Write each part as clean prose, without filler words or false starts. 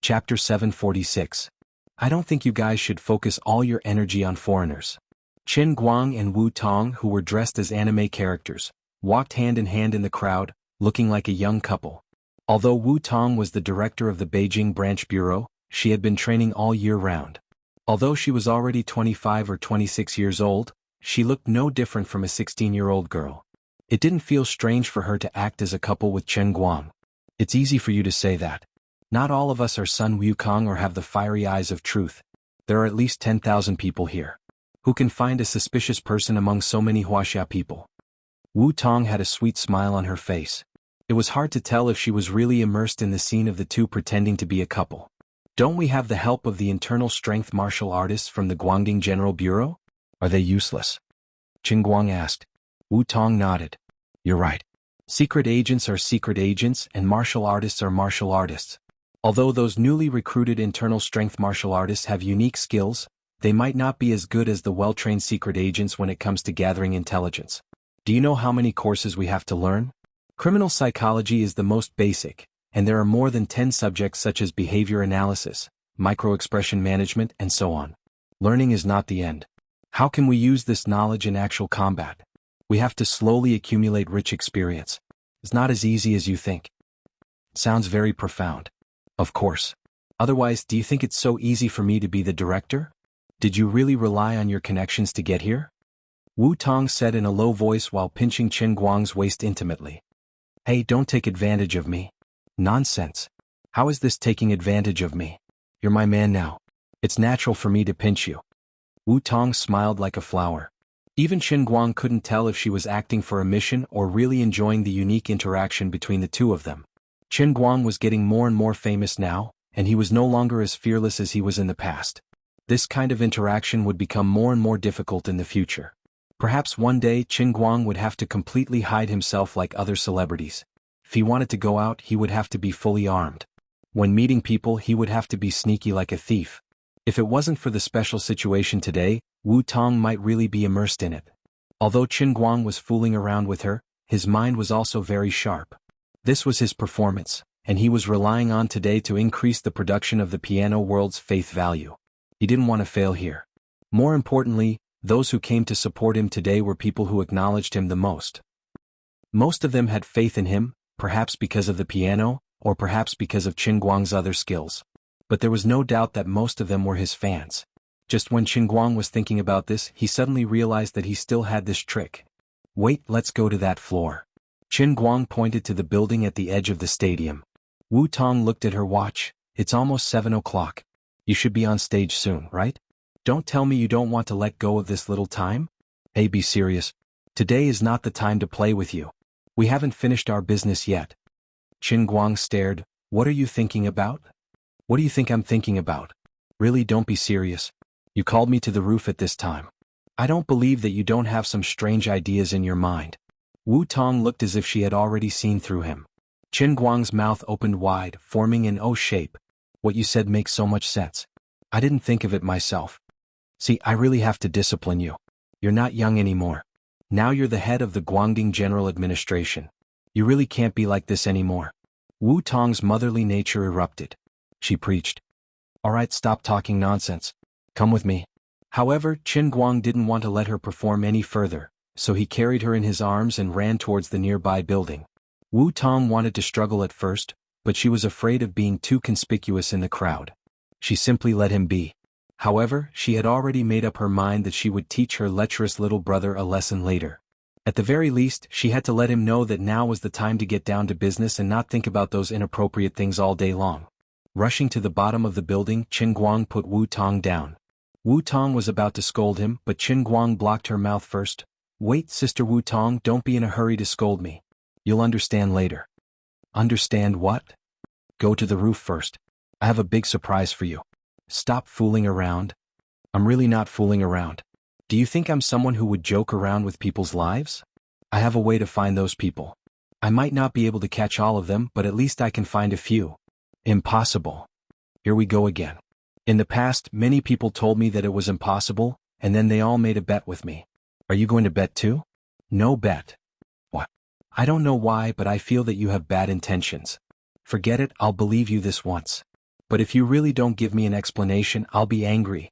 Chapter 746. I don't think you guys should focus all your energy on foreigners. Qin Guang and Wu Tong, who were dressed as anime characters, walked hand in hand in the crowd, looking like a young couple. Although Wu Tong was the director of the Beijing branch bureau, she had been training all year round. Although she was already 25 or 26 years old, she looked no different from a 16-year-old girl. It didn't feel strange for her to act as a couple with Qin Guang. It's easy for you to say that. Not all of us are Sun Wukong or have the fiery eyes of truth. There are at least 10,000 people here. Who can find a suspicious person among so many Wuxia people? Wu Tong had a sweet smile on her face. It was hard to tell if she was really immersed in the scene of the two pretending to be a couple. Don't we have the help of the internal strength martial artists from the Guangding General Bureau? Are they useless? Qin Guang asked. Wu Tong nodded. You're right. Secret agents are secret agents and martial artists are martial artists. Although those newly recruited internal strength martial artists have unique skills, they might not be as good as the well-trained secret agents when it comes to gathering intelligence. Do you know how many courses we have to learn? Criminal psychology is the most basic, and there are more than 10 subjects such as behavior analysis, micro-expression management, and so on. Learning is not the end. How can we use this knowledge in actual combat? We have to slowly accumulate rich experience. It's not as easy as you think. Sounds very profound. Of course. Otherwise, do you think it's so easy for me to be the director? Did you really rely on your connections to get here? Wu Tong said in a low voice while pinching Qin Guang's waist intimately. Hey, don't take advantage of me. Nonsense. How is this taking advantage of me? You're my man now. It's natural for me to pinch you. Wu Tong smiled like a flower. Even Qin Guang couldn't tell if she was acting for a mission or really enjoying the unique interaction between the two of them. Qin Guang was getting more and more famous now, and he was no longer as fearless as he was in the past. This kind of interaction would become more and more difficult in the future. Perhaps one day Qin Guang would have to completely hide himself like other celebrities. If he wanted to go out, he would have to be fully armed. When meeting people, he would have to be sneaky like a thief. If it wasn't for the special situation today, Wu Tong might really be immersed in it. Although Qin Guang was fooling around with her, his mind was also very sharp. This was his performance, and he was relying on today to increase the production of the piano world's faith value. He didn't want to fail here. More importantly, those who came to support him today were people who acknowledged him the most. Most of them had faith in him, perhaps because of the piano, or perhaps because of Qin Guang's other skills. But there was no doubt that most of them were his fans. Just when Qin Guang was thinking about this, he suddenly realized that he still had this trick. Wait, let's go to that floor. Qin Guang pointed to the building at the edge of the stadium. Wu Tong looked at her watch. It's almost 7 o'clock. You should be on stage soon, right? Don't tell me you don't want to let go of this little time? Hey, be serious. Today is not the time to play with you. We haven't finished our business yet. Qin Guang stared. What are you thinking about? What do you think I'm thinking about? Really, don't be serious. You called me to the roof at this time. I don't believe that you don't have some strange ideas in your mind. Wu Tong looked as if she had already seen through him. Qin Guang's mouth opened wide, forming an O shape. What you said makes so much sense. I didn't think of it myself. See, I really have to discipline you. You're not young anymore. Now you're the head of the Guangding General Administration. You really can't be like this anymore. Wu Tong's motherly nature erupted. She preached. All right, stop talking nonsense. Come with me. However, Qin Guang didn't want to let her perform any further, so he carried her in his arms and ran towards the nearby building. Wu Tong wanted to struggle at first, but she was afraid of being too conspicuous in the crowd. She simply let him be. However, she had already made up her mind that she would teach her lecherous little brother a lesson later. At the very least, she had to let him know that now was the time to get down to business and not think about those inappropriate things all day long. Rushing to the bottom of the building, Qin Guang put Wu Tong down. Wu Tong was about to scold him, but Qin Guang blocked her mouth first. Wait, Sister Wu Tong, don't be in a hurry to scold me. You'll understand later. Understand what? Go to the roof first. I have a big surprise for you. Stop fooling around. I'm really not fooling around. Do you think I'm someone who would joke around with people's lives? I have a way to find those people. I might not be able to catch all of them, but at least I can find a few. Impossible. Here we go again. In the past, many people told me that it was impossible, and then they all made a bet with me. Are you going to bet too? No bet. What? I don't know why, but I feel that you have bad intentions. Forget it, I'll believe you this once. But if you really don't give me an explanation, I'll be angry.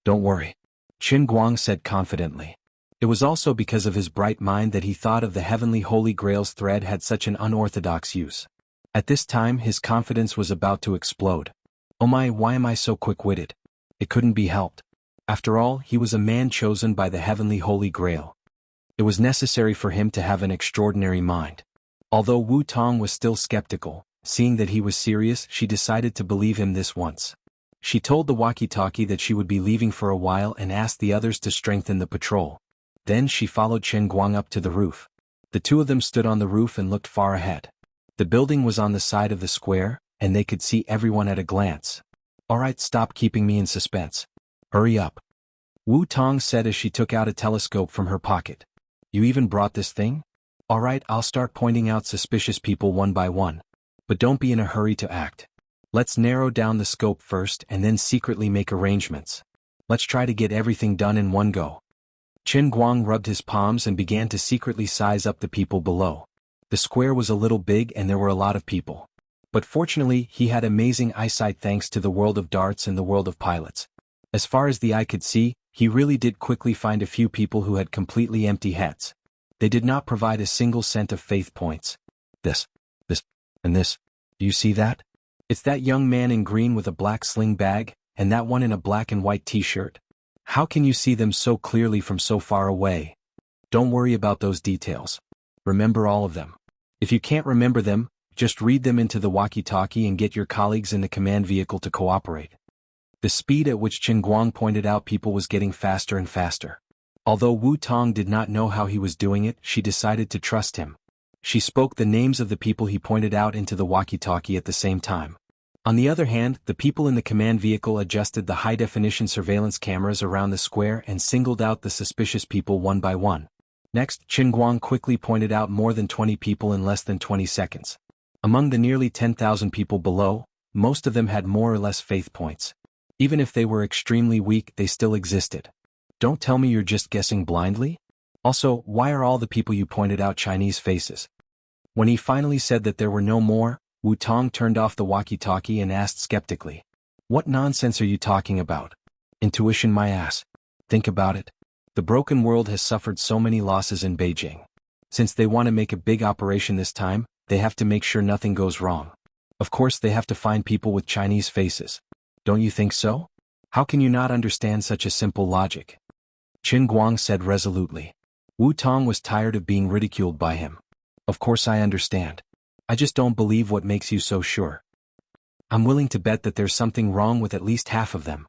Don't worry, Qin Guang said confidently. It was also because of his bright mind that he thought of the heavenly Holy Grail's thread had such an unorthodox use. At this time his confidence was about to explode. Oh my, why am I so quick-witted? It couldn't be helped. After all, he was a man chosen by the heavenly Holy Grail. It was necessary for him to have an extraordinary mind. Although Wu Tong was still skeptical, seeing that he was serious, she decided to believe him this once. She told the walkie-talkie that she would be leaving for a while and asked the others to strengthen the patrol. Then she followed Qin Guang up to the roof. The two of them stood on the roof and looked far ahead. The building was on the side of the square, and they could see everyone at a glance. Alright, stop keeping me in suspense. Hurry up. Wu Tong said as she took out a telescope from her pocket. You even brought this thing? Alright, I'll start pointing out suspicious people one by one. But don't be in a hurry to act. Let's narrow down the scope first and then secretly make arrangements. Let's try to get everything done in one go. Qin Guang rubbed his palms and began to secretly size up the people below. The square was a little big and there were a lot of people. But fortunately, he had amazing eyesight thanks to the world of darts and the world of pilots. As far as the eye could see, he really did quickly find a few people who had completely empty heads. They did not provide a single cent of faith points. This, and this. Do you see that? It's that young man in green with a black sling bag, and that one in a black and white t-shirt. How can you see them so clearly from so far away? Don't worry about those details. Remember all of them. If you can't remember them, just read them into the walkie-talkie and get your colleagues in the command vehicle to cooperate. The speed at which Qin Guang pointed out people was getting faster and faster. Although Wu Tong did not know how he was doing it, she decided to trust him. She spoke the names of the people he pointed out into the walkie-talkie at the same time. On the other hand, the people in the command vehicle adjusted the high-definition surveillance cameras around the square and singled out the suspicious people one by one. Next, Qin Guang quickly pointed out more than 20 people in less than 20 seconds. Among the nearly 10,000 people below, most of them had more or less faith points. Even if they were extremely weak, they still existed. Don't tell me you're just guessing blindly? Also, why are all the people you pointed out Chinese faces? When he finally said that there were no more, Wu Tong turned off the walkie-talkie and asked skeptically. What nonsense are you talking about? Intuition my ass. Think about it. The broken world has suffered so many losses in Beijing. Since they want to make a big operation this time, they have to make sure nothing goes wrong. Of course they have to find people with Chinese faces. Don't you think so? How can you not understand such a simple logic? Qin Guang said resolutely. Wu Tong was tired of being ridiculed by him. Of course I understand. I just don't believe what makes you so sure. I'm willing to bet that there's something wrong with at least half of them.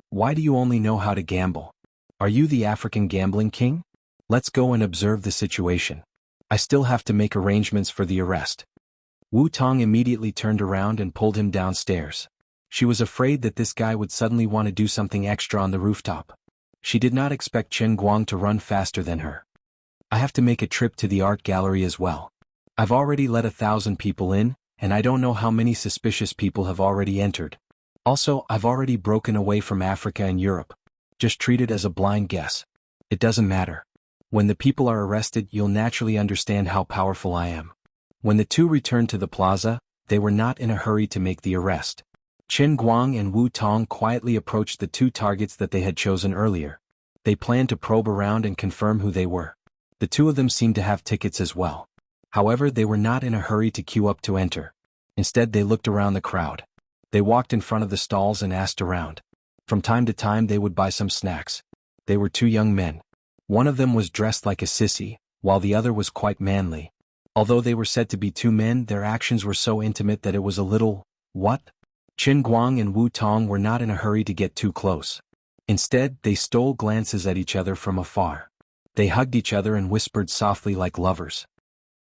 Why do you only know how to gamble? Are you the African gambling king? Let's go and observe the situation. I still have to make arrangements for the arrest. Wu Tong immediately turned around and pulled him downstairs. She was afraid that this guy would suddenly want to do something extra on the rooftop. She did not expect Qin Guang to run faster than her. I have to make a trip to the art gallery as well. I've already let 1,000 people in, and I don't know how many suspicious people have already entered. Also, I've already broken away from Africa and Europe. Just treat it as a blind guess. It doesn't matter. When the people are arrested, you'll naturally understand how powerful I am. When the two returned to the plaza, they were not in a hurry to make the arrest. Qin Guang and Wu Tong quietly approached the two targets that they had chosen earlier. They planned to probe around and confirm who they were. The two of them seemed to have tickets as well. However, they were not in a hurry to queue up to enter. Instead, they looked around the crowd. They walked in front of the stalls and asked around. From time to time they would buy some snacks. They were two young men. One of them was dressed like a sissy, while the other was quite manly. Although they were said to be two men, their actions were so intimate that it was a little, what? Qin Guang and Wu Tong were not in a hurry to get too close. Instead, they stole glances at each other from afar. They hugged each other and whispered softly like lovers.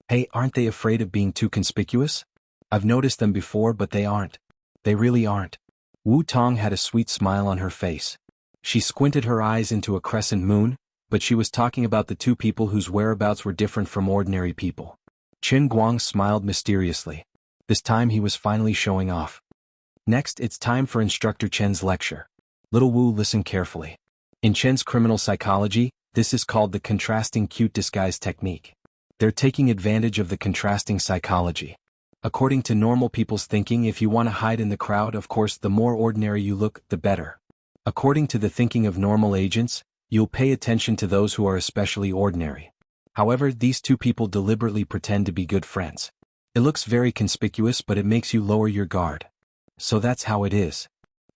Hey, aren't they afraid of being too conspicuous? I've noticed them before, but they aren't. They really aren't. Wu Tong had a sweet smile on her face. She squinted her eyes into a crescent moon, but she was talking about the two people whose whereabouts were different from ordinary people. Qin Guang smiled mysteriously. This time he was finally showing off. Next, it's time for Instructor Chen's lecture. Little Wu, listen carefully. In Chen's criminal psychology, this is called the contrasting cute disguise technique. They're taking advantage of the contrasting psychology. According to normal people's thinking, if you want to hide in the crowd, of course the more ordinary you look, the better. According to the thinking of normal agents, you'll pay attention to those who are especially ordinary. However, these two people deliberately pretend to be good friends. It looks very conspicuous, but it makes you lower your guard. So that's how it is.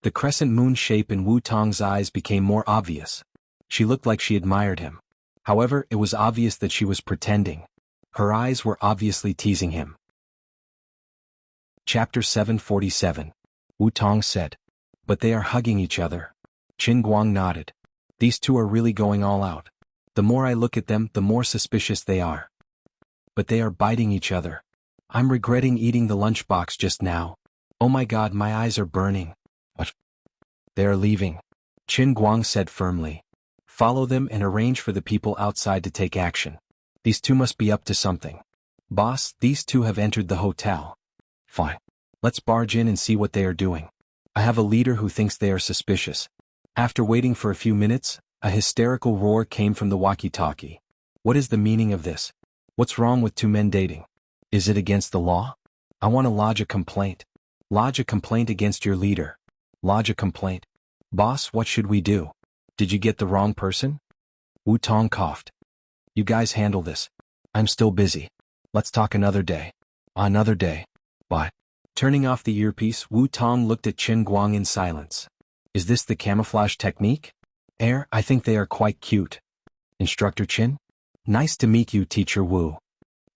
The crescent moon shape in Wu Tong's eyes became more obvious. She looked like she admired him. However, it was obvious that she was pretending. Her eyes were obviously teasing him. Chapter 747. Wu Tong said. But they are hugging each other. Qin Guang nodded. These two are really going all out. The more I look at them, the more suspicious they are. But they are biting each other. I'm regretting eating the lunchbox just now. Oh my god, my eyes are burning. What? They are leaving. Qin Guang said firmly. Follow them and arrange for the people outside to take action. These two must be up to something. Boss, these two have entered the hotel. Fine. Let's barge in and see what they are doing. I have a leader who thinks they are suspicious. After waiting for a few minutes, a hysterical roar came from the walkie-talkie. What is the meaning of this? What's wrong with two men dating? Is it against the law? I want to lodge a complaint. Lodge a complaint against your leader. Lodge a complaint. Boss, what should we do? Did you get the wrong person? Wu Tong coughed. You guys handle this. I'm still busy. Let's talk another day. Another day. Bye. Turning off the earpiece, Wu Tong looked at Qin Guang in silence. Is this the camouflage technique? I think they are quite cute. Instructor Qin? Nice to meet you, Teacher Wu.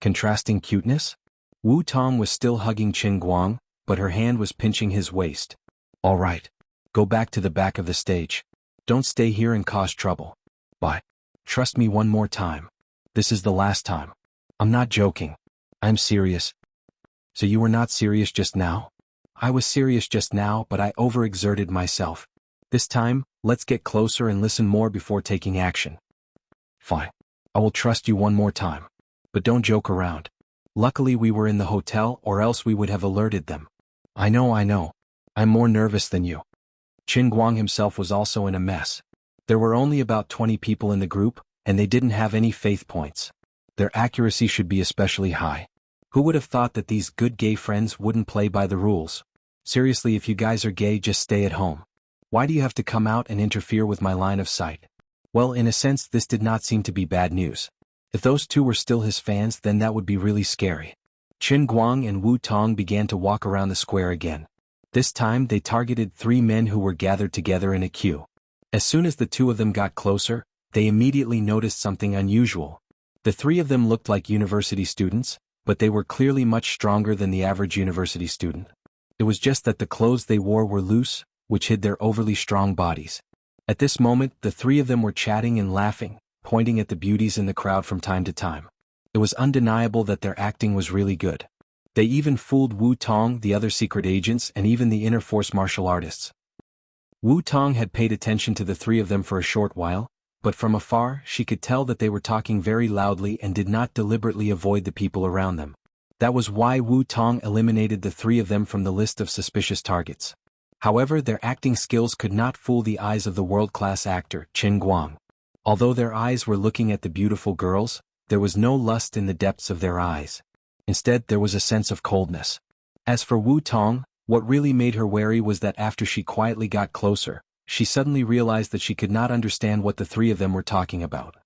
Contrasting cuteness? Wu Tong was still hugging Qin Guang, but her hand was pinching his waist. All right. Go back to the back of the stage. Don't stay here and cause trouble. Bye. Trust me one more time. This is the last time. I'm not joking. I'm serious. So you were not serious just now? I was serious just now, but I overexerted myself. This time, let's get closer and listen more before taking action. Fine. I will trust you one more time. But don't joke around. Luckily we were in the hotel, or else we would have alerted them. I know. I'm more nervous than you. Qin Guang himself was also in a mess. There were only about 20 people in the group, and they didn't have any faith points. Their accuracy should be especially high. Who would have thought that these good gay friends wouldn't play by the rules? Seriously, if you guys are gay, just stay at home. Why do you have to come out and interfere with my line of sight? Well, in a sense, this did not seem to be bad news. If those two were still his fans, then that would be really scary. Qin Guang and Wu Tong began to walk around the square again. This time they targeted 3 men who were gathered together in a queue. As soon as the 2 of them got closer, they immediately noticed something unusual. The 3 of them looked like university students, but they were clearly much stronger than the average university student. It was just that the clothes they wore were loose, which hid their overly strong bodies. At this moment, the 3 of them were chatting and laughing, pointing at the beauties in the crowd from time to time. It was undeniable that their acting was really good. They even fooled Wu Tong, the other secret agents, and even the inner force martial artists. Wu Tong had paid attention to the 3 of them for a short while, but from afar she could tell that they were talking very loudly and did not deliberately avoid the people around them. That was why Wu Tong eliminated the 3 of them from the list of suspicious targets. However, their acting skills could not fool the eyes of the world-class actor, Qin Guang. Although their eyes were looking at the beautiful girls, there was no lust in the depths of their eyes. Instead, there was a sense of coldness. As for Wu Tong, what really made her wary was that after she quietly got closer, she suddenly realized that she could not understand what the 3 of them were talking about.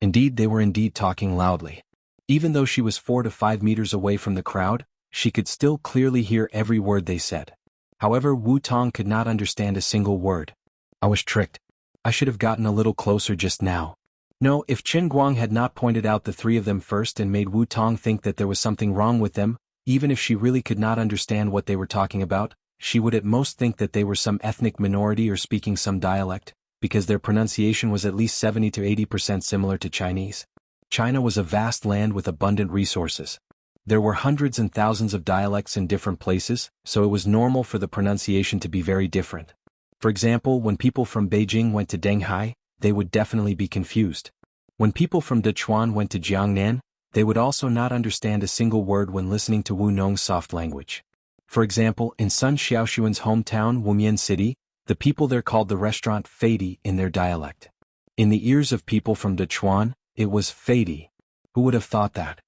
Indeed, they were indeed talking loudly. Even though she was 4 to 5 meters away from the crowd, she could still clearly hear every word they said. However, Wu Tong could not understand a single word. I was tricked. I should have gotten a little closer just now. No, if Qin Guang had not pointed out the 3 of them first and made Wu Tong think that there was something wrong with them, even if she really could not understand what they were talking about, she would at most think that they were some ethnic minority or speaking some dialect, because their pronunciation was at least 70 to 80% similar to Chinese. China was a vast land with abundant resources. There were hundreds and thousands of dialects in different places, so it was normal for the pronunciation to be very different. For example, when people from Beijing went to Denghai, they would definitely be confused. When people from Dechuan went to Jiangnan, they would also not understand a single word when listening to Wu Nong's soft language. For example, in Sun Xiaoshuan's hometown Wumian City, the people there called the restaurant Feidi in their dialect. In the ears of people from Dechuan, it was Feidi. Who would have thought that?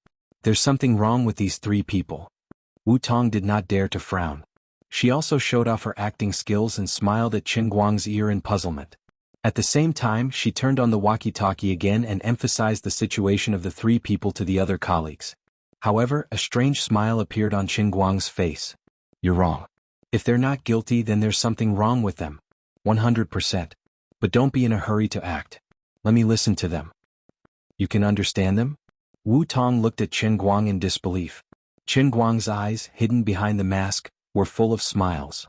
There's something wrong with these 3 people. Wu Tong did not dare to frown. She also showed off her acting skills and smiled at Qin Guang's ear in puzzlement. At the same time, she turned on the walkie-talkie again and emphasized the situation of the three people to the other colleagues. However, a strange smile appeared on Qin Guang's face. You're wrong. If they're not guilty, then there's something wrong with them. 100%. But don't be in a hurry to act. Let me listen to them. You can understand them? Wu Tong looked at Qin Guang in disbelief. Qin Guang's eyes, hidden behind the mask, were full of smiles.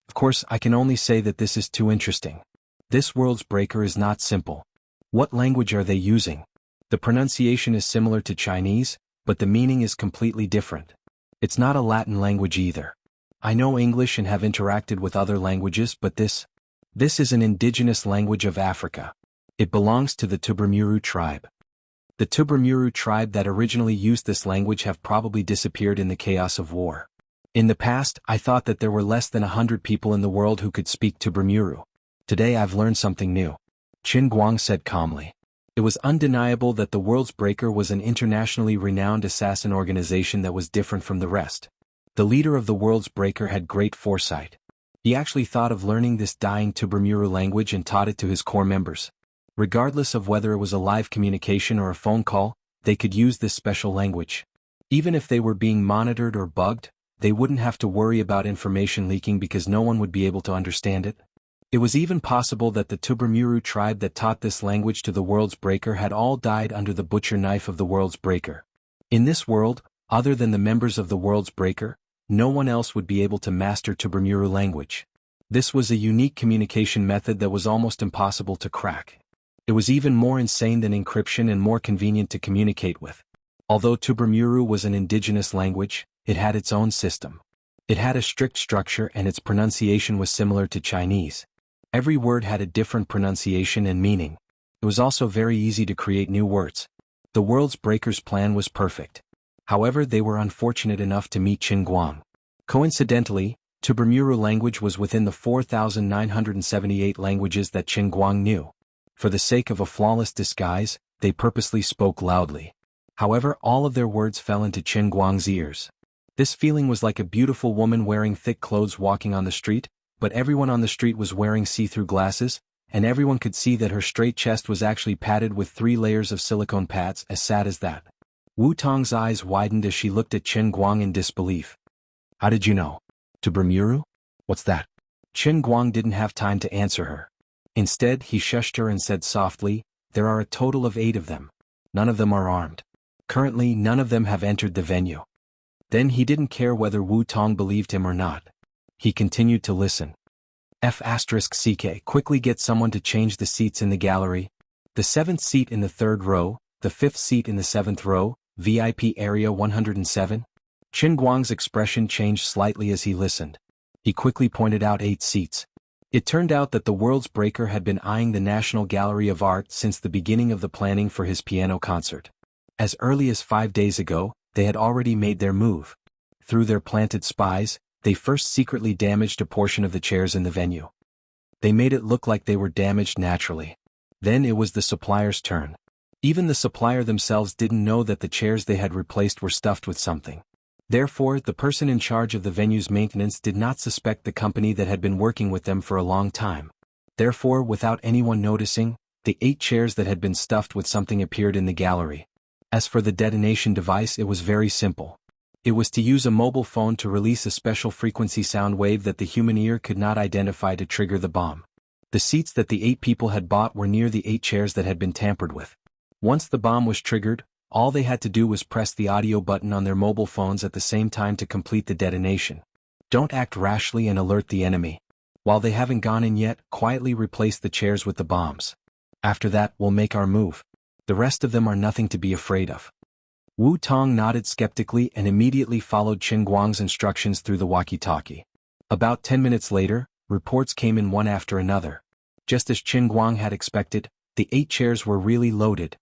Of course, I can only say that this is too interesting. This world's breaker is not simple. What language are they using? The pronunciation is similar to Chinese, but the meaning is completely different. It's not a Latin language either. I know English and have interacted with other languages, but this is an indigenous language of Africa. It belongs to the Tubamuru tribe. The Tubamuru tribe that originally used this language have probably disappeared in the chaos of war. In the past, I thought that there were less than 100 people in the world who could speak Tubamuru. Today I've learned something new. Qin Guang said calmly. It was undeniable that the World's Breaker was an internationally renowned assassin organization that was different from the rest. The leader of the World's Breaker had great foresight. He actually thought of learning this dying Tubamuru language and taught it to his core members. Regardless of whether it was a live communication or a phone call, they could use this special language. Even if they were being monitored or bugged, they wouldn't have to worry about information leaking because no one would be able to understand it. It was even possible that the Tubamuru tribe that taught this language to the World's Breaker had all died under the butcher knife of the World's Breaker. In this world, other than the members of the World's Breaker, no one else would be able to master Tubamuru language. This was a unique communication method that was almost impossible to crack. It was even more insane than encryption and more convenient to communicate with. Although Tubamuru was an indigenous language, it had its own system. It had a strict structure and its pronunciation was similar to Chinese. Every word had a different pronunciation and meaning. It was also very easy to create new words. The World's Breaker's plan was perfect. However, they were unfortunate enough to meet Qin Guang. Coincidentally, Tubamuru language was within the 4,978 languages that Qin Guang knew. For the sake of a flawless disguise, they purposely spoke loudly. However, all of their words fell into Qin Guang's ears. This feeling was like a beautiful woman wearing thick clothes walking on the street, but everyone on the street was wearing see-through glasses, and everyone could see that her straight chest was actually padded with 3 layers of silicone pads. As sad as that. Wu Tong's eyes widened as she looked at Qin Guang in disbelief. How did you know? Tubamuru? What's that? Qin Guang didn't have time to answer her. Instead, he shushed her and said softly, there are a total of 8 of them. None of them are armed. Currently, none of them have entered the venue. Then he didn't care whether Wu Tong believed him or not. He continued to listen. F***CK quickly get someone to change the seats in the gallery. The 7th seat in the 3rd row, the 5th seat in the 7th row, VIP area 107. Qin Guang's expression changed slightly as he listened. He quickly pointed out 8 seats. It turned out that the World's Breaker had been eyeing the National Gallery of Art since the beginning of the planning for his piano concert. As early as 5 days ago, they had already made their move. Through their planted spies, they first secretly damaged a portion of the chairs in the venue. They made it look like they were damaged naturally. Then it was the supplier's turn. Even the supplier themselves didn't know that the chairs they had replaced were stuffed with something. Therefore, the person in charge of the venue's maintenance did not suspect the company that had been working with them for a long time. Therefore, without anyone noticing, the 8 chairs that had been stuffed with something appeared in the gallery. As for the detonation device, it was very simple. It was to use a mobile phone to release a special frequency sound wave that the human ear could not identify to trigger the bomb. The seats that the 8 people had bought were near the 8 chairs that had been tampered with. Once the bomb was triggered, all they had to do was press the audio button on their mobile phones at the same time to complete the detonation. Don't act rashly and alert the enemy. While they haven't gone in yet, quietly replace the chairs with the bombs. After that, we'll make our move. The rest of them are nothing to be afraid of. Wu Tong nodded skeptically and immediately followed Qin Guang's instructions through the walkie-talkie. About 10 minutes later, reports came in one after another. Just as Qin Guang had expected, the 8 chairs were really loaded.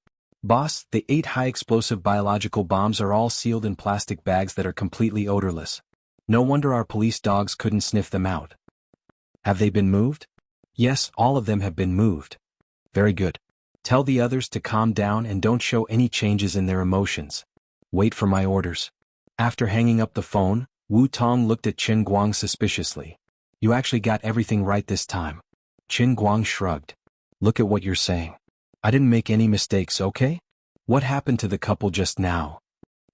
Boss, the 8 high-explosive biological bombs are all sealed in plastic bags that are completely odorless. No wonder our police dogs couldn't sniff them out. Have they been moved? Yes, all of them have been moved. Very good. Tell the others to calm down and don't show any changes in their emotions. Wait for my orders. After hanging up the phone, Wu Tong looked at Qin Guang suspiciously. You actually got everything right this time. Qin Guang shrugged. Look at what you're saying. I didn't make any mistakes, okay? What happened to the couple just now?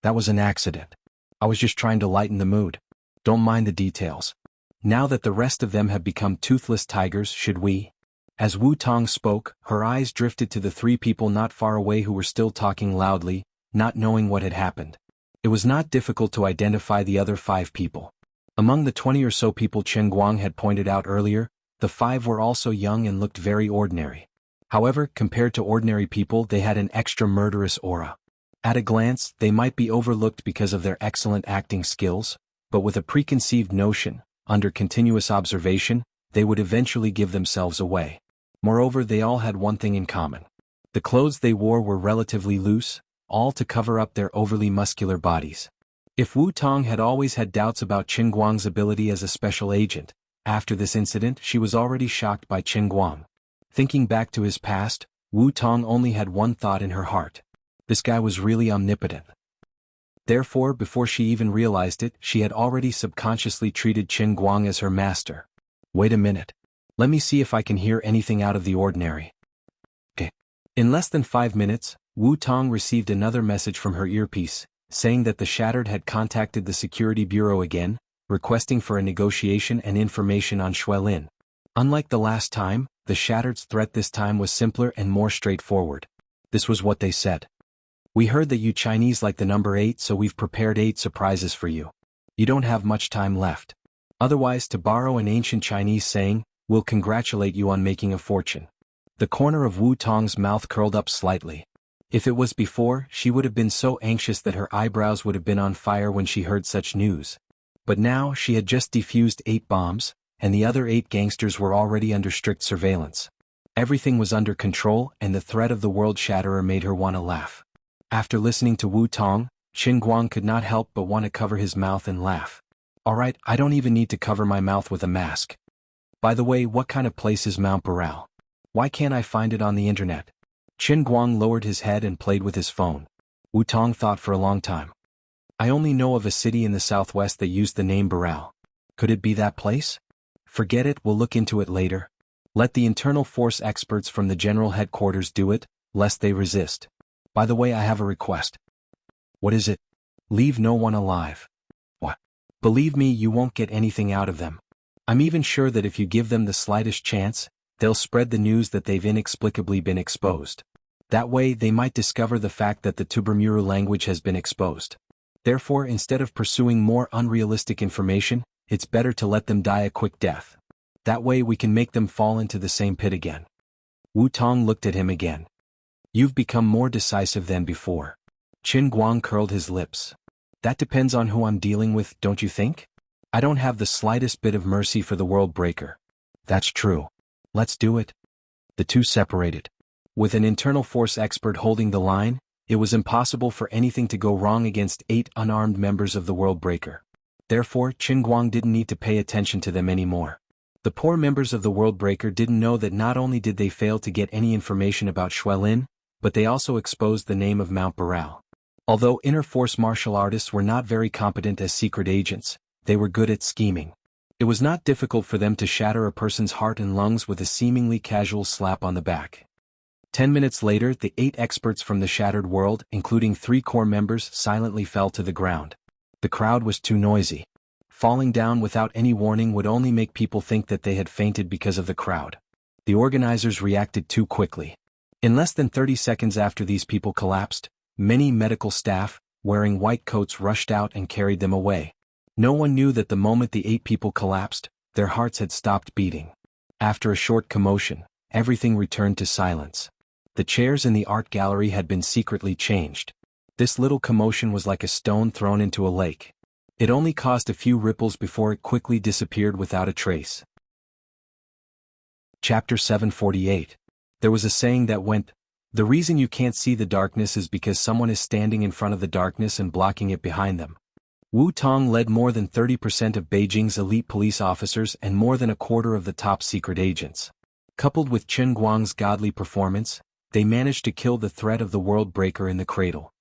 That was an accident. I was just trying to lighten the mood. Don't mind the details. Now that the rest of them have become toothless tigers, should we? As Wu Tong spoke, her eyes drifted to the three people not far away who were still talking loudly, not knowing what had happened. It was not difficult to identify the other 5 people. Among the 20 or so people Qin Guang had pointed out earlier, the 5 were also young and looked very ordinary. However, compared to ordinary people, they had an extra murderous aura. At a glance, they might be overlooked because of their excellent acting skills, but with a preconceived notion, under continuous observation, they would eventually give themselves away. Moreover, they all had one thing in common. The clothes they wore were relatively loose, all to cover up their overly muscular bodies. If Wu Tong had always had doubts about Qin Guang's ability as a special agent, after this incident she was already shocked by Qin Guang. Thinking back to his past, Wu Tong only had one thought in her heart. This guy was really omnipotent. Therefore, before she even realized it, she had already subconsciously treated Qin Guang as her master. Wait a minute. Let me see if I can hear anything out of the ordinary. Okay. In less than 5 minutes, Wu Tong received another message from her earpiece, saying that the Shattered had contacted the Security Bureau again, requesting for a negotiation and information on Xuelin. Unlike the last time, the Shattered's threat this time was simpler and more straightforward. This was what they said. We heard that you Chinese like the number 8, so we've prepared 8 surprises for you. You don't have much time left. Otherwise, to borrow an ancient Chinese saying, we'll congratulate you on making a fortune. The corner of Wu Tong's mouth curled up slightly. If it was before, she would have been so anxious that her eyebrows would have been on fire when she heard such news. But now she had just defused 8 bombs, and the other 8 gangsters were already under strict surveillance. Everything was under control, and the threat of the world shatterer made her want to laugh. After listening to Wu Tong, Qin Guang could not help but want to cover his mouth and laugh. Alright, I don't even need to cover my mouth with a mask. By the way, what kind of place is Mount Baral? Why can't I find it on the internet? Qin Guang lowered his head and played with his phone. Wu Tong thought for a long time. I only know of a city in the southwest that used the name Baral. Could it be that place? Forget it, we'll look into it later. Let the internal force experts from the general headquarters do it, lest they resist. By the way, I have a request. What is it? Leave no one alive. What? Believe me, you won't get anything out of them. I'm even sure that if you give them the slightest chance, they'll spread the news that they've inexplicably been exposed. That way, they might discover the fact that the Tubermuru language has been exposed. Therefore, instead of pursuing more unrealistic information, it's better to let them die a quick death. That way we can make them fall into the same pit again. Wu Tong looked at him again. You've become more decisive than before. Qin Guang curled his lips. That depends on who I'm dealing with, don't you think? I don't have the slightest bit of mercy for the world breaker. That's true. Let's do it. The two separated. With an internal force expert holding the line, it was impossible for anything to go wrong against 8 unarmed members of the world breaker. Therefore, Qin Guang didn't need to pay attention to them anymore. The poor members of the world breaker didn't know that not only did they fail to get any information about Xuelin, but they also exposed the name of Mount Baral. Although inner force martial artists were not very competent as secret agents, they were good at scheming. It was not difficult for them to shatter a person's heart and lungs with a seemingly casual slap on the back. 10 minutes later, the 8 experts from the shattered world, including 3 core members, silently fell to the ground. The crowd was too noisy. Falling down without any warning would only make people think that they had fainted because of the crowd. The organizers reacted too quickly. In less than 30 seconds after these people collapsed, many medical staff, wearing white coats, rushed out and carried them away. No one knew that the moment the 8 people collapsed, their hearts had stopped beating. After a short commotion, everything returned to silence. The chairs in the art gallery had been secretly changed. This little commotion was like a stone thrown into a lake. It only caused a few ripples before it quickly disappeared without a trace. Chapter 748. There was a saying that went, "The reason you can't see the darkness is because someone is standing in front of the darkness and blocking it behind them." Wu Tong led more than 30% of Beijing's elite police officers and more than a quarter of the top secret agents. Coupled with Qin Guang's godly performance, they managed to kill the threat of the world breaker in the cradle.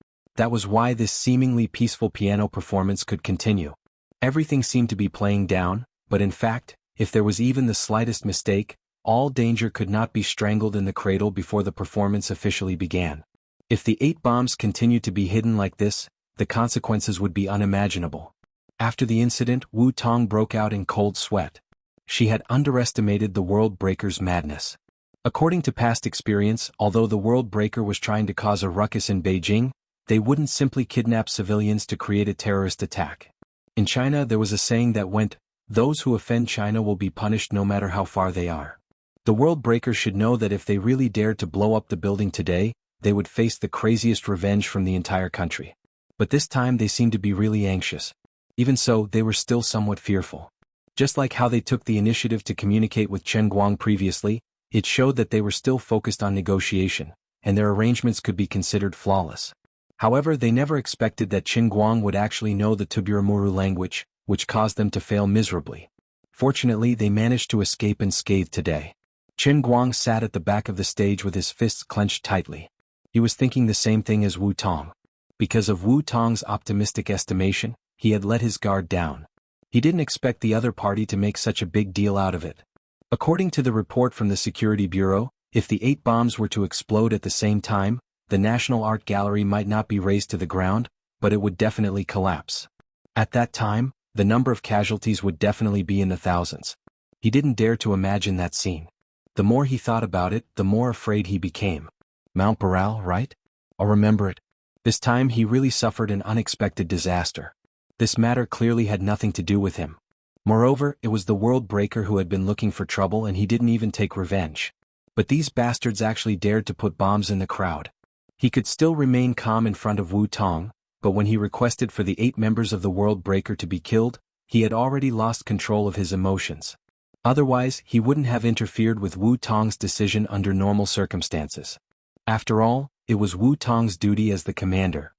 That was why this seemingly peaceful piano performance could continue. Everything seemed to be playing down, but in fact, if there was even the slightest mistake, all danger could not be strangled in the cradle before the performance officially began. If the 8 bombs continued to be hidden like this, the consequences would be unimaginable. After the incident, Wu Tong broke out in cold sweat. She had underestimated the World Breaker's madness. According to past experience, although the World Breaker was trying to cause a ruckus in Beijing, they wouldn't simply kidnap civilians to create a terrorist attack. In China there was a saying that went, "Those who offend China will be punished no matter how far they are." The World Breaker should know that if they really dared to blow up the building today, they would face the craziest revenge from the entire country. But this time they seemed to be really anxious. Even so, they were still somewhat fearful. Just like how they took the initiative to communicate with Chen Guang previously, it showed that they were still focused on negotiation, and their arrangements could be considered flawless. However, they never expected that Chen Guang would actually know the Tuburamuru language, which caused them to fail miserably. Fortunately, they managed to escape unscathed today. Chen Guang sat at the back of the stage with his fists clenched tightly. He was thinking the same thing as Wu Tong. Because of Wu Tong's optimistic estimation, he had let his guard down. He didn't expect the other party to make such a big deal out of it. According to the report from the Security Bureau, if the 8 bombs were to explode at the same time, the National Art Gallery might not be razed to the ground, but it would definitely collapse. At that time, the number of casualties would definitely be in the thousands. He didn't dare to imagine that scene. The more he thought about it, the more afraid he became. Mount Boral, right? I'll remember it. This time he really suffered an unexpected disaster. This matter clearly had nothing to do with him. Moreover, it was the World Breaker who had been looking for trouble and he didn't even take revenge. But these bastards actually dared to put bombs in the crowd. He could still remain calm in front of Wu Tong, but when he requested for the 8 members of the World Breaker to be killed, he had already lost control of his emotions. Otherwise, he wouldn't have interfered with Wu Tong's decision under normal circumstances. After all, it was Wu Tong's duty as the commander.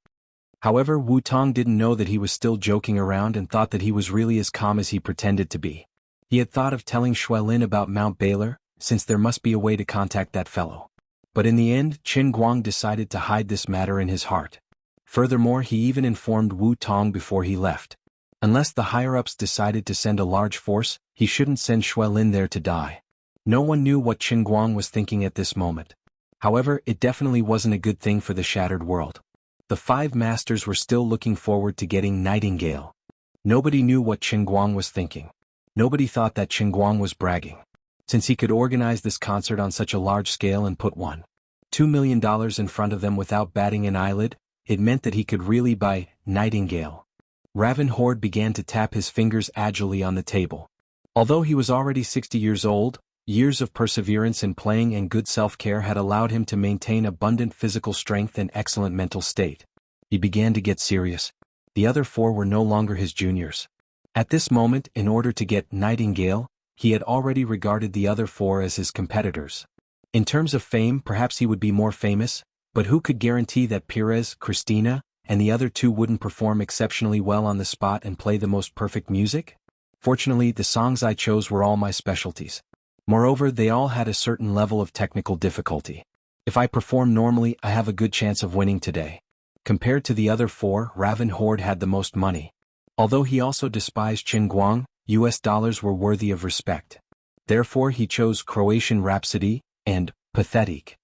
However, Wu Tong didn't know that he was still joking around and thought that he was really as calm as he pretended to be. He had thought of telling Xuelin about Mount Baylor, since there must be a way to contact that fellow. But in the end, Chen Guang decided to hide this matter in his heart. Furthermore, he even informed Wu Tong before he left. Unless the higher-ups decided to send a large force, he shouldn't send Xuelin there to die. No one knew what Chen Guang was thinking at this moment. However, it definitely wasn't a good thing for the shattered world. The 5 masters were still looking forward to getting Nightingale. Nobody knew what Chen Guang was thinking. Nobody thought that Chen Guang was bragging. Since he could organize this concert on such a large scale and put $1.2 million in front of them without batting an eyelid, it meant that he could really buy Nightingale. Raven Horde began to tap his fingers agilely on the table. Although he was already 60 years old, years of perseverance in playing and good self-care had allowed him to maintain abundant physical strength and excellent mental state. He began to get serious. The other 4 were no longer his juniors. At this moment, in order to get Nightingale, he had already regarded the other 4 as his competitors. In terms of fame, perhaps he would be more famous, but who could guarantee that Perez, Christina, and the other 2 wouldn't perform exceptionally well on the spot and play the most perfect music? Fortunately, the songs I chose were all my specialties. Moreover, they all had a certain level of technical difficulty. If I perform normally, I have a good chance of winning today. Compared to the other 4, Raven Horde had the most money. Although he also despised Chen Guang, US dollars were worthy of respect. Therefore he chose Croatian Rhapsody and Pathetic.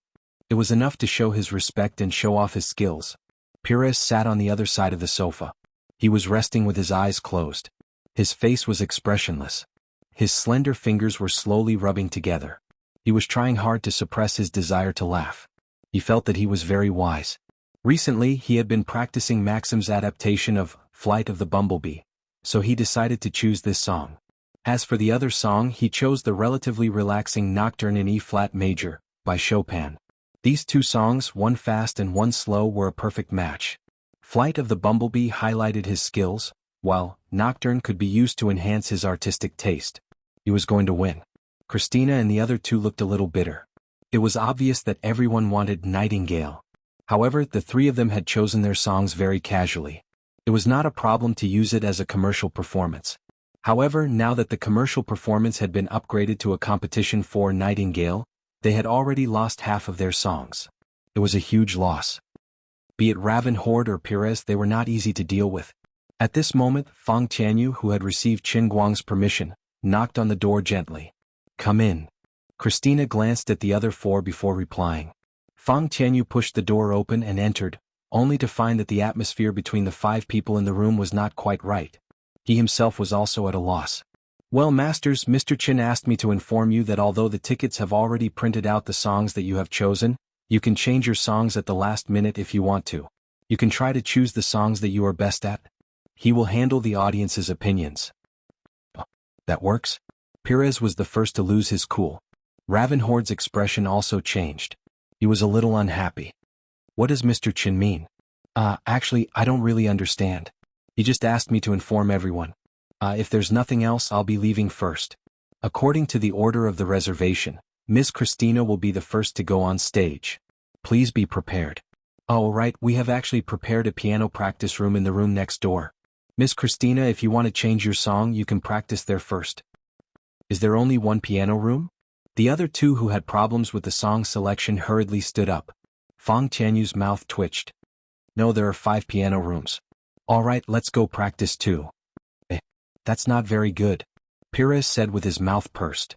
It was enough to show his respect and show off his skills. Pires sat on the other side of the sofa. He was resting with his eyes closed. His face was expressionless. His slender fingers were slowly rubbing together. He was trying hard to suppress his desire to laugh. He felt that he was very wise. Recently, he had been practicing Maxim's adaptation of Flight of the Bumblebee, so he decided to choose this song. As for the other song, he chose the relatively relaxing Nocturne in E-flat major, by Chopin. These 2 songs, one fast and one slow, were a perfect match. Flight of the Bumblebee highlighted his skills, while Nocturne could be used to enhance his artistic taste. He was going to win. Christina and the other 2 looked a little bitter. It was obvious that everyone wanted Nightingale. However, the 3 of them had chosen their songs very casually. It was not a problem to use it as a commercial performance. However, now that the commercial performance had been upgraded to a competition for Nightingale, they had already lost half of their songs. It was a huge loss. Be it Raven Horde or Perez, they were not easy to deal with. At this moment, Fang Tianyu, who had received Qin Guang's permission, knocked on the door gently. "Come in." Christina glanced at the other four before replying. Fang Tianyu pushed the door open and entered, only to find that the atmosphere between the 5 people in the room was not quite right. He himself was also at a loss. "Well, masters, Mr. Qin asked me to inform you that although the tickets have already printed out the songs that you have chosen, you can change your songs at the last minute if you want to. You can try to choose the songs that you are best at. He will handle the audience's opinions." That works? Perez was the first to lose his cool. Raven Horde's expression also changed. He was a little unhappy. "What does Mr. Qin mean?" Actually, I don't really understand. He just asked me to inform everyone. If there's nothing else, I'll be leaving first." According to the order of the reservation, Miss Christina will be the first to go on stage. Please be prepared. Oh, right, we have actually prepared a piano practice room in the room next door. Miss Christina, if you want to change your song, you can practice there first. Is there only one piano room? The other 2 who had problems with the song selection hurriedly stood up. Fang Tianyu's mouth twitched. No, there are 5 piano rooms. All right, let's go practice too. That's not very good, Perez said with his mouth pursed.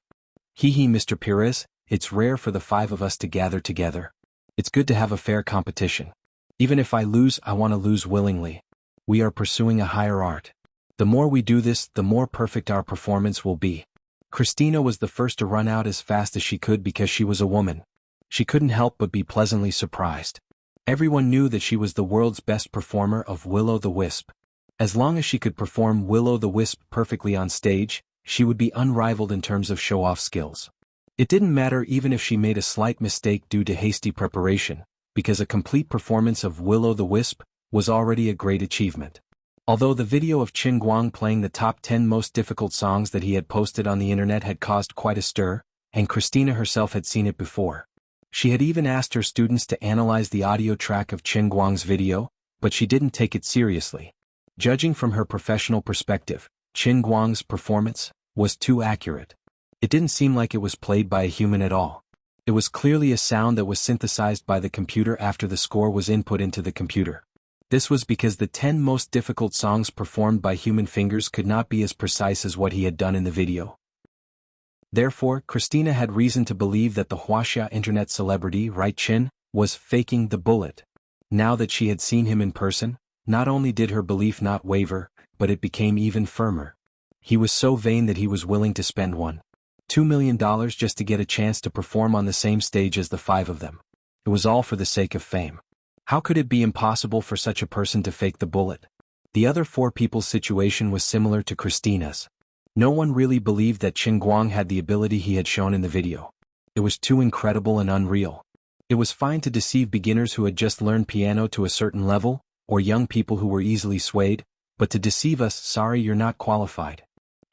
Hee, Mr. Perez, it's rare for the 5 of us to gather together. It's good to have a fair competition. Even if I lose, I want to lose willingly. We are pursuing a higher art. The more we do this, the more perfect our performance will be. Christina was the first to run out as fast as she could because she was a woman. She couldn't help but be pleasantly surprised. Everyone knew that she was the world's best performer of Will-O-the-Wisp. As long as she could perform Will-O-the-Wisp perfectly on stage, she would be unrivaled in terms of show-off skills. It didn't matter even if she made a slight mistake due to hasty preparation, because a complete performance of Will-O-the-Wisp was already a great achievement. Although the video of Qin Guang playing the top 10 most difficult songs that he had posted on the internet had caused quite a stir, and Christina herself had seen it before. She had even asked her students to analyze the audio track of Qin Guang's video, but she didn't take it seriously. Judging from her professional perspective, Qin Guang's performance was too accurate. It didn't seem like it was played by a human at all. It was clearly a sound that was synthesized by the computer after the score was input into the computer. This was because the 10 most difficult songs performed by human fingers could not be as precise as what he had done in the video. Therefore, Christina had reason to believe that the Wuxia internet celebrity Right Qin was faking the bullet. Now that she had seen him in person, not only did her belief not waver, but it became even firmer. He was so vain that he was willing to spend $2 million just to get a chance to perform on the same stage as the 5 of them. It was all for the sake of fame. How could it be impossible for such a person to fake the bullet? The other 4 people's situation was similar to Christina's. No one really believed that Qin Guang had the ability he had shown in the video. It was too incredible and unreal. It was fine to deceive beginners who had just learned piano to a certain level, or young people who were easily swayed, but to deceive us, sorry, you're not qualified.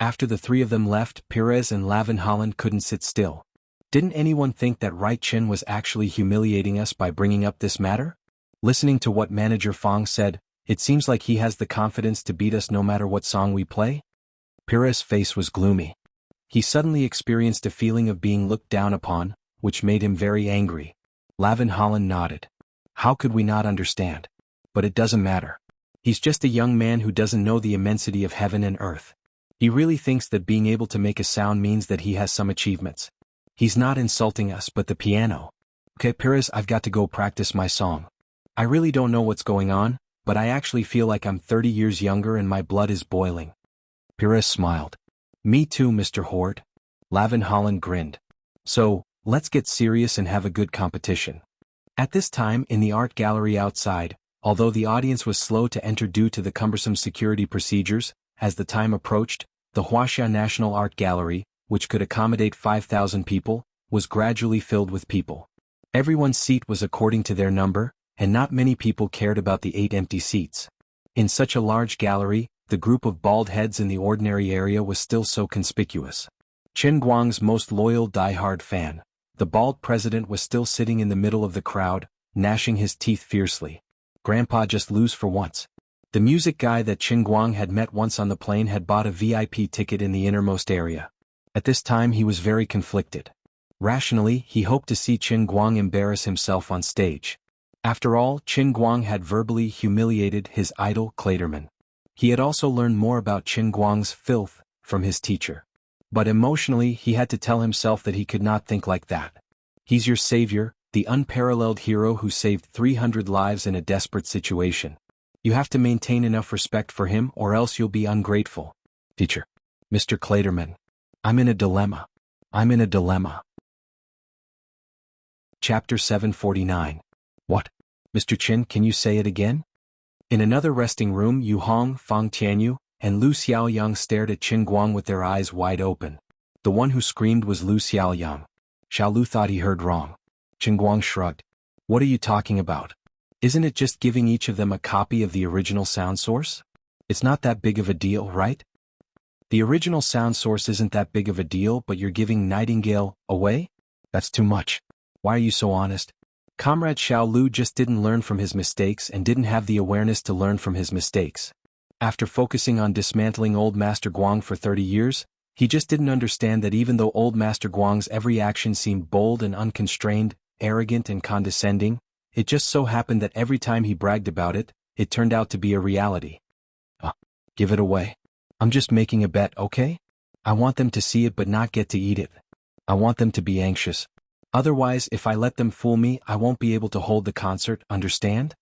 After the 3 of them left, Perez and Lavin Holland couldn't sit still. Didn't anyone think that Right Qin was actually humiliating us by bringing up this matter? Listening to what Manager Fang said, it seems like he has the confidence to beat us no matter what song we play? Perez's face was gloomy. He suddenly experienced a feeling of being looked down upon, which made him very angry. Lavin Holland nodded. How could we not understand? But it doesn't matter. He's just a young man who doesn't know the immensity of heaven and earth. He really thinks that being able to make a sound means that he has some achievements. He's not insulting us but the piano. Okay, Perez, I've got to go practice my song. I really don't know what's going on, but I actually feel like I'm 30 years younger and my blood is boiling. Perez smiled. Me too, Mr. Horde. Lavin Holland grinned. So, let's get serious and have a good competition. At this time, in the art gallery outside, although the audience was slow to enter due to the cumbersome security procedures, as the time approached, the Wuxia National Art Gallery, which could accommodate 5,000 people, was gradually filled with people. Everyone's seat was according to their number, and not many people cared about the 8 empty seats. In such a large gallery, the group of bald heads in the ordinary area was still so conspicuous. Qin Guang's most loyal die-hard fan, the bald president, was still sitting in the middle of the crowd, gnashing his teeth fiercely. Grandpa, just lose for once. The music guy that Qin Guang had met once on the plane had bought a VIP ticket in the innermost area. At this time he was very conflicted. Rationally, he hoped to see Qin Guang embarrass himself on stage. After all, Qin Guang had verbally humiliated his idol Clayderman. He had also learned more about Qin Guang's filth from his teacher. But emotionally he had to tell himself that he could not think like that. He's your savior, the unparalleled hero who saved 300 lives in a desperate situation. You have to maintain enough respect for him or else you'll be ungrateful. Teacher. Mr. Clayderman. I'm in a dilemma. I'm in a dilemma. Chapter 749. What? Mr. Qin, can you say it again? In another resting room, Yu Hong, Fang Tianyu, and Lu Xiaoyang stared at Qin Guang with their eyes wide open. The one who screamed was Lu Xiaoyang. Xiao Lu thought he heard wrong. Qin Guang shrugged. What are you talking about? Isn't it just giving each of them a copy of the original sound source? It's not that big of a deal, right? The original sound source isn't that big of a deal, but you're giving Nightingale away? That's too much. Why are you so honest? Comrade Xiao Lu just didn't learn from his mistakes and didn't have the awareness to learn from his mistakes. After focusing on dismantling Old Master Guang for 30 years, he just didn't understand that even though Old Master Guang's every action seemed bold and unconstrained, arrogant and condescending, it just so happened that every time he bragged about it, it turned out to be a reality. Give it away. I'm just making a bet, okay? I want them to see it but not get to eat it. I want them to be anxious. Otherwise, if I let them fool me, I won't be able to hold the concert, understand?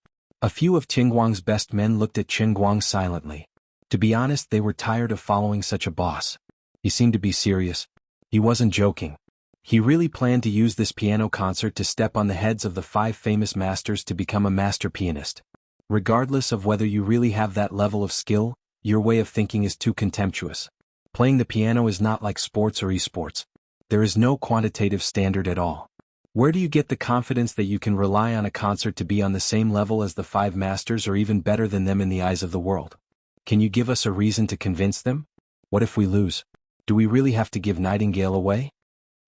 A few of Qin Guang's best men looked at Qin Guang silently. To be honest, they were tired of following such a boss. He seemed to be serious. He wasn't joking. He really planned to use this piano concert to step on the heads of the 5 famous masters to become a master pianist. Regardless of whether you really have that level of skill, your way of thinking is too contemptuous. Playing the piano is not like sports or esports. There is no quantitative standard at all. Where do you get the confidence that you can rely on a concert to be on the same level as the 5 masters or even better than them in the eyes of the world? Can you give us a reason to convince them? What if we lose? Do we really have to give Nightingale away?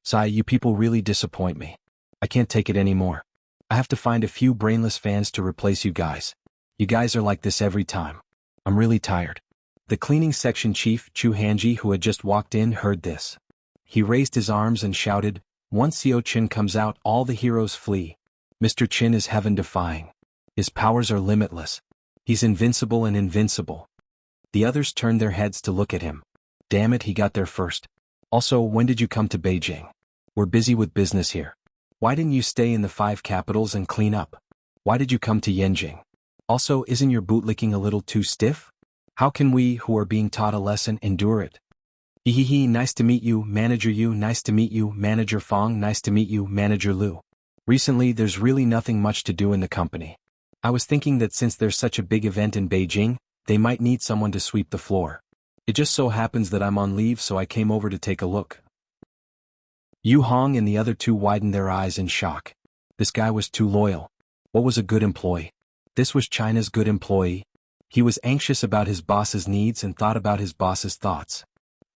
Sai, you people really disappoint me. I can't take it anymore. I have to find a few brainless fans to replace you guys. You guys are like this every time. I'm really tired. The cleaning section chief, Chu Hanji, who had just walked in, heard this. He raised his arms and shouted, "Once Xiao Qin comes out, all the heroes flee. Mr. Qin is heaven-defying. His powers are limitless. He's invincible and invincible." The others turned their heads to look at him. Damn it, he got there first. Also, when did you come to Beijing? We're busy with business here. Why didn't you stay in the 5 capitals and clean up? Why did you come to Yanjing? Also, isn't your bootlicking a little too stiff? How can we, who are being taught a lesson, endure it? Hehehe, nice to meet you, Manager Yu, nice to meet you, Manager Fong, nice to meet you, Manager Lu. Recently, there's really nothing much to do in the company. I was thinking that since there's such a big event in Beijing, they might need someone to sweep the floor. It just so happens that I'm on leave, so I came over to take a look. Yu Hong and the other 2 widened their eyes in shock. This guy was too loyal. What was a good employee? This was China's good employee. He was anxious about his boss's needs and thought about his boss's thoughts.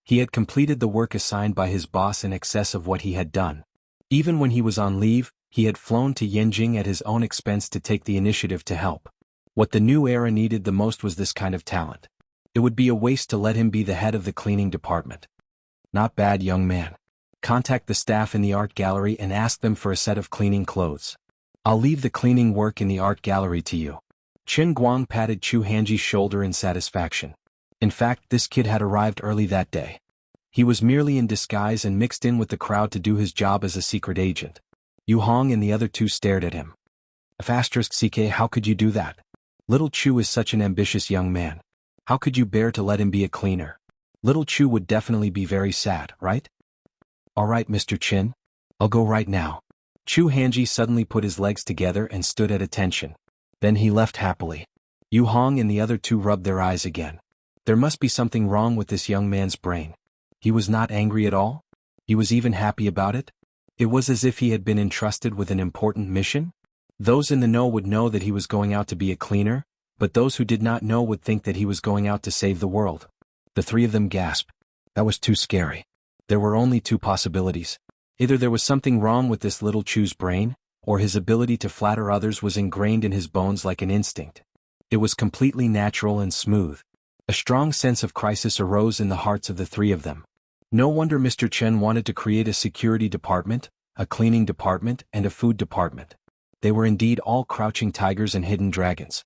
He had completed the work assigned by his boss in excess of what he had done. Even when he was on leave, he had flown to Yanjing at his own expense to take the initiative to help. What the new era needed the most was this kind of talent. It would be a waste to let him be the head of the cleaning department. Not bad, young man. Contact the staff in the art gallery and ask them for a set of cleaning clothes. I'll leave the cleaning work in the art gallery to you. Qin Guang patted Chu Hanji's shoulder in satisfaction. In fact, this kid had arrived early that day. He was merely in disguise and mixed in with the crowd to do his job as a secret agent. Yu Hong and the other 2 stared at him. *CK, how could you do that? Little Chu is such an ambitious young man. How could you bear to let him be a cleaner? Little Chu would definitely be very sad, right? Alright, Mr. Qin. I'll go right now. Chu Hanji suddenly put his legs together and stood at attention. Then he left happily. Yu Hong and the other 2 rubbed their eyes again. There must be something wrong with this young man's brain. He was not angry at all? He was even happy about it? It was as if he had been entrusted with an important mission? Those in the know would know that he was going out to be a cleaner, but those who did not know would think that he was going out to save the world. The 3 of them gasped. That was too scary. There were only 2 possibilities. Either there was something wrong with this little Chu's brain, or his ability to flatter others was ingrained in his bones like an instinct. It was completely natural and smooth. A strong sense of crisis arose in the hearts of the 3 of them. No wonder Mr. Chen wanted to create a security department, a cleaning department, and a food department. They were indeed all crouching tigers and hidden dragons.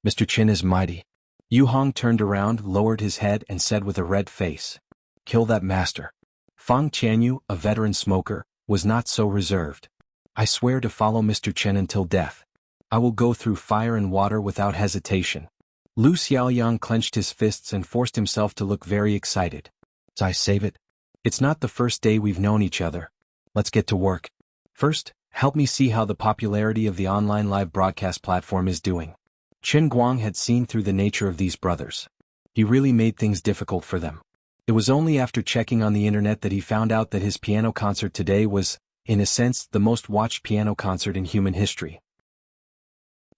Mr. Chin is mighty. Yu Hong turned around, lowered his head and said with a red face, "Kill that master." Fang Qianyu, a veteran smoker, was not so reserved. "I swear to follow Mr. Chen until death. I will go through fire and water without hesitation." Lu Xiaoyang clenched his fists and forced himself to look very excited. "I save it? It's not the first day we've known each other. Let's get to work. First, help me see how the popularity of the online live broadcast platform is doing." Qin Guang had seen through the nature of these brothers. He really made things difficult for them. It was only after checking on the internet that he found out that his piano concert today was, in a sense, the most watched piano concert in human history.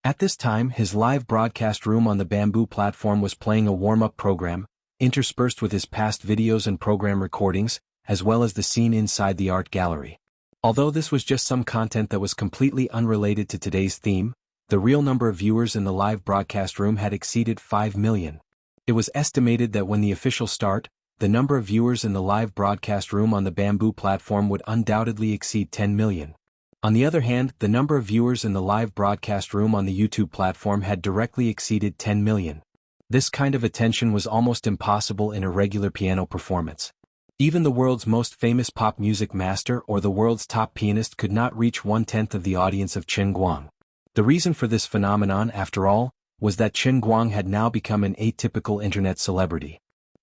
At this time, his live broadcast room on the Bamboo platform was playing a warm-up program, interspersed with his past videos and program recordings, as well as the scene inside the art gallery. Although this was just some content that was completely unrelated to today's theme, the real number of viewers in the live broadcast room had exceeded 5 million. It was estimated that when the official start, the number of viewers in the live broadcast room on the Bamboo platform would undoubtedly exceed 10 million. On the other hand, the number of viewers in the live broadcast room on the YouTube platform had directly exceeded 10 million. This kind of attention was almost impossible in a regular piano performance. Even the world's most famous pop music master or the world's top pianist could not reach 1/10 of the audience of Qin Guang. The reason for this phenomenon, after all, was that Qin Guang had now become an atypical internet celebrity.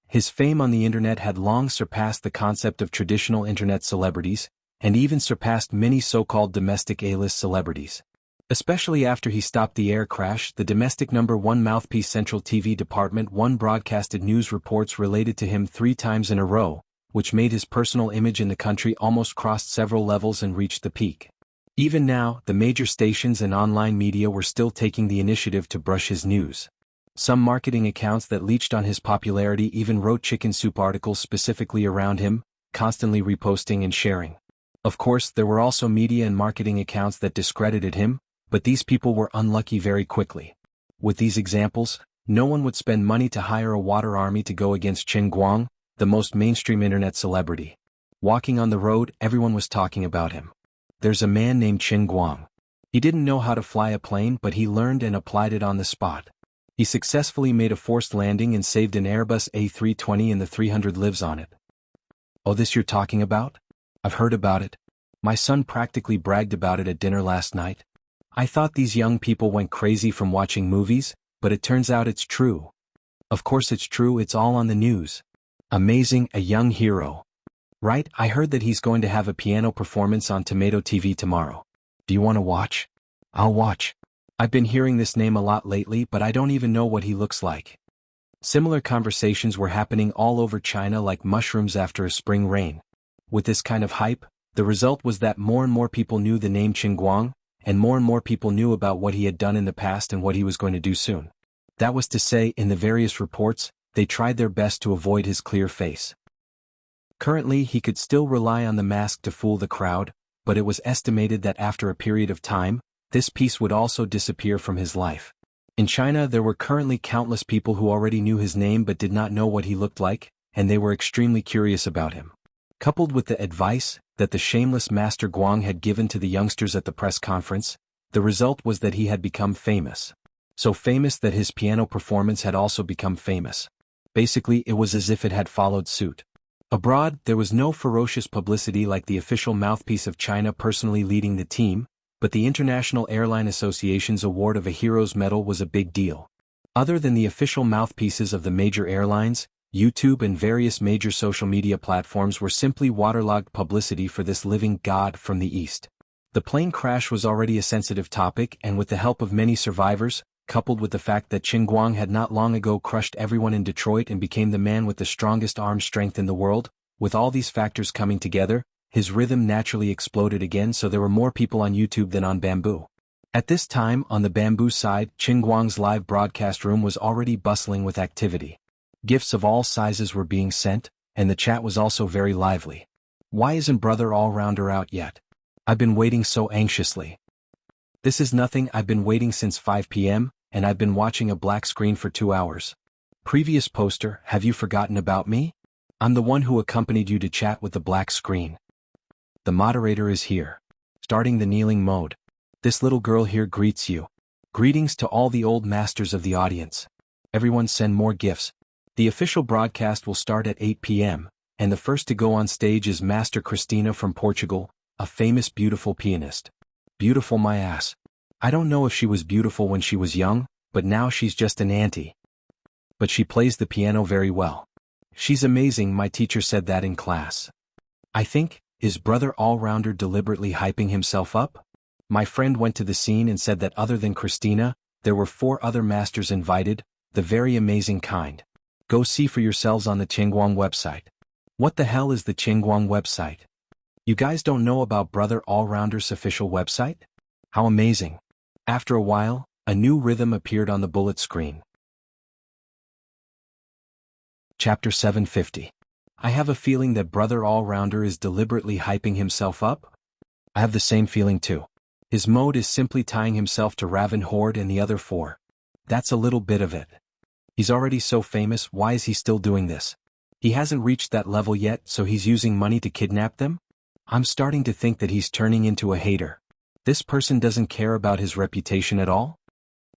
His fame on the internet had long surpassed the concept of traditional internet celebrities, and even surpassed many so-called domestic A-list celebrities. Especially after he stopped the air crash, the domestic #1 mouthpiece Central TV Department 1 broadcasted news reports related to him 3 times in a row, which made his personal image in the country almost crossed several levels and reached the peak. Even now, the major stations and online media were still taking the initiative to brush his news. Some marketing accounts that leached on his popularity even wrote chicken soup articles specifically around him, constantly reposting and sharing. Of course, there were also media and marketing accounts that discredited him, but these people were unlucky very quickly. With these examples, no one would spend money to hire a water army to go against Qin Guang, the most mainstream internet celebrity. Walking on the road, everyone was talking about him. "There's a man named Qin Guang. He didn't know how to fly a plane, but he learned and applied it on the spot. He successfully made a forced landing and saved an Airbus A320 and the 300 lives on it." "Oh, this you're talking about? I've heard about it. My son practically bragged about it at dinner last night. I thought these young people went crazy from watching movies, but it turns out it's true." "Of course it's true, it's all on the news." "Amazing, a young hero. Right, I heard that he's going to have a piano performance on Tomato TV tomorrow. Do you want to watch?" "I'll watch. I've been hearing this name a lot lately, but I don't even know what he looks like." Similar conversations were happening all over China like mushrooms after a spring rain. With this kind of hype, the result was that more and more people knew the name Qin Guang, and more people knew about what he had done in the past and what he was going to do soon. That was to say, in the various reports, they tried their best to avoid his clear face. Currently, he could still rely on the mask to fool the crowd, but it was estimated that after a period of time, this piece would also disappear from his life. In China, there were currently countless people who already knew his name but did not know what he looked like, and they were extremely curious about him. Coupled with the advice that the shameless Master Guang had given to the youngsters at the press conference, the result was that he had become famous. So famous that his piano performance had also become famous. Basically, it was as if it had followed suit. Abroad, there was no ferocious publicity like the official mouthpiece of China personally leading the team, but the International Airline Association's award of a Hero's Medal was a big deal. Other than the official mouthpieces of the major airlines, YouTube and various major social media platforms were simply waterlogged publicity for this living god from the East. The plane crash was already a sensitive topic, and with the help of many survivors, coupled with the fact that Qin Guang had not long ago crushed everyone in Detroit and became the man with the strongest arm strength in the world, with all these factors coming together, his rhythm naturally exploded again, so there were more people on YouTube than on Bamboo. At this time, on the Bamboo side, Qin Guang's live broadcast room was already bustling with activity. Gifts of all sizes were being sent, and the chat was also very lively. "Why isn't Brother All-Rounder out yet? I've been waiting so anxiously." "This is nothing, I've been waiting since 5 p.m., and I've been watching a black screen for 2 hours. Previous poster, have you forgotten about me? I'm the one who accompanied you to chat with the black screen. The moderator is here. Starting the kneeling mode. This little girl here greets you. Greetings to all the old masters of the audience. Everyone send more gifts. The official broadcast will start at 8 p.m., and the first to go on stage is Master Cristina from Portugal, a famous beautiful pianist. Beautiful my ass. I don't know if she was beautiful when she was young, but now she's just an auntie. But she plays the piano very well. She's amazing, my teacher said that in class. I think, is Brother All-Rounder deliberately hyping himself up? My friend went to the scene and said that other than Christina, there were 4 other masters invited, the very amazing kind. Go see for yourselves on the Qingguang website. What the hell is the Qingguang website? You guys don't know about Brother All-Rounder's official website? How amazing. After a while, a new rhythm appeared on the bullet screen. Chapter 750. I have a feeling that Brother All-Rounder is deliberately hyping himself up. I have the same feeling too. His mode is simply tying himself to Raven Horde and the other 4. That's a little bit of it. He's already so famous, why is he still doing this? He hasn't reached that level yet, so he's using money to kidnap them? I'm starting to think that he's turning into a hater. This person doesn't care about his reputation at all?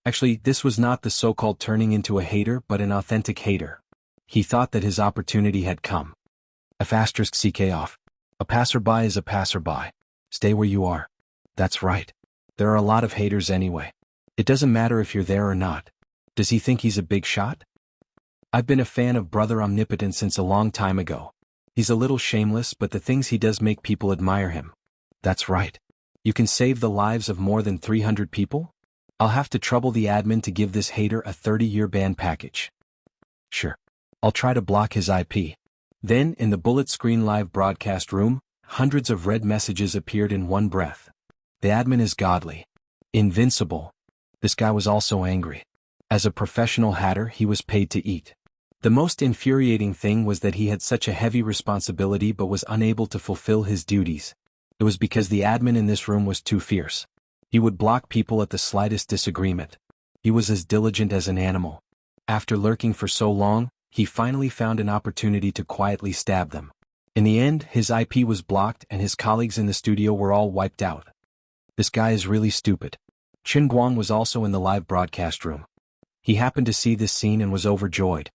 Actually, this was not the so-called turning into a hater but an authentic hater. He thought that his opportunity had come. F***ck off. A passerby is a passerby. Stay where you are. That's right. There are a lot of haters anyway. It doesn't matter if you're there or not. Does he think he's a big shot? I've been a fan of Brother Omnipotent since a long time ago. He's a little shameless, but the things he does make people admire him. That's right. You can save the lives of more than 300 people? I'll have to trouble the admin to give this hater a 30-year ban package. Sure. I'll try to block his IP. Then, in the bullet screen live broadcast room, hundreds of red messages appeared in one breath. The admin is godly. Invincible. This guy was also angry. As a professional hatter, he was paid to eat. The most infuriating thing was that he had such a heavy responsibility but was unable to fulfill his duties. It was because the admin in this room was too fierce. He would block people at the slightest disagreement. He was as diligent as an animal. After lurking for so long, he finally found an opportunity to quietly stab them. In the end, his IP was blocked and his colleagues in the studio were all wiped out. This guy is really stupid. Qingguang was also in the live broadcast room. He happened to see this scene and was overjoyed.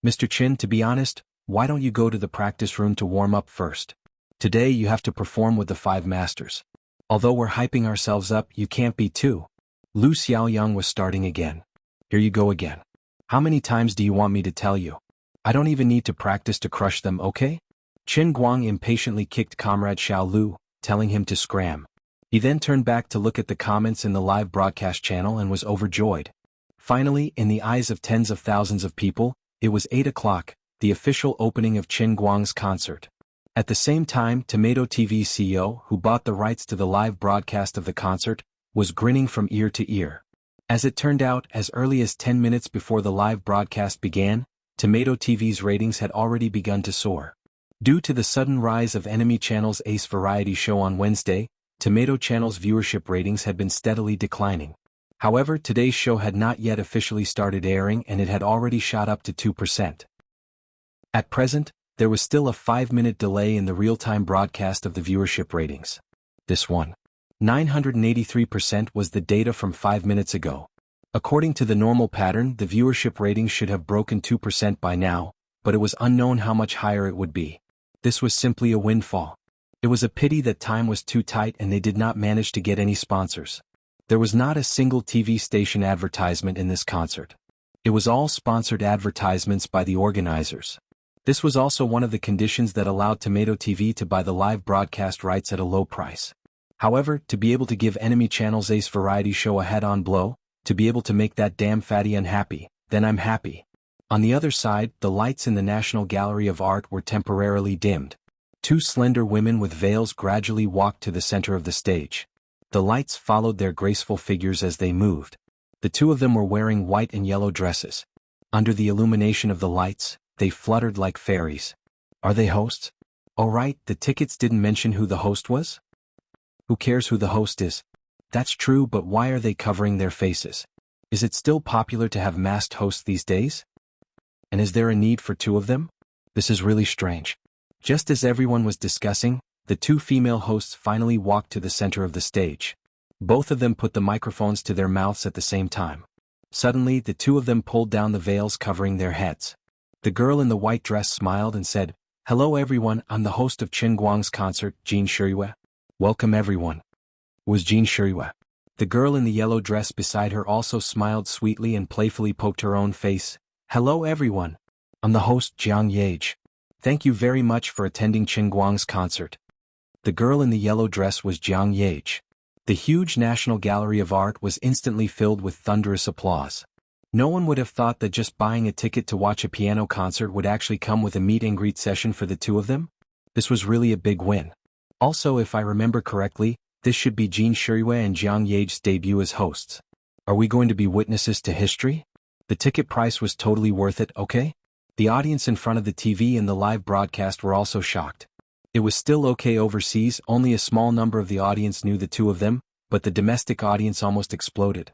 Mr. Qin, to be honest, why don't you go to the practice room to warm up first? Today you have to perform with the 5 masters. Although we're hyping ourselves up, you can't be too. Lu Xiaoyang was starting again. Here you go again. How many times do you want me to tell you? I don't even need to practice to crush them, okay? Qingguang impatiently kicked Comrade Xiao Lu, telling him to scram. He then turned back to look at the comments in the live broadcast channel and was overjoyed. Finally, in the eyes of tens of thousands of people, it was 8 o'clock, the official opening of Qingguang's concert. At the same time, Tomato TV's CEO, who bought the rights to the live broadcast of the concert, was grinning from ear to ear. As it turned out, as early as 10 minutes before the live broadcast began, Tomato TV's ratings had already begun to soar. Due to the sudden rise of Enemy Channel's Ace Variety show on Wednesday, Tomato Channel's viewership ratings had been steadily declining. However, today's show had not yet officially started airing and it had already shot up to 2%. At present, there was still a 5-minute delay in the real-time broadcast of the viewership ratings. This one. 983% was the data from 5 minutes ago. According to the normal pattern, the viewership ratings should have broken 2% by now, but it was unknown how much higher it would be. This was simply a windfall. It was a pity that time was too tight and they did not manage to get any sponsors. There was not a single TV station advertisement in this concert. It was all sponsored advertisements by the organizers. This was also one of the conditions that allowed Tomato TV to buy the live broadcast rights at a low price. However, to be able to give Enemy Channel's Ace Variety show a head-on blow, to be able to make that damn fatty unhappy, then I'm happy. On the other side, the lights in the National Gallery of Art were temporarily dimmed. 2 slender women with veils gradually walked to the center of the stage. The lights followed their graceful figures as they moved. The 2 of them were wearing white and yellow dresses. Under the illumination of the lights, they fluttered like fairies. Are they hosts? Oh right, the tickets didn't mention who the host was? Who cares who the host is? That's true, but why are they covering their faces? Is it still popular to have masked hosts these days? And is there a need for 2 of them? This is really strange. Just as everyone was discussing, the 2 female hosts finally walked to the center of the stage. Both of them put the microphones to their mouths at the same time. Suddenly, the two of them pulled down the veils covering their heads. The girl in the white dress smiled and said, "Hello everyone, I'm the host of Qin Guang's concert, Jin Shiriyue." "Welcome everyone." Was Jin Shiriyue. The girl in the yellow dress beside her also smiled sweetly and playfully poked her own face. "Hello everyone. I'm the host, Jiang Yage. Thank you very much for attending Qin Guang's concert." The girl in the yellow dress was Jiang Yage. The huge National Gallery of Art was instantly filled with thunderous applause. No one would have thought that just buying a ticket to watch a piano concert would actually come with a meet and greet session for the two of them. This was really a big win. Also, if I remember correctly, this should be Jin Shiriyue and Jiang Yage's debut as hosts. Are we going to be witnesses to history? The ticket price was totally worth it, okay? The audience in front of the TV and the live broadcast were also shocked. It was still okay overseas, only a small number of the audience knew the two of them, but the domestic audience almost exploded.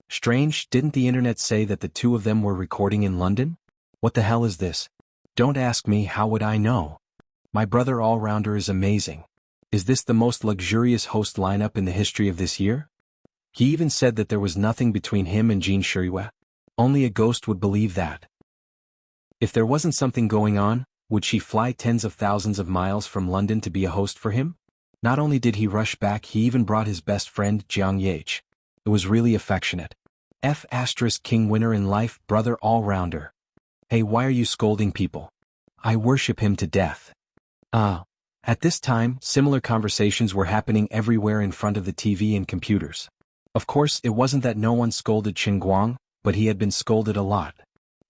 Strange, didn't the internet say that the two of them were recording in London? What the hell is this? Don't ask me, how would I know? My brother all-rounder is amazing. Is this the most luxurious host lineup in the history of this year? He even said that there was nothing between him and Jin Shiriyue. Only a ghost would believe that. If there wasn't something going on, would she fly tens of thousands of miles from London to be a host for him? Not only did he rush back, he even brought his best friend, Jiang Yage. It was really affectionate. King winner in life, brother all-rounder. Hey, why are you scolding people? I worship him to death. At this time, similar conversations were happening everywhere in front of the TV and computers. Of course, it wasn't that no one scolded Qin Guang, but he had been scolded a lot.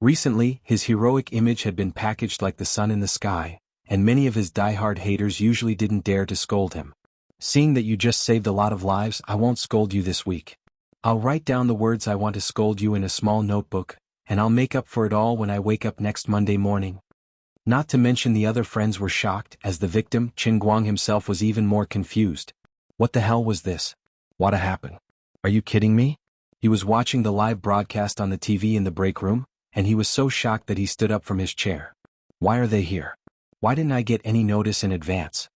Recently, his heroic image had been packaged like the sun in the sky, and many of his die-hard haters usually didn't dare to scold him. Seeing that you just saved a lot of lives, I won't scold you this week. I'll write down the words I want to scold you in a small notebook, and I'll make up for it all when I wake up next Monday morning. Not to mention the other friends were shocked, as the victim, Qin Guang himself, was even more confused. What the hell was this? What happened? Are you kidding me? He was watching the live broadcast on the TV in the break room, and he was so shocked that he stood up from his chair. Why are they here? Why didn't I get any notice in advance?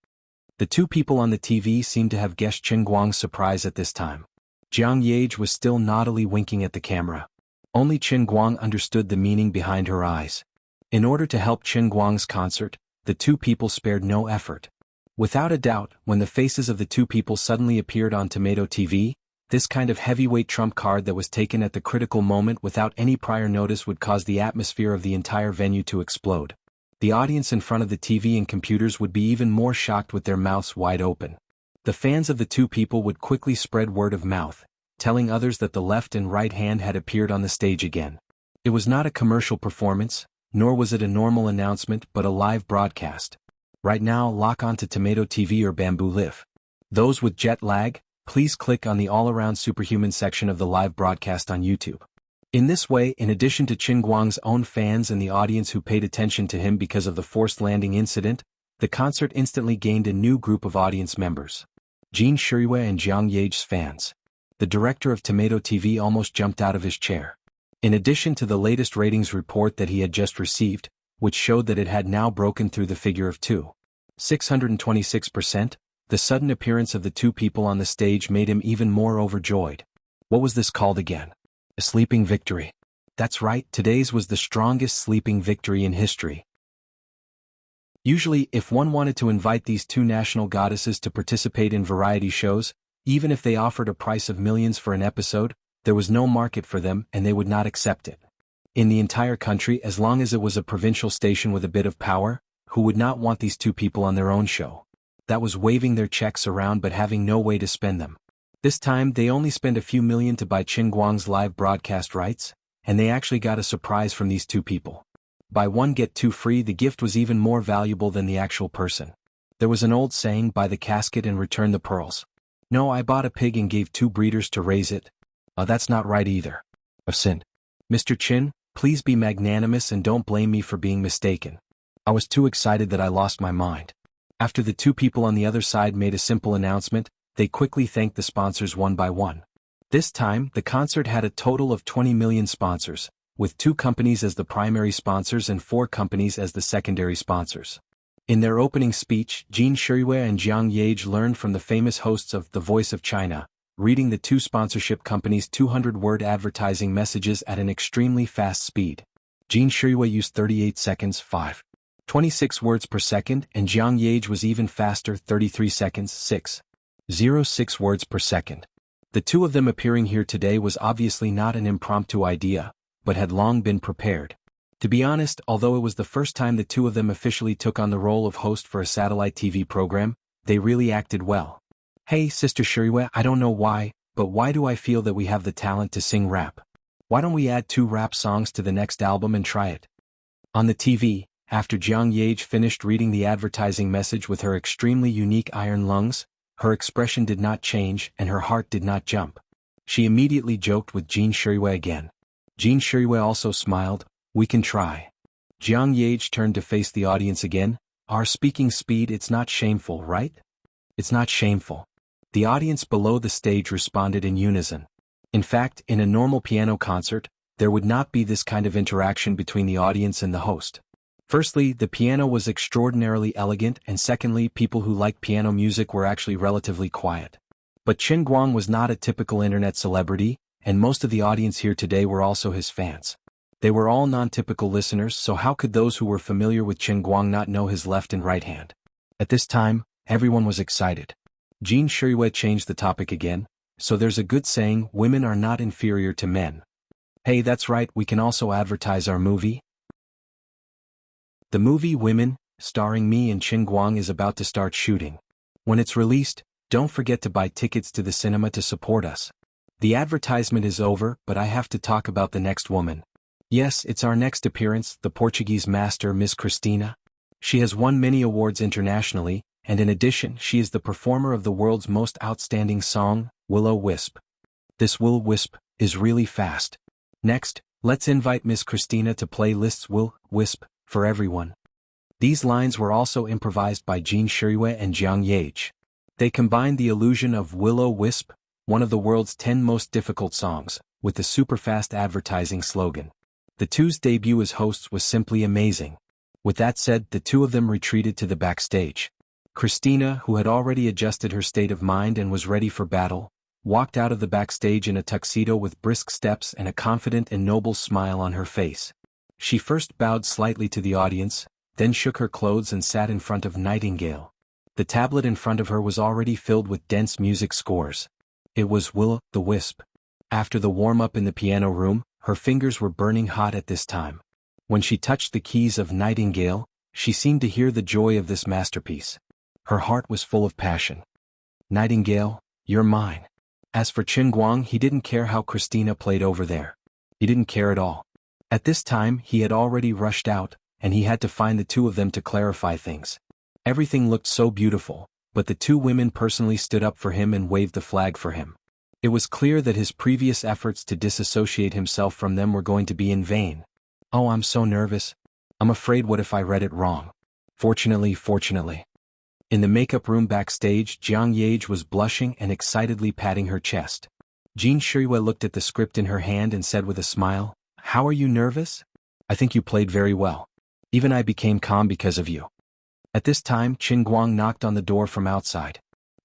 The two people on the TV seemed to have guessed Qin Guang's surprise at this time. Jiang Yage was still naughtily winking at the camera. Only Qin Guang understood the meaning behind her eyes. In order to help Qin Guang's concert, the two people spared no effort. Without a doubt, when the faces of the two people suddenly appeared on Tomato TV, this kind of heavyweight trump card that was taken at the critical moment without any prior notice would cause the atmosphere of the entire venue to explode. The audience in front of the TV and computers would be even more shocked with their mouths wide open. The fans of the two people would quickly spread word of mouth, telling others that the left and right hand had appeared on the stage again. It was not a commercial performance, nor was it a normal announcement but a live broadcast. Right now, lock on to Tomato TV or Bamboo Live. Those with jet lag, please click on the all-around superhuman section of the live broadcast on YouTube. In this way, in addition to Qin Guang's own fans and the audience who paid attention to him because of the forced landing incident, the concert instantly gained a new group of audience members. Jin Shiriyue and Jiang Yage's fans. The director of Tomato TV almost jumped out of his chair. In addition to the latest ratings report that he had just received, which showed that it had now broken through the figure of 626%, the sudden appearance of the two people on the stage made him even more overjoyed. What was this called again? A sleeping victory. That's right, today's was the strongest sleeping victory in history. Usually, if one wanted to invite these two national goddesses to participate in variety shows, even if they offered a price of millions for an episode, there was no market for them and they would not accept it. In the entire country, as long as it was a provincial station with a bit of power, who would not want these two people on their own show? That was waving their checks around but having no way to spend them. This time they only spent a few million to buy Qin Guang's live broadcast rights, and they actually got a surprise from these two people. Buy one get two free. The gift was even more valuable than the actual person. There was an old saying, buy the casket and return the pearls. No, I bought a pig and gave two breeders to raise it. That's not right either. I've sinned. Mr. Qin, please be magnanimous and don't blame me for being mistaken. I was too excited that I lost my mind. After the two people on the other side made a simple announcement, they quickly thanked the sponsors one by one. This time, the concert had a total of 20 million sponsors, with 2 companies as the primary sponsors and 4 companies as the secondary sponsors. In their opening speech, Jin Shiriyue and Jiang Yage learned from the famous hosts of The Voice of China, reading the two sponsorship companies' 200-word advertising messages at an extremely fast speed. Jin Shuiwei used 38 seconds 5.26 words per second, and Jiang Yage was even faster, 33 seconds 6.06 words per second. The two of them appearing here today was obviously not an impromptu idea, but had long been prepared. To be honest, although it was the first time the two of them officially took on the role of host for a satellite TV program, they really acted well. Hey, Sister Shuiwei, I don't know why, but why do I feel that we have the talent to sing rap? Why don't we add 2 rap songs to the next album and try it? On the TV, after Jiang Yage finished reading the advertising message with her extremely unique iron lungs, her expression did not change and her heart did not jump. She immediately joked with Jin Shuiwei again. Jin Shuiwei also smiled. We can try. Jiang Yage turned to face the audience again. Our speaking speed, it's not shameful, right? It's not shameful. The audience below the stage responded in unison. In fact, in a normal piano concert, there would not be this kind of interaction between the audience and the host. Firstly, the piano was extraordinarily elegant, and secondly, people who liked piano music were actually relatively quiet. But Qin Guang was not a typical internet celebrity, and most of the audience here today were also his fans. They were all non-typical listeners, so how could those who were familiar with Qin Guang not know his left and right hand? At this time, everyone was excited. Jin Shuiwei changed the topic again. So there's a good saying, women are not inferior to men. Hey, that's right, we can also advertise our movie. The movie Women, starring me and Qin Guang, is about to start shooting. When it's released, don't forget to buy tickets to the cinema to support us. The advertisement is over, but I have to talk about the next woman. Yes, it's our next appearance, the Portuguese master Miss Cristina. She has won many awards internationally, and in addition, she is the performer of the world's most outstanding song, Will-O-Wisp. This Will-Wisp is really fast. Next, let's invite Miss Cristina to play Liszt's Will-Wisp for everyone. These lines were also improvised by Jin Shuiwei and Jiang Yage. They combined the illusion of Will-O-Wisp, one of the world's 10 most difficult songs, with the super-fast advertising slogan. The two's debut as hosts was simply amazing. With that said, the two of them retreated to the backstage. Cristina, who had already adjusted her state of mind and was ready for battle, walked out of the backstage in a tuxedo with brisk steps and a confident and noble smile on her face. She first bowed slightly to the audience, then shook her clothes and sat in front of Nightingale. The tablet in front of her was already filled with dense music scores. It was Will-O-Wisp. After the warm-up in the piano room, her fingers were burning hot at this time. When she touched the keys of Nightingale, she seemed to hear the joy of this masterpiece. Her heart was full of passion. Nightingale, you're mine. As for Qin Guang, he didn't care how Cristina played over there. He didn't care at all. At this time, he had already rushed out, and he had to find the two of them to clarify things. Everything looked so beautiful, but the two women personally stood up for him and waved the flag for him. It was clear that his previous efforts to disassociate himself from them were going to be in vain. Oh, I'm so nervous. I'm afraid, what if I read it wrong? Fortunately. In the makeup room backstage, Jiang Yage was blushing and excitedly patting her chest. Jin Shuiwei looked at the script in her hand and said with a smile, "How are you nervous? I think you played very well. Even I became calm because of you." At this time, Qin Guang knocked on the door from outside.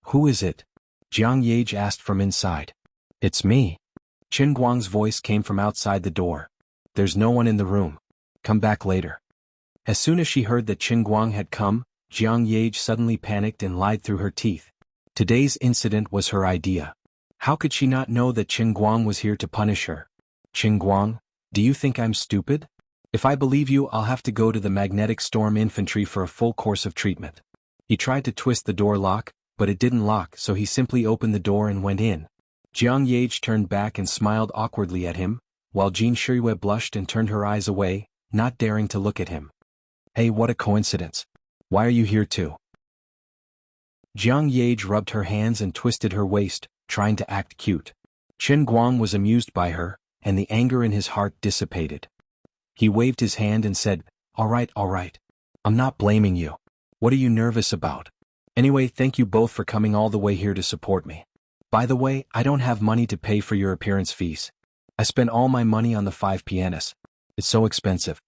"Who is it?" Jiang Yage asked from inside. "It's me." Qin Guang's voice came from outside the door. "There's no one in the room. Come back later." As soon as she heard that Qin Guang had come, Jiang Yage suddenly panicked and lied through her teeth. Today's incident was her idea. How could she not know that Qin Guang was here to punish her? "Qin Guang, do you think I'm stupid? If I believe you, I'll have to go to the magnetic storm infantry for a full course of treatment." He tried to twist the door lock, but it didn't lock, so he simply opened the door and went in. Jiang Yage turned back and smiled awkwardly at him, while Jin Shuiwei blushed and turned her eyes away, not daring to look at him. "Hey, what a coincidence. Why are you here too?" Jiang Yage rubbed her hands and twisted her waist, trying to act cute. Qin Guang was amused by her, and the anger in his heart dissipated. He waved his hand and said, all right. I'm not blaming you. What are you nervous about? Anyway, thank you both for coming all the way here to support me. By the way, I don't have money to pay for your appearance fees. I spent all my money on the 5 pianists. It's so expensive.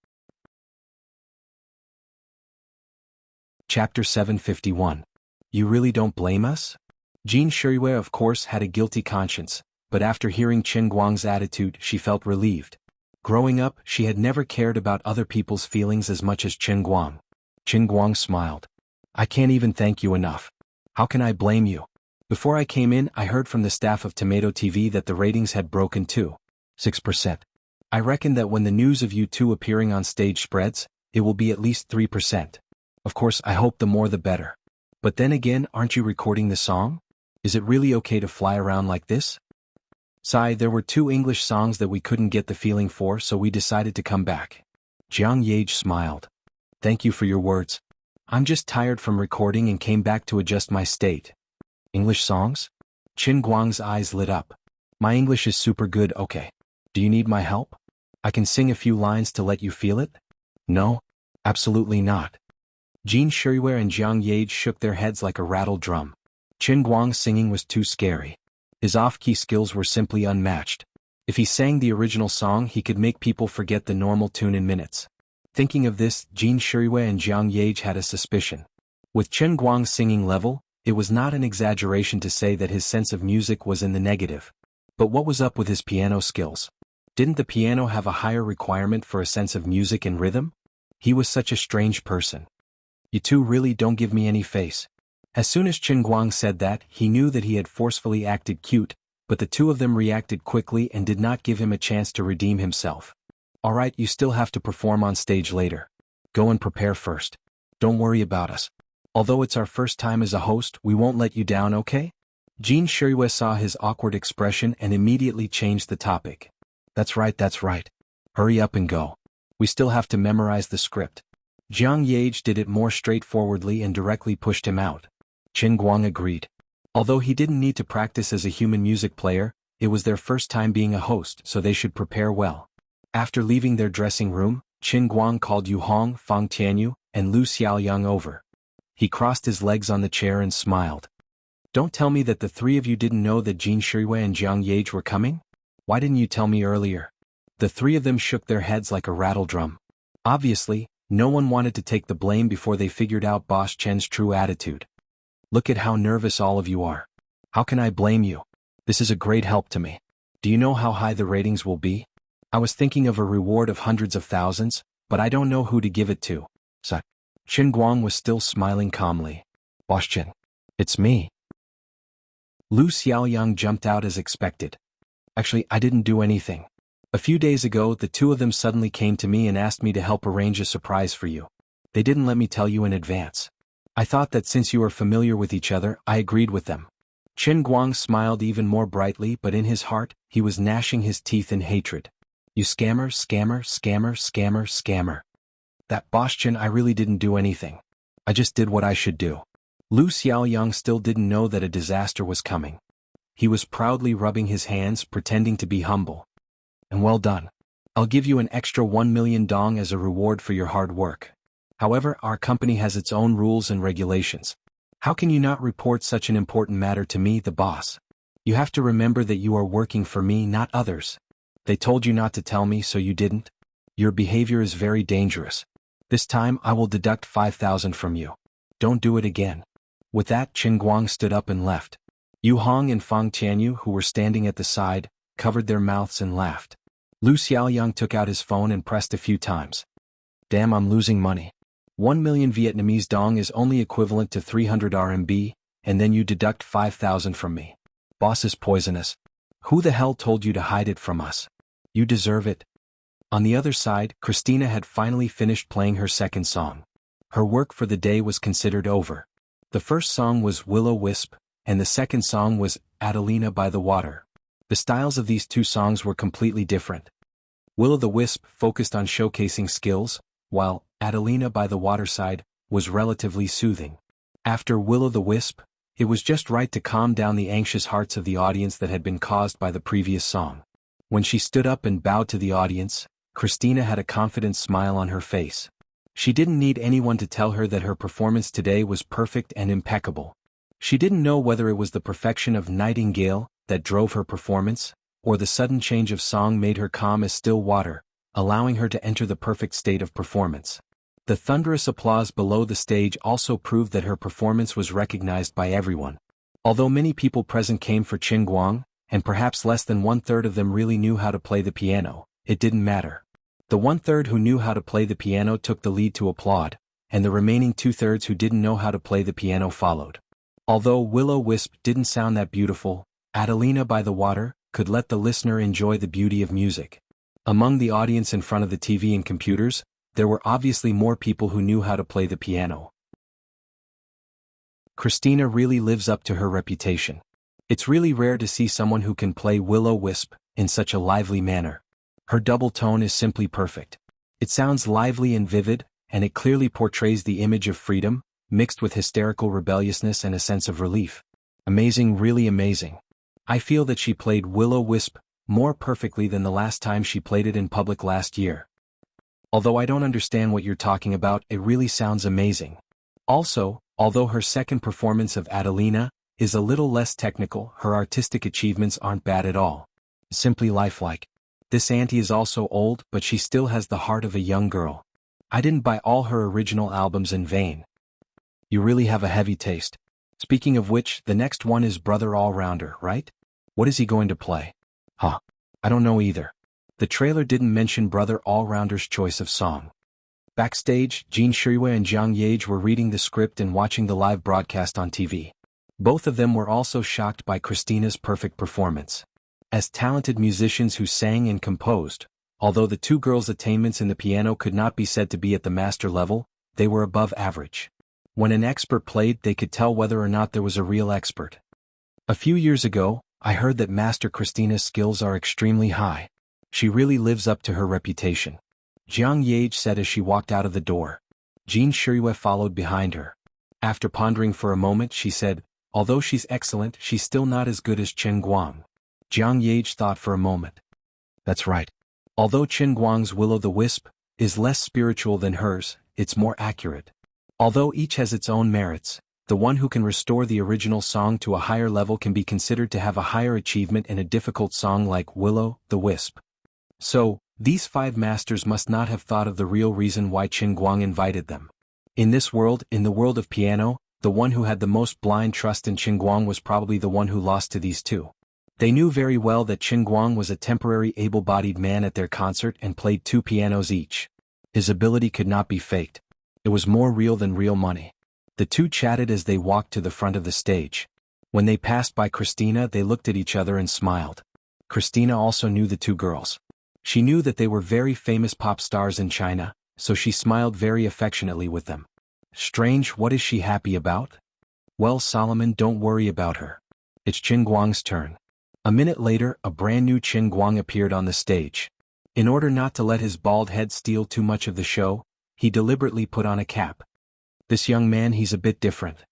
Chapter 751. You really don't blame us? Jean Shirue of course had a guilty conscience, but after hearing Chen Guang's attitude she felt relieved. Growing up, she had never cared about other people's feelings as much as Chen Guang. Chen Guang smiled. I can't even thank you enough. How can I blame you? Before I came in, I heard from the staff of Tomato TV that the ratings had broken to 6%. I reckon that when the news of you two appearing on stage spreads, it will be at least 3%. Of course, I hope the more the better. But then again, aren't you recording the song? Is it really okay to fly around like this? Sigh, there were 2 English songs that we couldn't get the feeling for, so we decided to come back. Jiang Yage smiled. Thank you for your words. I'm just tired from recording and came back to adjust my state. English songs? Chen Guang's eyes lit up. My English is super good, okay. Do you need my help? I can sing a few lines to let you feel it? No? Absolutely not. Jean Shirue and Jiang Yage shook their heads like a rattled drum. Chen Guang's singing was too scary. His off-key skills were simply unmatched. If he sang the original song, he could make people forget the normal tune in minutes. Thinking of this, Jean Shirue and Jiang Yage had a suspicion. With Chen Guang's singing level, it was not an exaggeration to say that his sense of music was in the negative. But what was up with his piano skills? Didn't the piano have a higher requirement for a sense of music and rhythm? He was such a strange person. You two really don't give me any face. As soon as Chen Guang said that, he knew that he had forcefully acted cute, but the two of them reacted quickly and did not give him a chance to redeem himself. Alright, you still have to perform on stage later. Go and prepare first. Don't worry about us. Although it's our first time as a host, we won't let you down, okay? Jean Shirue saw his awkward expression and immediately changed the topic. That's right. Hurry up and go. We still have to memorize the script. Jiang Yage did it more straightforwardly and directly pushed him out. Chen Guang agreed. Although he didn't need to practice as a human music player, it was their first time being a host, so they should prepare well. After leaving their dressing room, Chen Guang called Yu Hong, Fang Tianyu, and Lu Xiaoyang over. He crossed his legs on the chair and smiled. Don't tell me that the 3 of you didn't know that Jean Shirue and Jiang Yage were coming? Why didn't you tell me earlier? The 3 of them shook their heads like a rattle drum. Obviously, no one wanted to take the blame before they figured out Boss Chen's true attitude. Look at how nervous all of you are. How can I blame you? This is a great help to me. Do you know how high the ratings will be? I was thinking of a reward of hundreds of thousands, but I don't know who to give it to. Chen Guang was still smiling calmly. Boss Chen. It's me. Lu Xiaoyang jumped out as expected. Actually, I didn't do anything. A few days ago, the 2 of them suddenly came to me and asked me to help arrange a surprise for you. They didn't let me tell you in advance. I thought that since you are familiar with each other, I agreed with them. Chen Guang smiled even more brightly, but in his heart, he was gnashing his teeth in hatred. You scammer. That Boss Chen, I really didn't do anything. I just did what I should do. Lu Xiaoyang still didn't know that a disaster was coming. He was proudly rubbing his hands, pretending to be humble. And well done. I'll give you an extra 1 million dong as a reward for your hard work. However, our company has its own rules and regulations. How can you not report such an important matter to me, the boss? You have to remember that you are working for me, not others. They told you not to tell me, so you didn't? Your behavior is very dangerous. This time I will deduct 5,000 from you. Don't do it again. With that, Chen Guang stood up and left. Yu Hong and Fang Tianyu, who were standing at the side, covered their mouths and laughed. Lu Xiaoyang took out his phone and pressed a few times. Damn, I'm losing money. 1 million Vietnamese dong is only equivalent to 300 RMB, and then you deduct 5,000 from me. Boss is poisonous. Who the hell told you to hide it from us? You deserve it. On the other side, Christina had finally finished playing her second song. Her work for the day was considered over. The first song was Will-O-Wisp, and the second song was Adelina by the Water. The styles of these 2 songs were completely different. Will-O-the-Wisp focused on showcasing skills, while Adelina by the Waterside was relatively soothing. After Will-O-the-Wisp, it was just right to calm down the anxious hearts of the audience that had been caused by the previous song. When she stood up and bowed to the audience, Christina had a confident smile on her face. She didn't need anyone to tell her that her performance today was perfect and impeccable. She didn't know whether it was the perfection of Nightingale that drove her performance, or the sudden change of song made her calm as still water, allowing her to enter the perfect state of performance. The thunderous applause below the stage also proved that her performance was recognized by everyone. Although many people present came for Qin Guang, and perhaps less than 1/3 of them really knew how to play the piano, it didn't matter. The 1/3 who knew how to play the piano took the lead to applaud, and the remaining 2/3 who didn't know how to play the piano followed. Although Will-O-Wisp didn't sound that beautiful, Adelina by the Water could let the listener enjoy the beauty of music. Among the audience in front of the TV and computers, there were obviously more people who knew how to play the piano. Christina really lives up to her reputation. It's really rare to see someone who can play Will-O-Wisp in such a lively manner. Her double tone is simply perfect. It sounds lively and vivid, and it clearly portrays the image of freedom, mixed with hysterical rebelliousness and a sense of relief. Amazing, really amazing. I feel that she played Will-O-Wisp more perfectly than the last time she played it in public last year. Although I don't understand what you're talking about, it really sounds amazing. Also, although her second performance of Adelina is a little less technical, her artistic achievements aren't bad at all. Simply lifelike. This auntie is also old, but she still has the heart of a young girl. I didn't buy all her original albums in vain. You really have a heavy taste. Speaking of which, the next one is Brother All-Rounder, right? What is he going to play? Huh. I don't know either. The trailer didn't mention Brother All-Rounder's choice of song. Backstage, Jin Shirui and Jiang Yage were reading the script and watching the live broadcast on TV. Both of them were also shocked by Christina's perfect performance. As talented musicians who sang and composed, although the two girls' attainments in the piano could not be said to be at the master level, they were above average. When an expert played, they could tell whether or not there was a real expert. A few years ago, I heard that Master Christina's skills are extremely high. She really lives up to her reputation. Jiang Yage said as she walked out of the door. Jin Shirui followed behind her. After pondering for a moment, she said, although she's excellent, she's still not as good as Qin Guang. Jiang Yage thought for a moment. That's right. Although Qin Guang's Will-O-the-Wisp is less spiritual than hers, it's more accurate. Although each has its own merits, the one who can restore the original song to a higher level can be considered to have a higher achievement in a difficult song like Will-O-the-Wisp. So, these 5 masters must not have thought of the real reason why Qin Guang invited them. In this world, in the world of piano, the one who had the most blind trust in Qin Guang was probably the one who lost to these two. They knew very well that Qin Guang was a temporary able-bodied man at their concert and played 2 pianos each. His ability could not be faked. It was more real than real money. The two chatted as they walked to the front of the stage. When they passed by Christina, they looked at each other and smiled. Christina also knew the two girls. She knew that they were very famous pop stars in China, so she smiled very affectionately with them. Strange, what is she happy about? Well, Solomon, don't worry about her. It's Qin Guang's turn. A minute later, a brand new Qin Guang appeared on the stage. In order not to let his bald head steal too much of the show, he deliberately put on a cap. This young man, he's a bit different.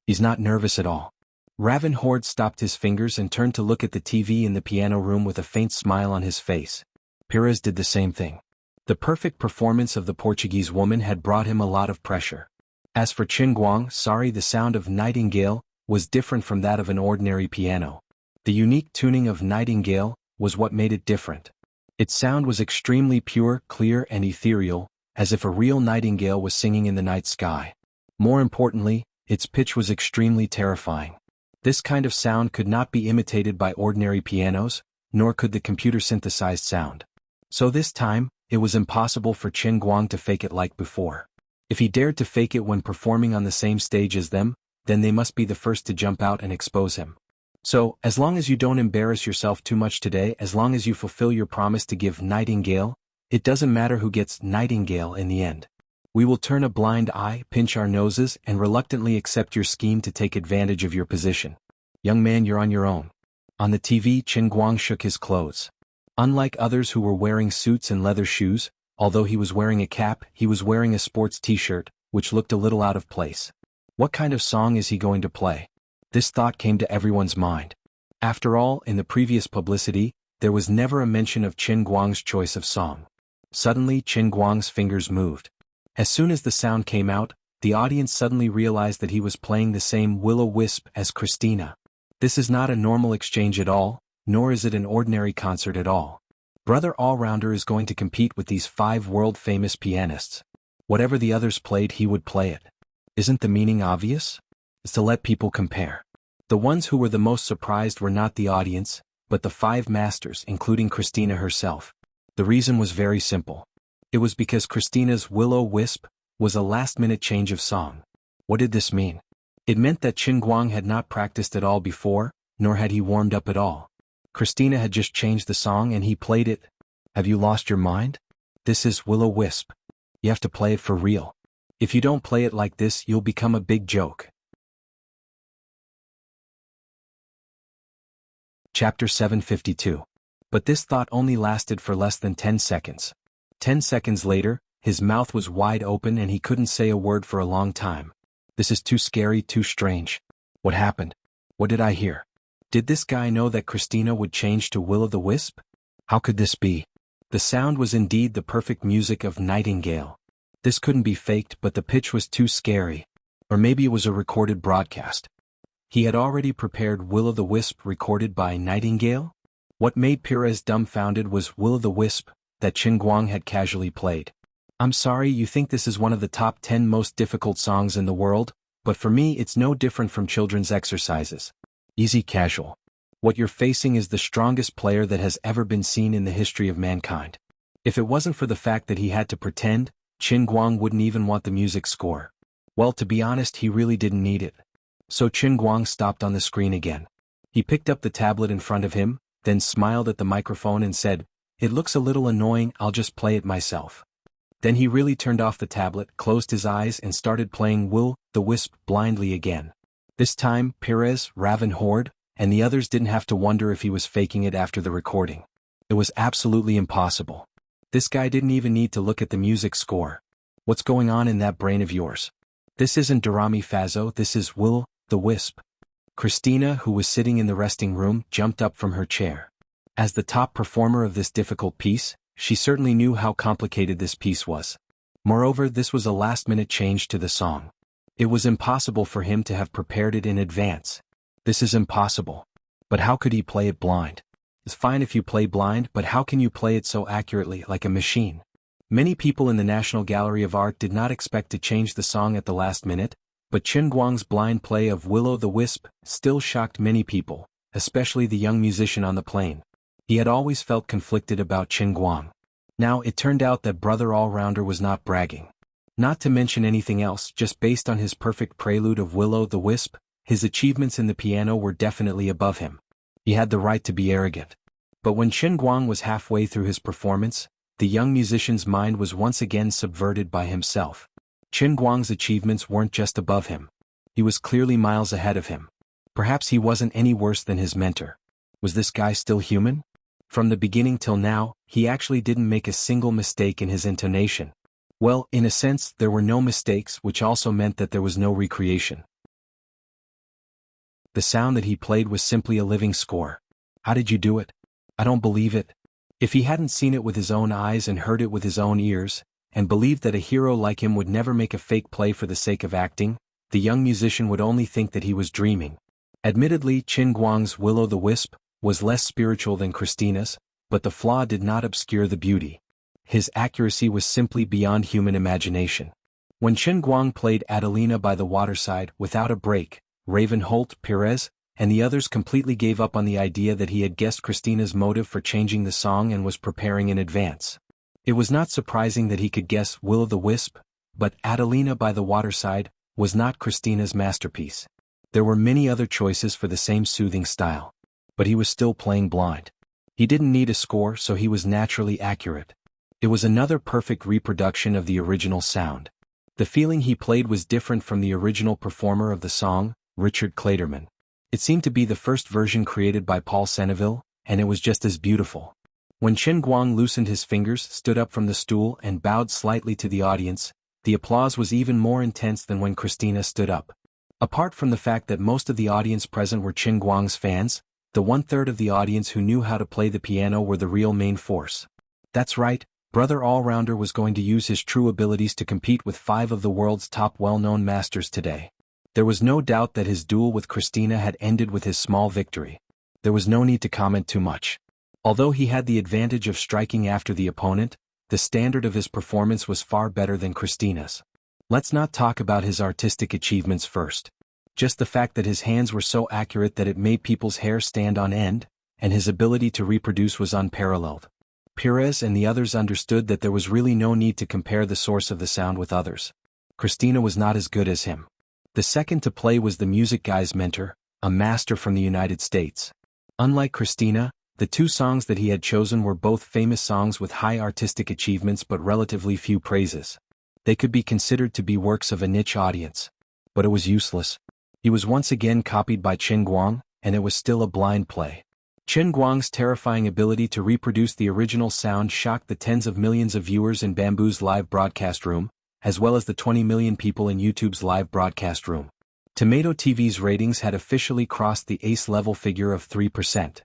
He's not nervous at all. Ravin Horde stopped his fingers and turned to look at the TV in the piano room with a faint smile on his face. Pires did the same thing. The perfect performance of the Portuguese woman had brought him a lot of pressure. As for Qin Guang, the sound of Nightingale was different from that of an ordinary piano. The unique tuning of Nightingale was what made it different. Its sound was extremely pure, clear, and ethereal, as if a real nightingale was singing in the night sky. More importantly, its pitch was extremely terrifying. This kind of sound could not be imitated by ordinary pianos, nor could the computer-synthesized sound. So this time, it was impossible for Qin Guang to fake it like before. If he dared to fake it when performing on the same stage as them, then they must be the first to jump out and expose him. So, as long as you don't embarrass yourself too much today, as long as you fulfill your promise to give Nightingale, it doesn't matter who gets Nightingale in the end. We will turn a blind eye, pinch our noses, and reluctantly accept your scheme to take advantage of your position. Young man, you're on your own. On the TV, Qin Guang shook his clothes. Unlike others who were wearing suits and leather shoes, although he was wearing a cap, he was wearing a sports t-shirt, which looked a little out of place. What kind of song is he going to play? This thought came to everyone's mind. After all, in the previous publicity, there was never a mention of Qin Guang's choice of song. Suddenly, Qin Guang's fingers moved. As soon as the sound came out, the audience suddenly realized that he was playing the same Will-O-Wisp as Christina. This is not a normal exchange at all, nor is it an ordinary concert at all. Brother All-Rounder is going to compete with these 5 world-famous pianists. Whatever the others played, he would play it. Isn't the meaning obvious? is to let people compare. The ones who were the most surprised were not the audience, but the five masters, including Christina herself. The reason was very simple. It was because Christina's Will-O-Wisp was a last-minute change of song. What did this mean? It meant that Qin Guang had not practiced at all before, nor had he warmed up at all. Christina had just changed the song and he played it. Have you lost your mind? This is Will-O-Wisp. You have to play it for real. If you don't play it like this, you'll become a big joke. Chapter 752. But this thought only lasted for less than 10 seconds. 10 seconds later, his mouth was wide open and he couldn't say a word for a long time. This is too scary, too strange. What happened? What did I hear? Did this guy know that Christina would change to Will-O-the-Wisp? How could this be? The sound was indeed the perfect music of Nightingale. This couldn't be faked, but the pitch was too scary. Or maybe it was a recorded broadcast. He had already prepared Will-O-the-Wisp recorded by Nightingale? What made Perez dumbfounded was Will-O-the-Wisp that Qin Guang had casually played. I'm sorry you think this is one of the top 10 most difficult songs in the world, but for me it's no different from children's exercises. Easy casual. What you're facing is the strongest player that has ever been seen in the history of mankind. If it wasn't for the fact that he had to pretend, Qin Guang wouldn't even want the music score. Well, to be honest, he really didn't need it. So Qin Guang stopped on the screen again. He picked up the tablet in front of him, then smiled at the microphone and said, "It looks a little annoying, I'll just play it myself." Then he really turned off the tablet, closed his eyes and started playing Will-O-the-Wisp blindly again. This time, Perez, Raven Horde, and the others didn't have to wonder if he was faking it after the recording. It was absolutely impossible. This guy didn't even need to look at the music score. What's going on in that brain of yours? This isn't Dorami Fazo, this is Will-O-the-Wisp. Christina, who was sitting in the resting room, jumped up from her chair. As the top performer of this difficult piece, she certainly knew how complicated this piece was. Moreover, this was a last-minute change to the song. It was impossible for him to have prepared it in advance. This is impossible. But how could he play it blind? It's fine if you play blind, but how can you play it so accurately, like a machine? Many people in the National Gallery of Art did not expect to change the song at the last minute, but Qin Guang's blind play of Will-O-the-Wisp still shocked many people, especially the young musician on the plane. He had always felt conflicted about Qin Guang. Now it turned out that Brother All-Rounder was not bragging. Not to mention anything else, just based on his perfect prelude of Will-O-the-Wisp, his achievements in the piano were definitely above him. He had the right to be arrogant. But when Qin Guang was halfway through his performance, the young musician's mind was once again subverted by himself. Qin Guang's achievements weren't just above him. He was clearly miles ahead of him. Perhaps he wasn't any worse than his mentor. Was this guy still human? From the beginning till now, he actually didn't make a single mistake in his intonation. Well, in a sense, there were no mistakes, which also meant that there was no recreation. The sound that he played was simply a living score. How did you do it? I don't believe it. If he hadn't seen it with his own eyes and heard it with his own ears, and believed that a hero like him would never make a fake play for the sake of acting, the young musician would only think that he was dreaming. Admittedly, Qin Guang's Will-O-the-Wisp was less spiritual than Christina's, but the flaw did not obscure the beauty. His accuracy was simply beyond human imagination. When Qin Guang played Adelina by the waterside without a break, Raven Holt, Perez, and the others completely gave up on the idea that he had guessed Christina's motive for changing the song and was preparing in advance. It was not surprising that he could guess Will-O-the-Wisp, but Adelina by the waterside was not Christina's masterpiece. There were many other choices for the same soothing style. But he was still playing blind. He didn't need a score, so he was naturally accurate. It was another perfect reproduction of the original sound. The feeling he played was different from the original performer of the song, Richard Clayderman. It seemed to be the first version created by Paul Senneville, and it was just as beautiful. When Qin Guang loosened his fingers, stood up from the stool and bowed slightly to the audience, the applause was even more intense than when Christina stood up. Apart from the fact that most of the audience present were Qin Guang's fans, the one-third of the audience who knew how to play the piano were the real main force. That's right, Brother All-Rounder was going to use his true abilities to compete with 5 of the world's top well-known masters today. There was no doubt that his duel with Christina had ended with his small victory. There was no need to comment too much. Although he had the advantage of striking after the opponent, the standard of his performance was far better than Christina's. Let's not talk about his artistic achievements first. Just the fact that his hands were so accurate that it made people's hair stand on end, and his ability to reproduce was unparalleled. Pires and the others understood that there was really no need to compare the source of the sound with others. Christina was not as good as him. The second to play was the music guy's mentor, a master from the United States. Unlike Christina, the two songs that he had chosen were both famous songs with high artistic achievements but relatively few praises. They could be considered to be works of a niche audience. But it was useless. He was once again copied by Qin Guang, and it was still a blind play. Qin Guang's terrifying ability to reproduce the original sound shocked the tens of millions of viewers in Bamboo's live broadcast room, as well as the 20 million people in YouTube's live broadcast room. Tomato TV's ratings had officially crossed the ace-level figure of 3%.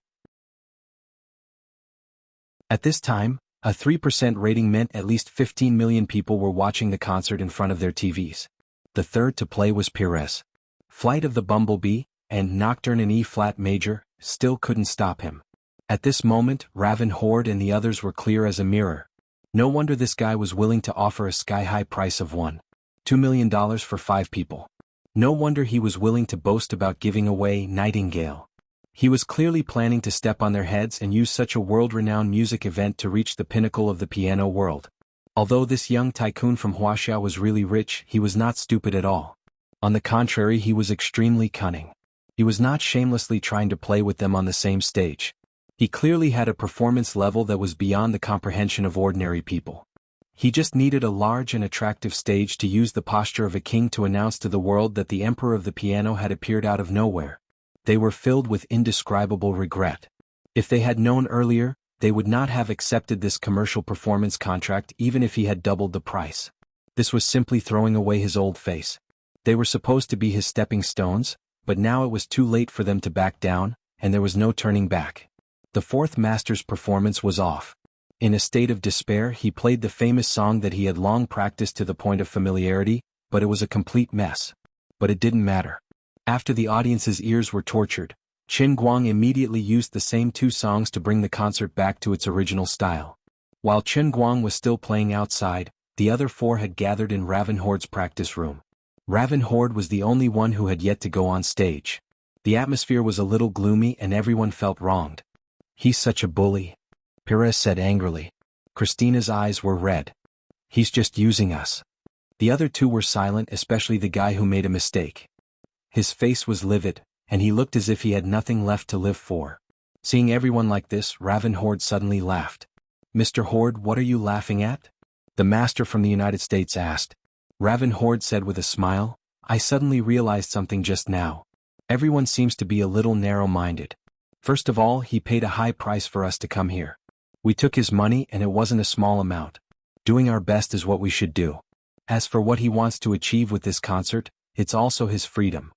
At this time, a 3% rating meant at least 15 million people were watching the concert in front of their TVs. The third to play was Pires. Flight of the Bumblebee, and Nocturne in E-flat major, still couldn't stop him. At this moment, Raven Horde and the others were clear as a mirror. No wonder this guy was willing to offer a sky-high price of $1.2 million for 5 people. No wonder he was willing to boast about giving away Nightingale. He was clearly planning to step on their heads and use such a world-renowned music event to reach the pinnacle of the piano world. Although this young tycoon from Wuxia was really rich, he was not stupid at all. On the contrary, he was extremely cunning. He was not shamelessly trying to play with them on the same stage. He clearly had a performance level that was beyond the comprehension of ordinary people. He just needed a large and attractive stage to use the posture of a king to announce to the world that the emperor of the piano had appeared out of nowhere. They were filled with indescribable regret. If they had known earlier, they would not have accepted this commercial performance contract even if he had doubled the price. This was simply throwing away his old face. They were supposed to be his stepping stones, but now it was too late for them to back down, and there was no turning back. The fourth master's performance was off. In a state of despair, he played the famous song that he had long practiced to the point of familiarity, but it was a complete mess. But it didn't matter. After the audience's ears were tortured, Qin Guang immediately used the same 2 songs to bring the concert back to its original style. While Qin Guang was still playing outside, the other 4 had gathered in Raven Horde's practice room. Raven Horde was the only one who had yet to go on stage. The atmosphere was a little gloomy and everyone felt wronged. "He's such a bully," Pires said angrily. Christina's eyes were red. "He's just using us." The other 2 were silent, especially the guy who made a mistake. His face was livid, and he looked as if he had nothing left to live for. Seeing everyone like this, Raven Horde suddenly laughed. "Mr. Horde, what are you laughing at?" the master from the United States asked. Raven Horde said with a smile, "I suddenly realized something just now. Everyone seems to be a little narrow-minded. First of all, he paid a high price for us to come here. We took his money and it wasn't a small amount. Doing our best is what we should do. As for what he wants to achieve with this concert, it's also his freedom.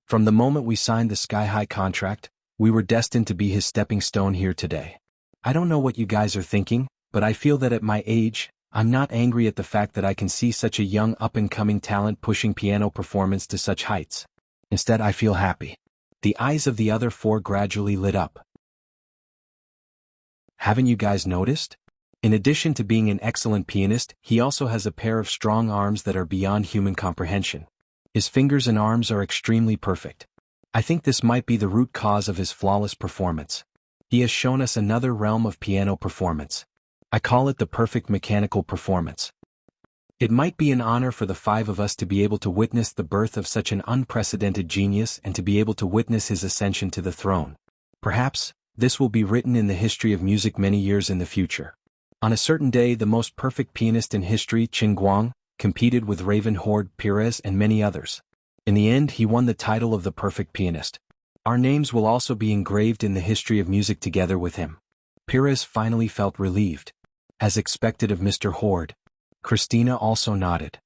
From the moment we signed the sky-high contract, we were destined to be his stepping stone here today. I don't know what you guys are thinking, but I feel that at my age, I'm not angry at the fact that I can see such a young up-and-coming talent pushing piano performance to such heights. Instead, I feel happy." The eyes of the other 4 gradually lit up. "Haven't you guys noticed? In addition to being an excellent pianist, he also has a pair of strong arms that are beyond human comprehension. His fingers and arms are extremely perfect. I think this might be the root cause of his flawless performance. He has shown us another realm of piano performance. I call it the perfect mechanical performance. It might be an honor for the 5 of us to be able to witness the birth of such an unprecedented genius and to be able to witness his ascension to the throne. Perhaps, this will be written in the history of music many years in the future. On a certain day, the most perfect pianist in history, Qin Guang, competed with Raven Horde, Pires, and many others. In the end, he won the title of the perfect pianist. Our names will also be engraved in the history of music together with him." Pires finally felt relieved. As expected of Mr. Horde. Christina also nodded.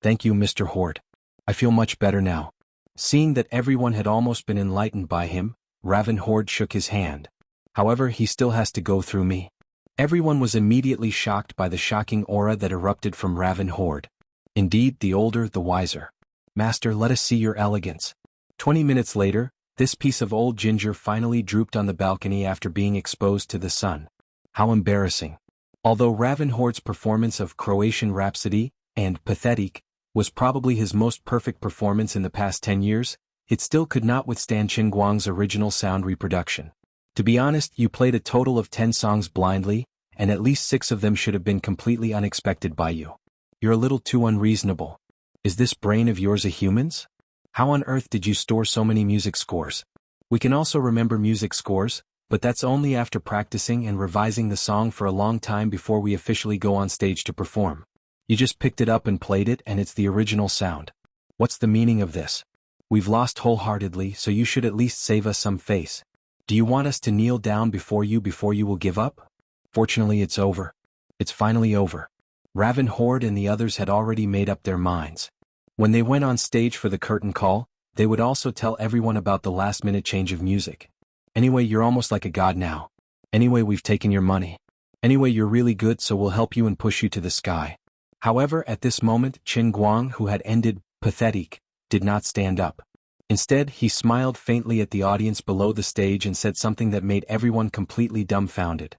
"Thank you, Mr. Horde. I feel much better now." Seeing that everyone had almost been enlightened by him, Raven Horde shook his hand. "However, he still has to go through me." Everyone was immediately shocked by the shocking aura that erupted from Raven Horde. Indeed, the older, the wiser. "Master, let us see your elegance." 20 minutes later, this piece of old ginger finally drooped on the balcony after being exposed to the sun. How embarrassing. Although Raven Horde's performance of Croatian Rhapsody and Pathetic was probably his most perfect performance in the past 10 years, it still could not withstand Qin Guang's original sound reproduction. To be honest, you played a total of 10 songs blindly, and at least 6 of them should have been completely unexpected by you. You're a little too unreasonable. Is this brain of yours a human's? How on earth did you store so many music scores? We can also remember music scores, but that's only after practicing and revising the song for a long time before we officially go on stage to perform. You just picked it up and played it, and it's the original sound. What's the meaning of this? We've lost wholeheartedly, so you should at least save us some face. Do you want us to kneel down before you will give up? Fortunately, it's over. It's finally over. Raven Horde and the others had already made up their minds. When they went on stage for the curtain call, they would also tell everyone about the last-minute change of music. Anyway, you're almost like a god now. Anyway, we've taken your money. Anyway, you're really good, so we'll help you and push you to the sky. However, at this moment, Qin Guang, who had ended pathetic, did not stand up. Instead, he smiled faintly at the audience below the stage and said something that made everyone completely dumbfounded.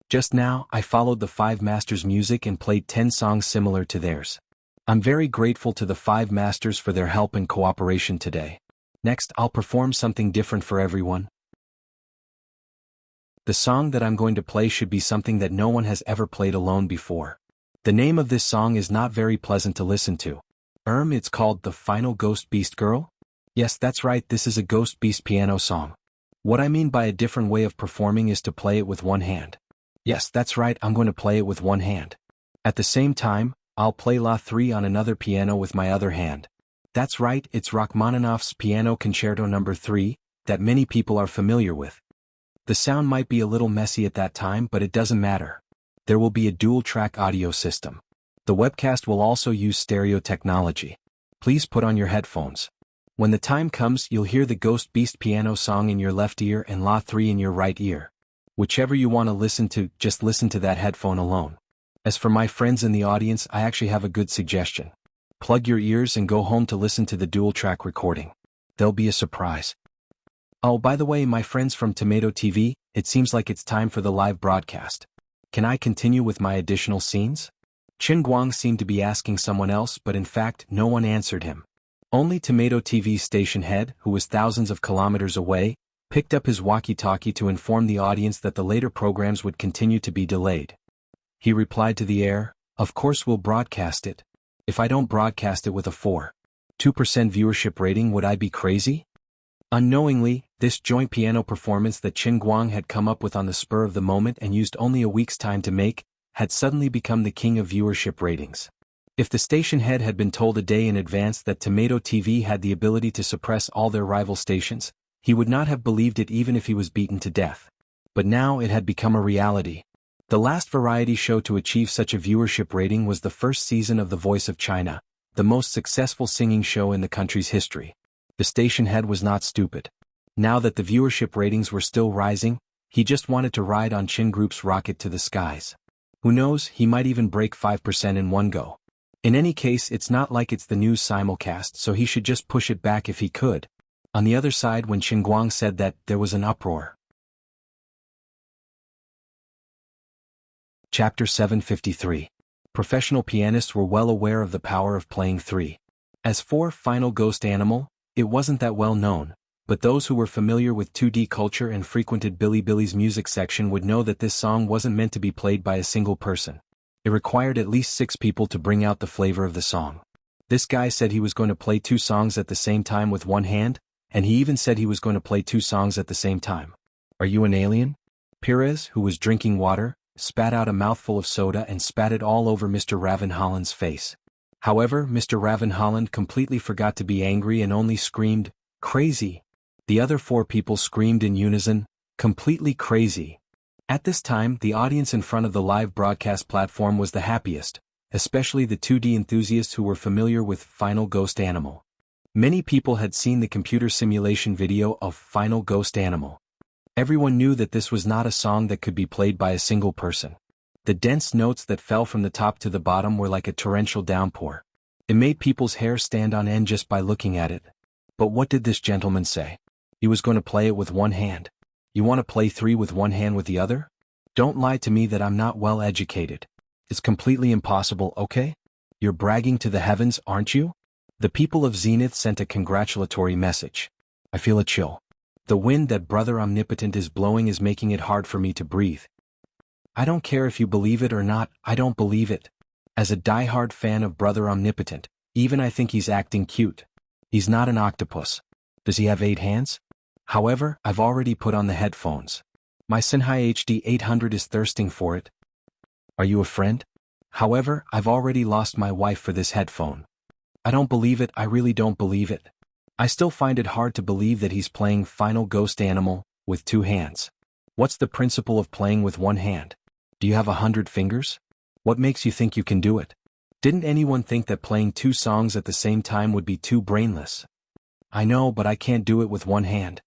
Just now, I followed the 5 masters' music and played 10 songs similar to theirs. I'm very grateful to the 5 masters for their help and cooperation today. Next, I'll perform something different for everyone. The song that I'm going to play should be something that no one has ever played alone before. The name of this song is not very pleasant to listen to. It's called The Final Ghost Beast Girl? Yes, that's right, this is a Ghost Beast piano song. What I mean by a different way of performing is to play it with one hand. Yes, that's right, I'm going to play it with one hand. At the same time, I'll play La 3 on another piano with my other hand. That's right, it's Rachmaninoff's Piano Concerto No. 3, that many people are familiar with. The sound might be a little messy at that time, but it doesn't matter. There will be a dual-track audio system. The webcast will also use stereo technology. Please put on your headphones. When the time comes, you'll hear the Ghost Beast piano song in your left ear and La 3 in your right ear. Whichever you want to listen to, just listen to that headphone alone. As for my friends in the audience, I actually have a good suggestion. Plug your ears and go home to listen to the dual-track recording. There'll be a surprise. Oh, by the way, my friends from Tomato TV, it seems like it's time for the live broadcast. Can I continue with my additional scenes? Qin Guang seemed to be asking someone else, but in fact, no one answered him. Only Tomato TV's station head, who was thousands of kilometers away, picked up his walkie-talkie to inform the audience that the later programs would continue to be delayed. He replied to the air, "Of course we'll broadcast it. If I don't broadcast it with a 4.2% viewership rating, would I be crazy?" Unknowingly, this joint piano performance that Qin Guang had come up with on the spur of the moment and used only a week's time to make, had suddenly become the king of viewership ratings. If the station head had been told a day in advance that Tomato TV had the ability to suppress all their rival stations, he would not have believed it even if he was beaten to death. But now it had become a reality. The last variety show to achieve such a viewership rating was the first season of The Voice of China, the most successful singing show in the country's history. The station head was not stupid. Now that the viewership ratings were still rising, he just wanted to ride on Qin Group's rocket to the skies. Who knows, he might even break 5% in one go. In any case, it's not like it's the news simulcast, so he should just push it back if he could. On the other side, when Qin Guang said that, there was an uproar. Chapter 753. Professional pianists were well aware of the power of playing 3. As for Final Ghost Animal, it wasn't that well known, but those who were familiar with 2D culture and frequented Billy's music section would know that this song wasn't meant to be played by a single person. It required at least 6 people to bring out the flavor of the song. This guy said he was going to play 2 songs at the same time with one hand, and he even said he was going to play 2 songs at the same time. Are you an alien? Perez, who was drinking water, spat out a mouthful of soda and spat it all over Mr. Raven Holland's face. However, Mr. Raven Holland completely forgot to be angry and only screamed, "Crazy!" The other 4 people screamed in unison, "Completely crazy!" At this time, the audience in front of the live broadcast platform was the happiest, especially the 2D enthusiasts who were familiar with Final Ghost Animal. Many people had seen the computer simulation video of Final Ghost Animal. Everyone knew that this was not a song that could be played by a single person. The dense notes that fell from the top to the bottom were like a torrential downpour. It made people's hair stand on end just by looking at it. But what did this gentleman say? He was going to play it with one hand. You want to play 3 with one hand with the other? Don't lie to me that I'm not well educated. It's completely impossible, okay? You're bragging to the heavens, aren't you? The people of Zenith sent a congratulatory message. I feel a chill. The wind that Brother Omnipotent is blowing is making it hard for me to breathe. I don't care if you believe it or not, I don't believe it. As a diehard fan of Brother Omnipotent, even I think he's acting cute. He's not an octopus. Does he have 8 hands? However, I've already put on the headphones. My Sennhei HD 800 is thirsting for it. Are you a friend? However, I've already lost my wife for this headphone. I don't believe it, I really don't believe it. I still find it hard to believe that he's playing Final Ghost Animal with 2 hands. What's the principle of playing with 1 hand? Do you have 100 fingers? What makes you think you can do it? Didn't anyone think that playing 2 songs at the same time would be too brainless? I know, but I can't do it with 1 hand.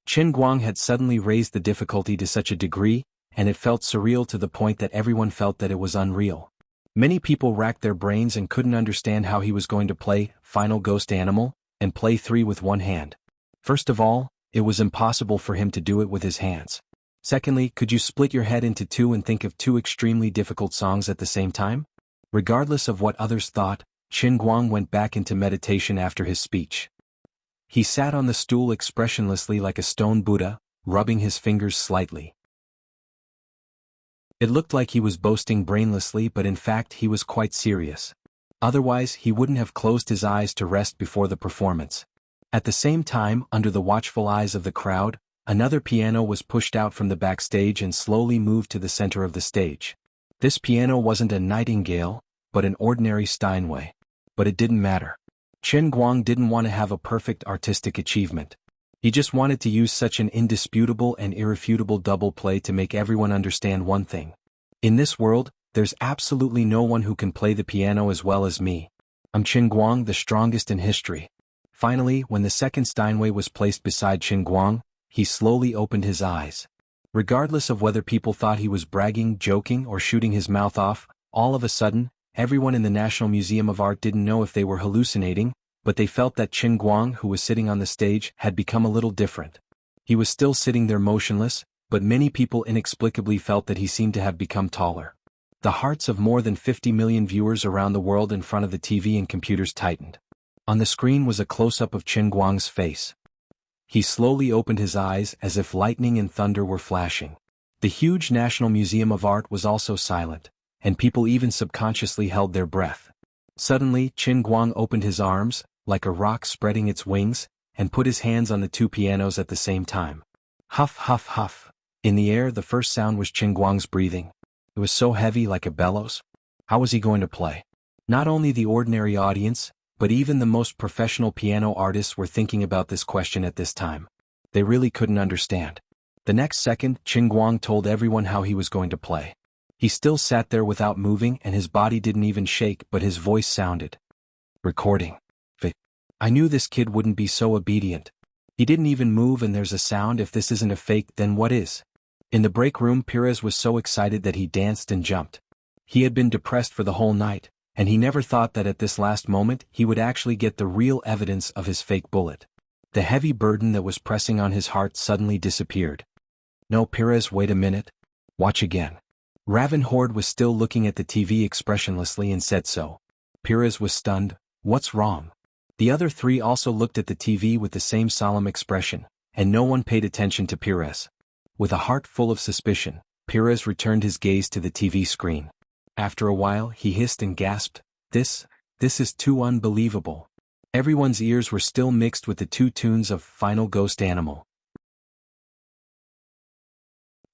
Qin Guang had suddenly raised the difficulty to such a degree, and it felt surreal to the point that everyone felt that it was unreal. Many people racked their brains and couldn't understand how he was going to play Final Ghost Animal and play 3 with 1 hand. First of all, it was impossible for him to do it with his hands. Secondly, could you split your head into 2 and think of 2 extremely difficult songs at the same time? Regardless of what others thought, Qin Guang went back into meditation after his speech. He sat on the stool expressionlessly like a stone Buddha, rubbing his fingers slightly. It looked like he was boasting brainlessly, but in fact he was quite serious. Otherwise, he wouldn't have closed his eyes to rest before the performance. At the same time, under the watchful eyes of the crowd, another piano was pushed out from the backstage and slowly moved to the center of the stage. This piano wasn't a Nightingale, but an ordinary Steinway. But it didn't matter. Qin Guang didn't want to have a perfect artistic achievement. He just wanted to use such an indisputable and irrefutable double play to make everyone understand one thing. In this world, there's absolutely no one who can play the piano as well as me. I'm Qin Guang, the strongest in history. Finally, when the second Steinway was placed beside Qin Guang, he slowly opened his eyes. Regardless of whether people thought he was bragging, joking, or shooting his mouth off, all of a sudden, everyone in the National Museum of Art didn't know if they were hallucinating, but they felt that Qin Guang, who was sitting on the stage, had become a little different. He was still sitting there motionless, but many people inexplicably felt that he seemed to have become taller. The hearts of more than 50 million viewers around the world in front of the TV and computers tightened. On the screen was a close-up of Qin Guang's face. He slowly opened his eyes as if lightning and thunder were flashing. The huge National Museum of Art was also silent, and people even subconsciously held their breath. Suddenly, Qin Guang opened his arms, like a rock spreading its wings, and put his hands on the 2 pianos at the same time. Huff, huff, huff. In the air, the first sound was Qin Guang's breathing. It was so heavy like a bellows. How was he going to play? Not only the ordinary audience, but even the most professional piano artists were thinking about this question at this time. They really couldn't understand. The next second, Qin Guang told everyone how he was going to play. He still sat there without moving and his body didn't even shake, but his voice sounded. Recording. I knew this kid wouldn't be so obedient. He didn't even move and there's a sound. If this isn't a fake, then what is? In the break room, Pires was so excited that he danced and jumped. He had been depressed for the whole night, and he never thought that at this last moment he would actually get the real evidence of his fake bullet. The heavy burden that was pressing on his heart suddenly disappeared. No, Pires, wait a minute. Watch again. Raven Horde was still looking at the TV expressionlessly and said so. Pires was stunned. What's wrong? The other 3 also looked at the TV with the same solemn expression, and no one paid attention to Pires. With a heart full of suspicion, Pires returned his gaze to the TV screen. After a while, he hissed and gasped, This is too unbelievable. Everyone's ears were still mixed with the 2 tunes of Final Ghost Animal.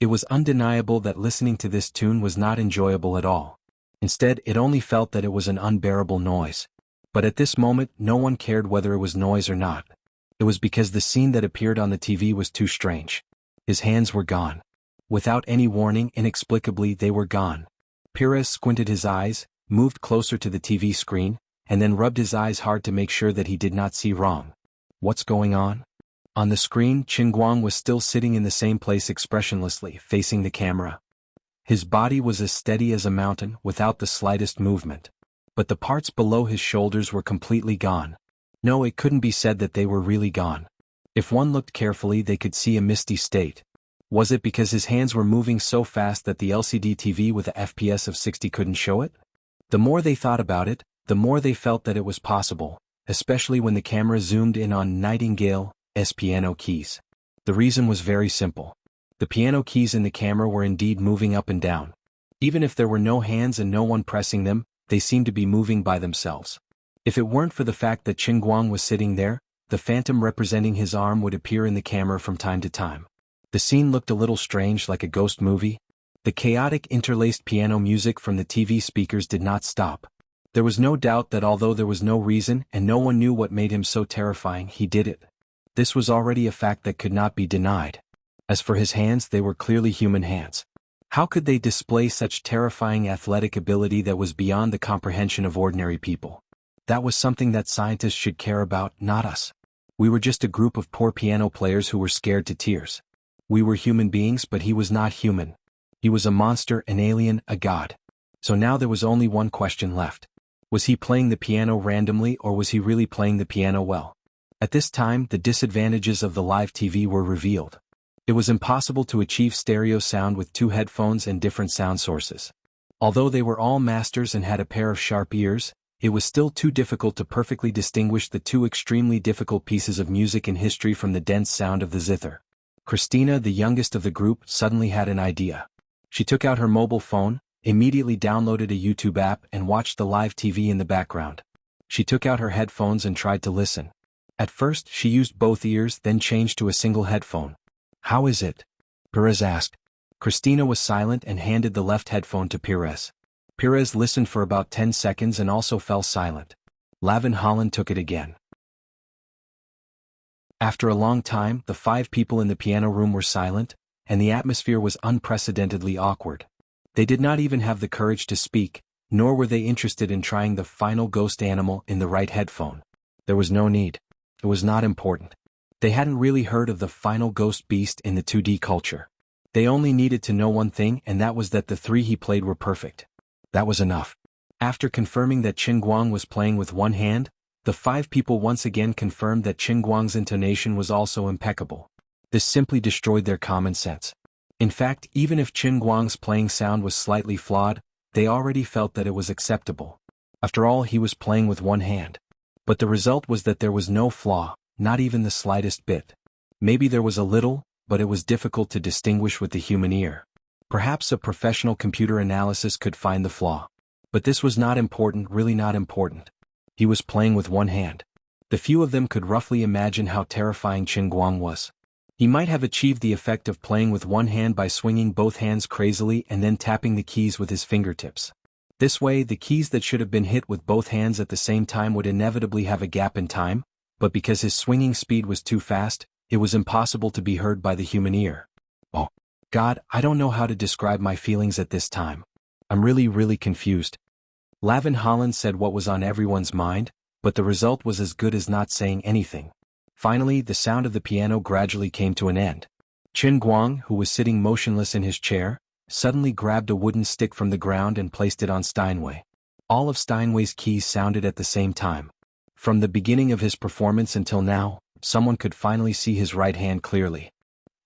It was undeniable that listening to this tune was not enjoyable at all. Instead, it only felt that it was an unbearable noise. But at this moment, no one cared whether it was noise or not. It was because the scene that appeared on the TV was too strange. His hands were gone. Without any warning, inexplicably, they were gone. Pires squinted his eyes, moved closer to the TV screen, and then rubbed his eyes hard to make sure that he did not see wrong. What's going on? On the screen, Qin Guang was still sitting in the same place expressionlessly, facing the camera. His body was as steady as a mountain, without the slightest movement. But the parts below his shoulders were completely gone. No, it couldn't be said that they were really gone. If one looked carefully, they could see a misty state. Was it because his hands were moving so fast that the LCD TV with a FPS of 60 couldn't show it? The more they thought about it, the more they felt that it was possible. especially when the camera zoomed in on Nightingale's piano keys. The reason was very simple. The piano keys in the camera were indeed moving up and down. Even if there were no hands and no one pressing them, they seemed to be moving by themselves. If it weren't for the fact that Qin Guang was sitting there, the phantom representing his arm would appear in the camera from time to time. The scene looked a little strange, like a ghost movie. The chaotic interlaced piano music from the TV speakers did not stop. There was no doubt that although there was no reason and no one knew what made him so terrifying, he did it. This was already a fact that could not be denied. As for his hands, they were clearly human hands. How could they display such terrifying athletic ability that was beyond the comprehension of ordinary people? That was something that scientists should care about, not us. We were just a group of poor piano players who were scared to tears. We were human beings, but he was not human. He was a monster, an alien, a god. So now there was only one question left. Was he playing the piano randomly, or was he really playing the piano well? At this time, the disadvantages of the live TV were revealed. It was impossible to achieve stereo sound with two headphones and different sound sources. Although they were all masters and had a pair of sharp ears, it was still too difficult to perfectly distinguish the two extremely difficult pieces of music in history from the dense sound of the zither. Christina, the youngest of the group, suddenly had an idea. She took out her mobile phone, immediately downloaded a YouTube app and watched the live TV in the background. She took out her headphones and tried to listen. At first, she used both ears, then changed to a single headphone. "How is it?" Perez asked. Christina was silent and handed the left headphone to Perez. Perez listened for about 10 seconds and also fell silent. Lavin Holland took it again. After a long time, the 5 people in the piano room were silent, and the atmosphere was unprecedentedly awkward. They did not even have the courage to speak, nor were they interested in trying the final ghost animal in the right headphone. There was no need. It was not important. They hadn't really heard of the final ghost beast in the 2D culture. They only needed to know one thing, and that was that the 3 he played were perfect. That was enough. After confirming that Qin Guang was playing with one hand, the 5 people once again confirmed that Qin Guang's intonation was also impeccable. This simply destroyed their common sense. In fact, even if Qin Guang's playing sound was slightly flawed, they already felt that it was acceptable. After all, he was playing with one hand. But the result was that there was no flaw, not even the slightest bit. Maybe there was a little, but it was difficult to distinguish with the human ear. Perhaps a professional computer analysis could find the flaw. But this was not important, really not important. He was playing with one hand. The few of them could roughly imagine how terrifying Qin Guang was. He might have achieved the effect of playing with one hand by swinging both hands crazily and then tapping the keys with his fingertips. This way, the keys that should have been hit with both hands at the same time would inevitably have a gap in time, but because his swinging speed was too fast, it was impossible to be heard by the human ear. Oh, God, I don't know how to describe my feelings at this time. I'm really confused. Lavin Holland said what was on everyone's mind, but the result was as good as not saying anything. Finally, the sound of the piano gradually came to an end. Qin Guang, who was sitting motionless in his chair, suddenly grabbed a wooden stick from the ground and placed it on Steinway. All of Steinway's keys sounded at the same time. From the beginning of his performance until now, someone could finally see his right hand clearly.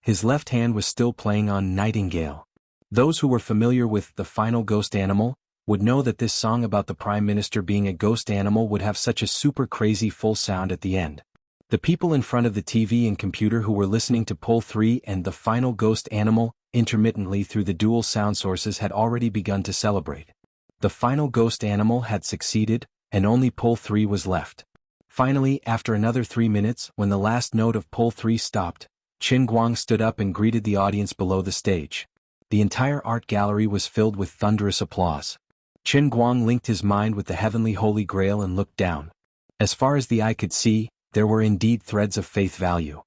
His left hand was still playing on Nightingale. Those who were familiar with The Final Ghost Animal would know that this song about the Prime Minister being a ghost animal would have such a super crazy full sound at the end. The people in front of the TV and computer who were listening to Pull 3 and The Final Ghost Animal intermittently through the dual sound sources had already begun to celebrate. The Final Ghost Animal had succeeded, and only Pull 3 was left. Finally, after another 3 minutes, when the last note of Pull 3 stopped, Qin Guang stood up and greeted the audience below the stage. The entire art gallery was filled with thunderous applause. Qin Guang linked his mind with the heavenly Holy Grail and looked down. As far as the eye could see, there were indeed threads of faith value.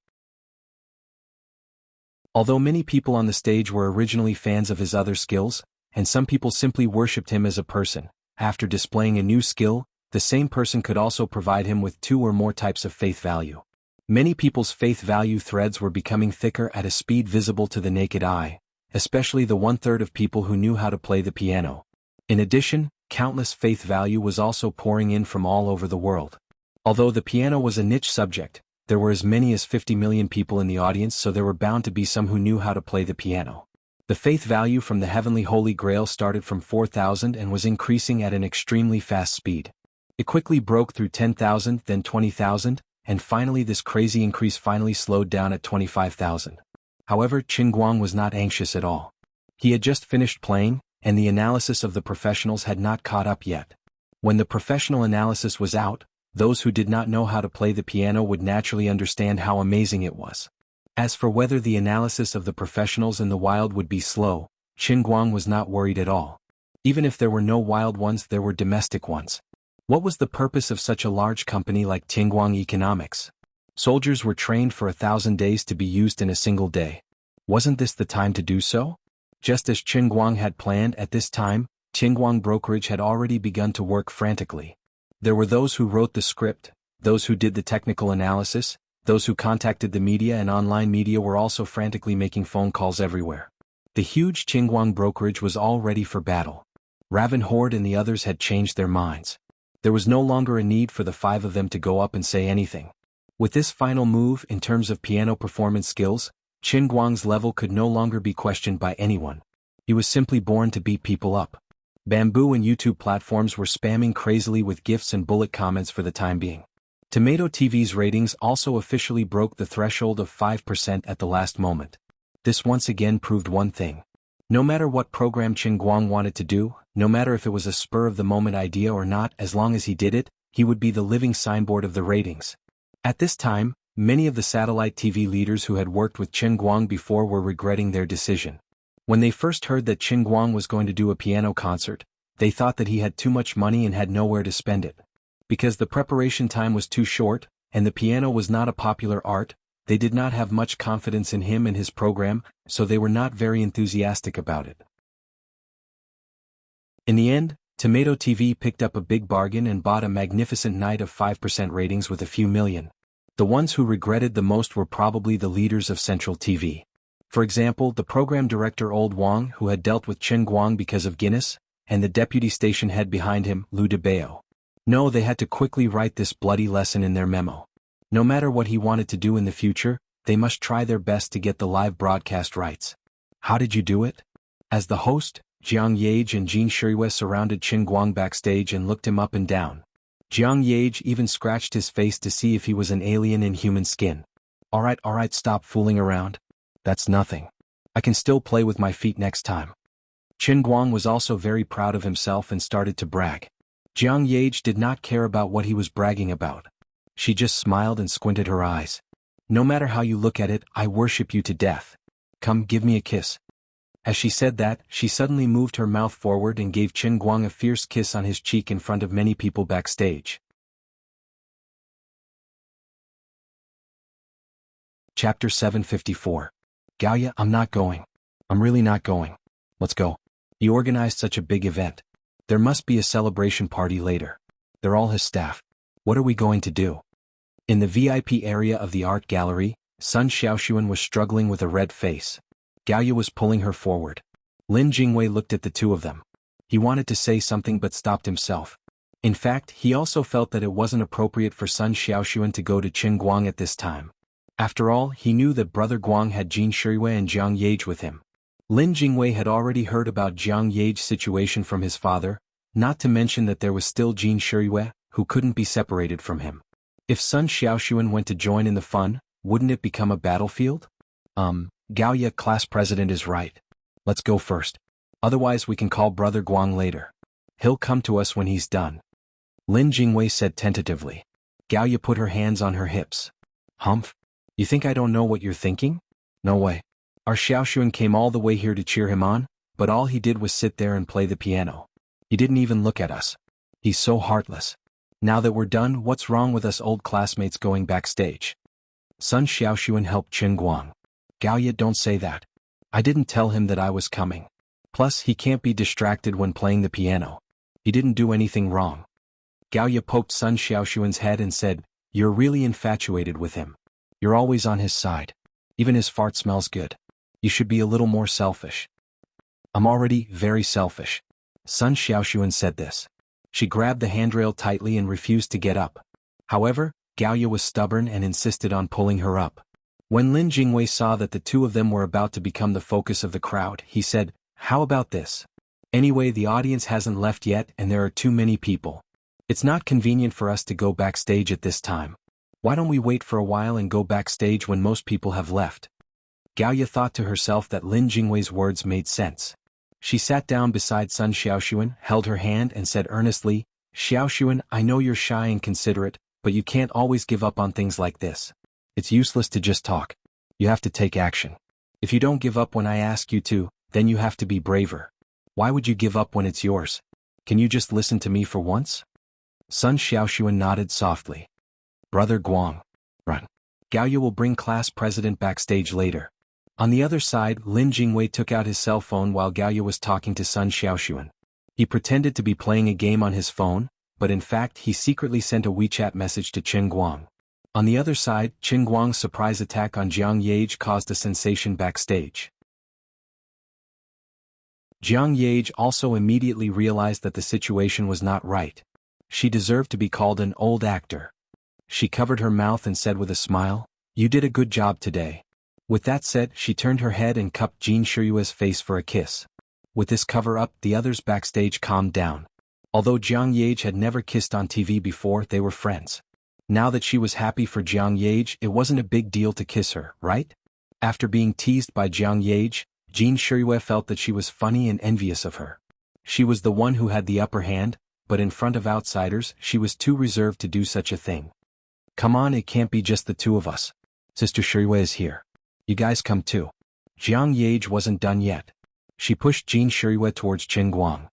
Although many people on the stage were originally fans of his other skills, and some people simply worshipped him as a person, after displaying a new skill, the same person could also provide him with 2 or more types of faith value. Many people's faith value threads were becoming thicker at a speed visible to the naked eye, especially the 1/3 of people who knew how to play the piano. In addition, countless faith value was also pouring in from all over the world. Although the piano was a niche subject, there were as many as 50 million people in the audience, so there were bound to be some who knew how to play the piano. The faith value from the heavenly Holy Grail started from 4,000 and was increasing at an extremely fast speed. It quickly broke through 10,000, then 20,000, and finally this crazy increase finally slowed down at 25,000. However, Qin Guang was not anxious at all. He had just finished playing, and the analysis of the professionals had not caught up yet. When the professional analysis was out, those who did not know how to play the piano would naturally understand how amazing it was. As for whether the analysis of the professionals in the wild would be slow, Qin Guang was not worried at all. Even if there were no wild ones, there were domestic ones. What was the purpose of such a large company like Qinguang Economics? Soldiers were trained for 1,000 days to be used in a single day. Wasn't this the time to do so? Just as Qin Guang had planned, at this time, Qinguang Brokerage had already begun to work frantically. There were those who wrote the script, those who did the technical analysis, those who contacted the media, and online media were also frantically making phone calls everywhere. The huge Qinguang Brokerage was all ready for battle. Raven Horde and the others had changed their minds. There was no longer a need for the 5 of them to go up and say anything. With this final move in terms of piano performance skills, Qin Guang's level could no longer be questioned by anyone. He was simply born to beat people up. Bamboo and YouTube platforms were spamming crazily with gifs and bullet comments for the time being. Tomato TV's ratings also officially broke the threshold of 5% at the last moment. This once again proved one thing. No matter what program Qin Guang wanted to do, no matter if it was a spur-of-the-moment idea or not, as long as he did it, he would be the living signboard of the ratings. At this time, many of the satellite TV leaders who had worked with Qin Guang before were regretting their decision. When they first heard that Qin Guang was going to do a piano concert, they thought that he had too much money and had nowhere to spend it. Because the preparation time was too short, and the piano was not a popular art, they did not have much confidence in him and his program, so they were not very enthusiastic about it. In the end, Tomato TV picked up a big bargain and bought a magnificent night of 5% ratings with a few million. The ones who regretted the most were probably the leaders of Central TV. For example, the program director Old Wang, who had dealt with Qin Guang because of Guinness, and the deputy station head behind him, Liu Debao. No, they had to quickly write this bloody lesson in their memo. No matter what he wanted to do in the future, they must try their best to get the live broadcast rights. How did you do it? As the host, Jiang Yage and Jin Shirihue surrounded Qin Guang backstage and looked him up and down. Jiang Yage even scratched his face to see if he was an alien in human skin. Alright, stop fooling around. That's nothing. I can still play with my feet next time. Qin Guang was also very proud of himself and started to brag. Jiang Yage did not care about what he was bragging about. She just smiled and squinted her eyes. No matter how you look at it, I worship you to death. Come, give me a kiss. As she said that, she suddenly moved her mouth forward and gave Qin Guang a fierce kiss on his cheek in front of many people backstage. Chapter 754. Gaoya, I'm not going. I'm really not going. Let's go. He organized such a big event. There must be a celebration party later. They're all his staff. What are we going to do? In the VIP area of the art gallery, Sun Xiaoxuan was struggling with a red face. Gaoya was pulling her forward. Lin Jingwei looked at the two of them. He wanted to say something but stopped himself. In fact, he also felt that it wasn't appropriate for Sun Xiaoxuan to go to Qin Guang at this time. After all, he knew that Brother Guang had Jin Shirihue and Jiang Yage with him. Lin Jingwei had already heard about Jiang Yage's situation from his father, not to mention that there was still Jin Shirihue, who couldn't be separated from him. If Sun Xiaoxuan went to join in the fun, wouldn't it become a battlefield? Gaoya, class president is right. Let's go first. Otherwise we can call Brother Guang later. He'll come to us when he's done. Lin Jingwei said tentatively. Gaoya put her hands on her hips. Humph? You think I don't know what you're thinking? No way. Our Xiaoxuan came all the way here to cheer him on, but all he did was sit there and play the piano. He didn't even look at us. He's so heartless. Now that we're done, what's wrong with us old classmates going backstage? Sun Xiaoxuan helped Qin Guang. Gaoya, don't say that. I didn't tell him that I was coming. Plus, he can't be distracted when playing the piano. He didn't do anything wrong. Gaoya poked Sun Xiaoxuan's head and said, You're really infatuated with him. You're always on his side. Even his fart smells good. You should be a little more selfish. I'm already very selfish. Sun Xiaoxuan said this. She grabbed the handrail tightly and refused to get up. However, Gaoya was stubborn and insisted on pulling her up. When Lin Jingwei saw that the two of them were about to become the focus of the crowd, he said, How about this? Anyway, the audience hasn't left yet and there are too many people. It's not convenient for us to go backstage at this time. Why don't we wait for a while and go backstage when most people have left? Gaoya thought to herself that Lin Jingwei's words made sense. She sat down beside Sun Xiaoxuan, held her hand and said earnestly, Xiaoxuan, I know you're shy and considerate, but you can't always give up on things like this. It's useless to just talk. You have to take action. If you don't give up when I ask you to, then you have to be braver. Why would you give up when it's yours? Can you just listen to me for once? Sun Xiaoxuan nodded softly. Brother Guang. Run. Gaoya will bring class president backstage later. On the other side, Lin Jingwei took out his cell phone while Gaoya was talking to Sun Xiaoxuan. He pretended to be playing a game on his phone, but in fact he secretly sent a WeChat message to Qin Guang. On the other side, Qin Guang's surprise attack on Jiang Yage caused a sensation backstage. Jiang Yage also immediately realized that the situation was not right. She deserved to be called an old actor. She covered her mouth and said with a smile, You did a good job today. With that said, she turned her head and cupped Jin Shiyue's face for a kiss. With this cover-up, the others backstage calmed down. Although Jiang Yage had never kissed on TV before, they were friends. Now that she was happy for Jiang Yage, it wasn't a big deal to kiss her, right? After being teased by Jiang Yage, Jin Shiyue felt that she was funny and envious of her. She was the one who had the upper hand, but in front of outsiders, she was too reserved to do such a thing. Come on, it can't be just the two of us. Sister Shiyue is here. You guys come too. Jiang Yage wasn't done yet. She pushed Jin Shiyue towards Qin Guang.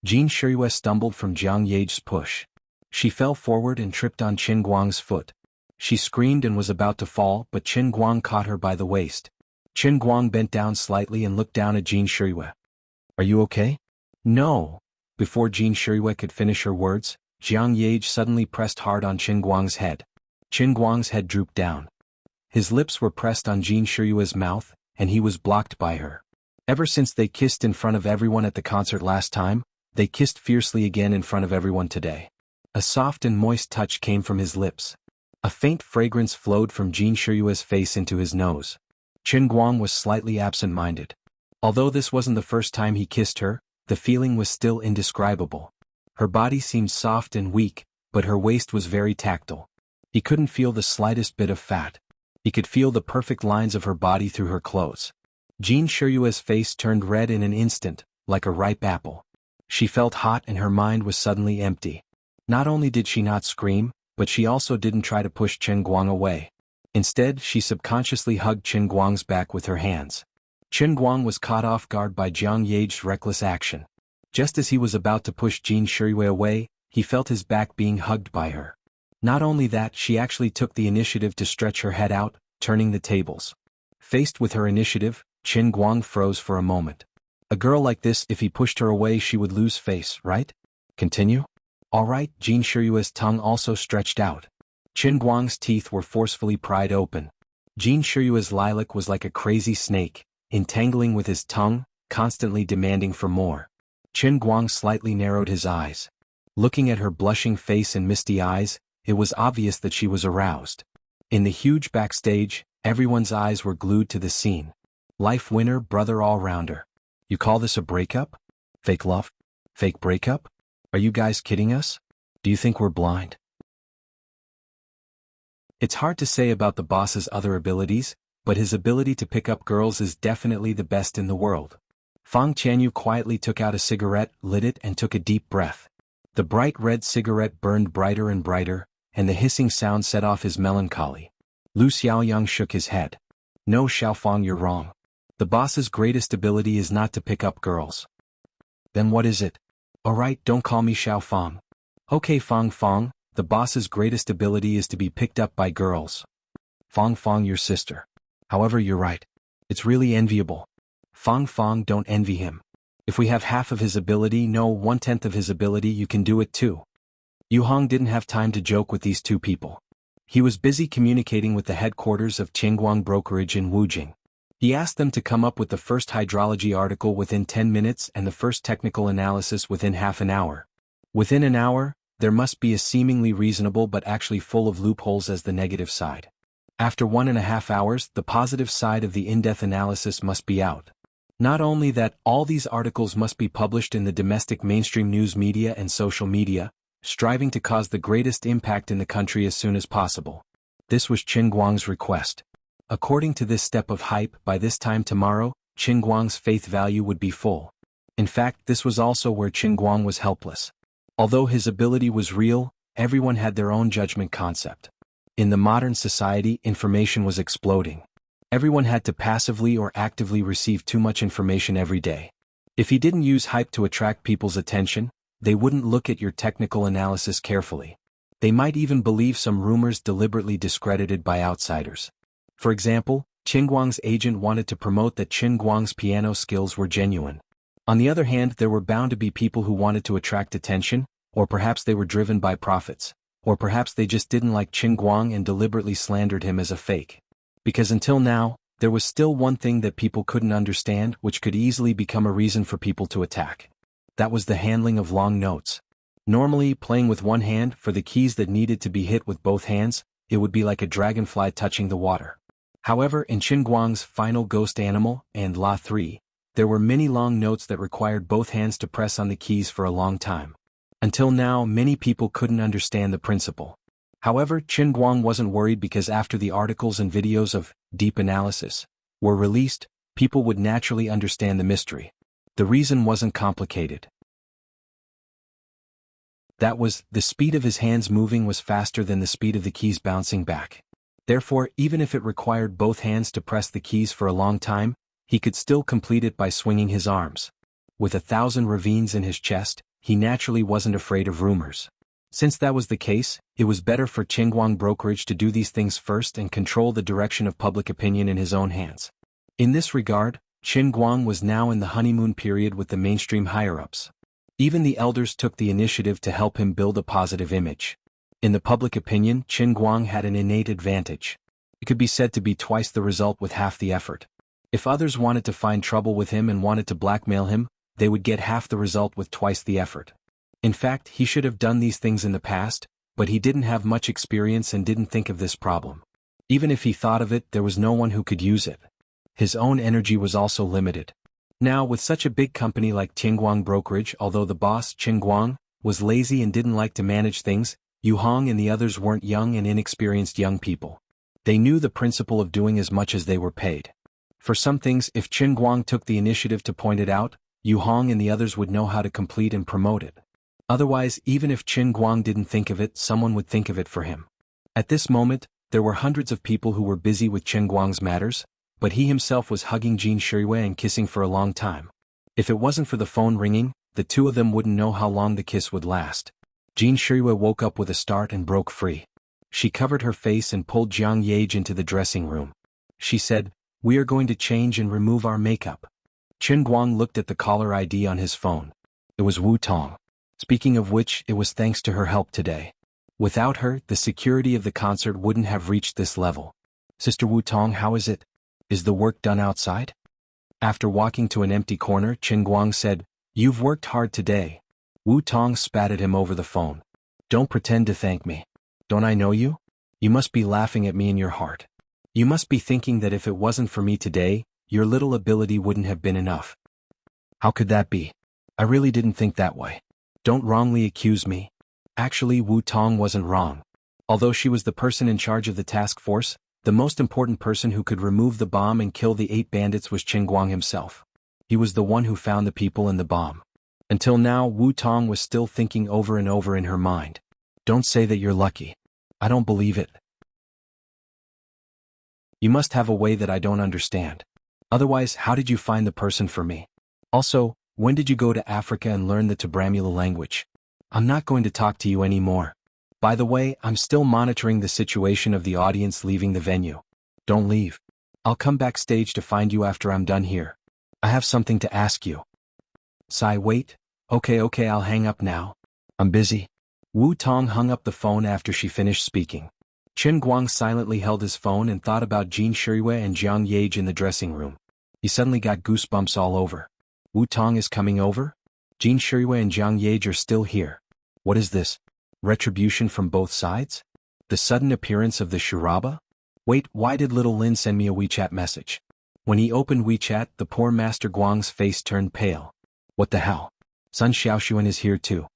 Jin Shiyue stumbled from Jiang Yage's push. She fell forward and tripped on Qin Guang's foot. She screamed and was about to fall, but Qin Guang caught her by the waist. Qin Guang bent down slightly and looked down at Jin Shiyue. Are you okay? No. Before Jin Shiyue could finish her words, Jiang Yage suddenly pressed hard on Qin Guang's head. Qin Guang's head drooped down. His lips were pressed on Jin Shiyue's mouth, and he was blocked by her. Ever since they kissed in front of everyone at the concert last time, they kissed fiercely again in front of everyone today. A soft and moist touch came from his lips. A faint fragrance flowed from Jin Shiyue's face into his nose. Qin Guang was slightly absent-minded. Although this wasn't the first time he kissed her, the feeling was still indescribable. Her body seemed soft and weak, but her waist was very tactile. He couldn't feel the slightest bit of fat. He could feel the perfect lines of her body through her clothes. Jin Shiyue's face turned red in an instant, like a ripe apple. She felt hot and her mind was suddenly empty. Not only did she not scream, but she also didn't try to push Qin Guang away. Instead, she subconsciously hugged Qin Guang's back with her hands. Qin Guang was caught off guard by Jiang Yage's reckless action. Just as he was about to push Jin Shiyue away, he felt his back being hugged by her. Not only that, she actually took the initiative to stretch her head out, turning the tables. Faced with her initiative, Qin Guang froze for a moment. A girl like this, if he pushed her away, she would lose face, right? Continue? All right, Jin Shiyue's tongue also stretched out. Qin Guang's teeth were forcefully pried open. Jin Shiyue's lilac was like a crazy snake, entangling with his tongue, constantly demanding for more. Qin Guang slightly narrowed his eyes. Looking at her blushing face and misty eyes, it was obvious that she was aroused. In the huge backstage, everyone's eyes were glued to the scene. Life winner, brother all-rounder. You call this a breakup? Fake love? Fake breakup? Are you guys kidding us? Do you think we're blind? It's hard to say about the boss's other abilities, but his ability to pick up girls is definitely the best in the world. Fang Qianyu quietly took out a cigarette, lit it and took a deep breath. The bright red cigarette burned brighter and brighter, and the hissing sound set off his melancholy. Lu Xiaoyang shook his head. No, Xiaofang, you're wrong. The boss's greatest ability is not to pick up girls. Then what is it? Alright, don't call me Xiaofang. Okay, Fang Fang, the boss's greatest ability is to be picked up by girls. Fang Fang, your sister. However, you're right. It's really enviable. Fang Fang, don't envy him. If we have half of his ability, no, 1/10 of his ability, you can do it too. Yu Hong didn't have time to joke with these two people. He was busy communicating with the headquarters of Qingguang Brokerage in Wujing. He asked them to come up with the first hydrology article within 10 minutes and the first technical analysis within half an hour. Within an hour, there must be a seemingly reasonable but actually full of loopholes as the negative side. After 1.5 hours, the positive side of the in-depth analysis must be out. Not only that, all these articles must be published in the domestic mainstream news media and social media, striving to cause the greatest impact in the country as soon as possible. This was Qin Guang's request. According to this step of hype, by this time tomorrow, Qin Guang's faith value would be full. In fact, this was also where Qin Guang was helpless. Although his ability was real, everyone had their own judgment concept. In the modern society, information was exploding. Everyone had to passively or actively receive too much information every day. If he didn't use hype to attract people's attention, they wouldn't look at your technical analysis carefully. They might even believe some rumors deliberately discredited by outsiders. For example, Qin Guang's agent wanted to promote that Qin Guang's piano skills were genuine. On the other hand, there were bound to be people who wanted to attract attention, or perhaps they were driven by profits, or perhaps they just didn't like Qin Guang and deliberately slandered him as a fake. Because until now, there was still one thing that people couldn't understand, which could easily become a reason for people to attack. That was the handling of long notes. Normally, playing with one hand for the keys that needed to be hit with both hands, it would be like a dragonfly touching the water. However, in Qin Guang's Final Ghost Animal and La 3, there were many long notes that required both hands to press on the keys for a long time. Until now, many people couldn't understand the principle. However, Qin Guang wasn't worried because after the articles and videos of deep analysis were released, people would naturally understand the mystery. The reason wasn't complicated. That was, the speed of his hands moving was faster than the speed of the keys bouncing back. Therefore, even if it required both hands to press the keys for a long time, he could still complete it by swinging his arms. With 1,000 ravines in his chest, he naturally wasn't afraid of rumors. Since that was the case, it was better for Qin Guang brokerage to do these things first and control the direction of public opinion in his own hands. In this regard, Qin Guang was now in the honeymoon period with the mainstream higher-ups. Even the elders took the initiative to help him build a positive image. In the public opinion, Qin Guang had an innate advantage. It could be said to be twice the result with half the effort. If others wanted to find trouble with him and wanted to blackmail him, they would get half the result with twice the effort. In fact, he should have done these things in the past, but he didn't have much experience and didn't think of this problem. Even if he thought of it, there was no one who could use it. His own energy was also limited. Now, with such a big company like Qin Guang Brokerage, although the boss, Qin Guang, was lazy and didn't like to manage things, Yu Hong and the others weren't young and inexperienced young people. They knew the principle of doing as much as they were paid. For some things, if Qin Guang took the initiative to point it out, Yu Hong and the others would know how to complete and promote it. Otherwise, even if Qin Guang didn't think of it, someone would think of it for him. At this moment, there were hundreds of people who were busy with Qin Guang's matters, but he himself was hugging Jin Shirui and kissing for a long time. If it wasn't for the phone ringing, the two of them wouldn't know how long the kiss would last. Jin Shirui woke up with a start and broke free. She covered her face and pulled Jiang Yage into the dressing room. She said, "We are going to change and remove our makeup." Qin Guang looked at the caller ID on his phone. It was Wu Tong. Speaking of which, it was thanks to her help today. Without her, the security of the concert wouldn't have reached this level. "Sister Wu Tong, how is it? Is the work done outside?" After walking to an empty corner, Qin Guang said, "You've worked hard today." Wu Tong spat at him over the phone. "Don't pretend to thank me. Don't I know you? You must be laughing at me in your heart. You must be thinking that if it wasn't for me today, your little ability wouldn't have been enough." "How could that be? I really didn't think that way. Don't wrongly accuse me." Actually, Wu Tong wasn't wrong. Although she was the person in charge of the task force, the most important person who could remove the bomb and kill the 8 bandits was Qin Guang himself. He was the one who found the people and the bomb. Until now, Wu Tong was still thinking over and over in her mind. "Don't say that you're lucky. I don't believe it. You must have a way that I don't understand. Otherwise, how did you find the person for me? Also, when did you go to Africa and learn the Tabramula language? I'm not going to talk to you anymore. By the way, I'm still monitoring the situation of the audience leaving the venue. Don't leave. I'll come backstage to find you after I'm done here. I have something to ask you." "Sai, wait. Okay, I'll hang up now. I'm busy." Wu Tong hung up the phone after she finished speaking. Qin Guang silently held his phone and thought about Jin Shirui and Jiang Yage in the dressing room. He suddenly got goosebumps all over. Wu Tong is coming over? Jin Shirui and Jiang Yage are still here. What is this? Retribution from both sides? The sudden appearance of the Shiraba? Wait, why did little Lin send me a WeChat message? When he opened WeChat, the poor Master Guang's face turned pale. What the hell? Sun Xiaoxuan is here too.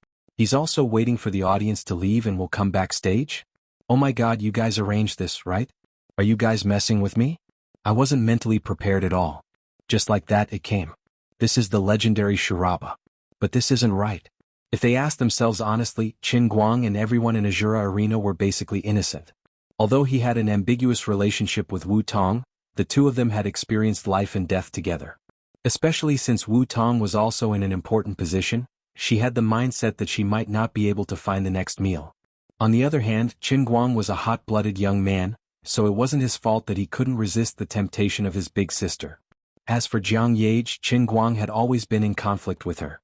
He's also waiting for the audience to leave and will come backstage? Oh my god, you guys arranged this, right? Are you guys messing with me? I wasn't mentally prepared at all. Just like that it came. This is the legendary Shiraba. But this isn't right. If they asked themselves honestly, Qin Guang and everyone in Azura Arena were basically innocent. Although he had an ambiguous relationship with Wu Tong, the two of them had experienced life and death together. Especially since Wu Tong was also in an important position, she had the mindset that she might not be able to find the next meal. On the other hand, Qin Guang was a hot-blooded young man, so it wasn't his fault that he couldn't resist the temptation of his big sister. As for Jiang Yage, Qin Guang had always been in conflict with her.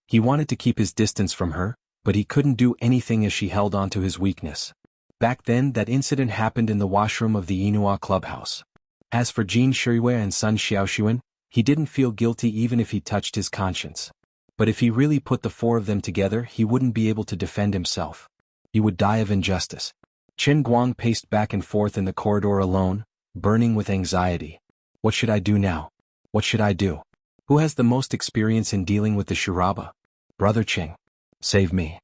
He wanted to keep his distance from her, but he couldn't do anything as she held on to his weakness. Back then, that incident happened in the washroom of the Inua clubhouse. As for Jin Shirui and Sun Xiaoxuan, he didn't feel guilty even if he touched his conscience. But if he really put the four of them together, he wouldn't be able to defend himself. He would die of injustice. Qin Guang paced back and forth in the corridor alone, burning with anxiety. What should I do now? What should I do? Who has the most experience in dealing with the Shiraba? Brother Qing. Save me.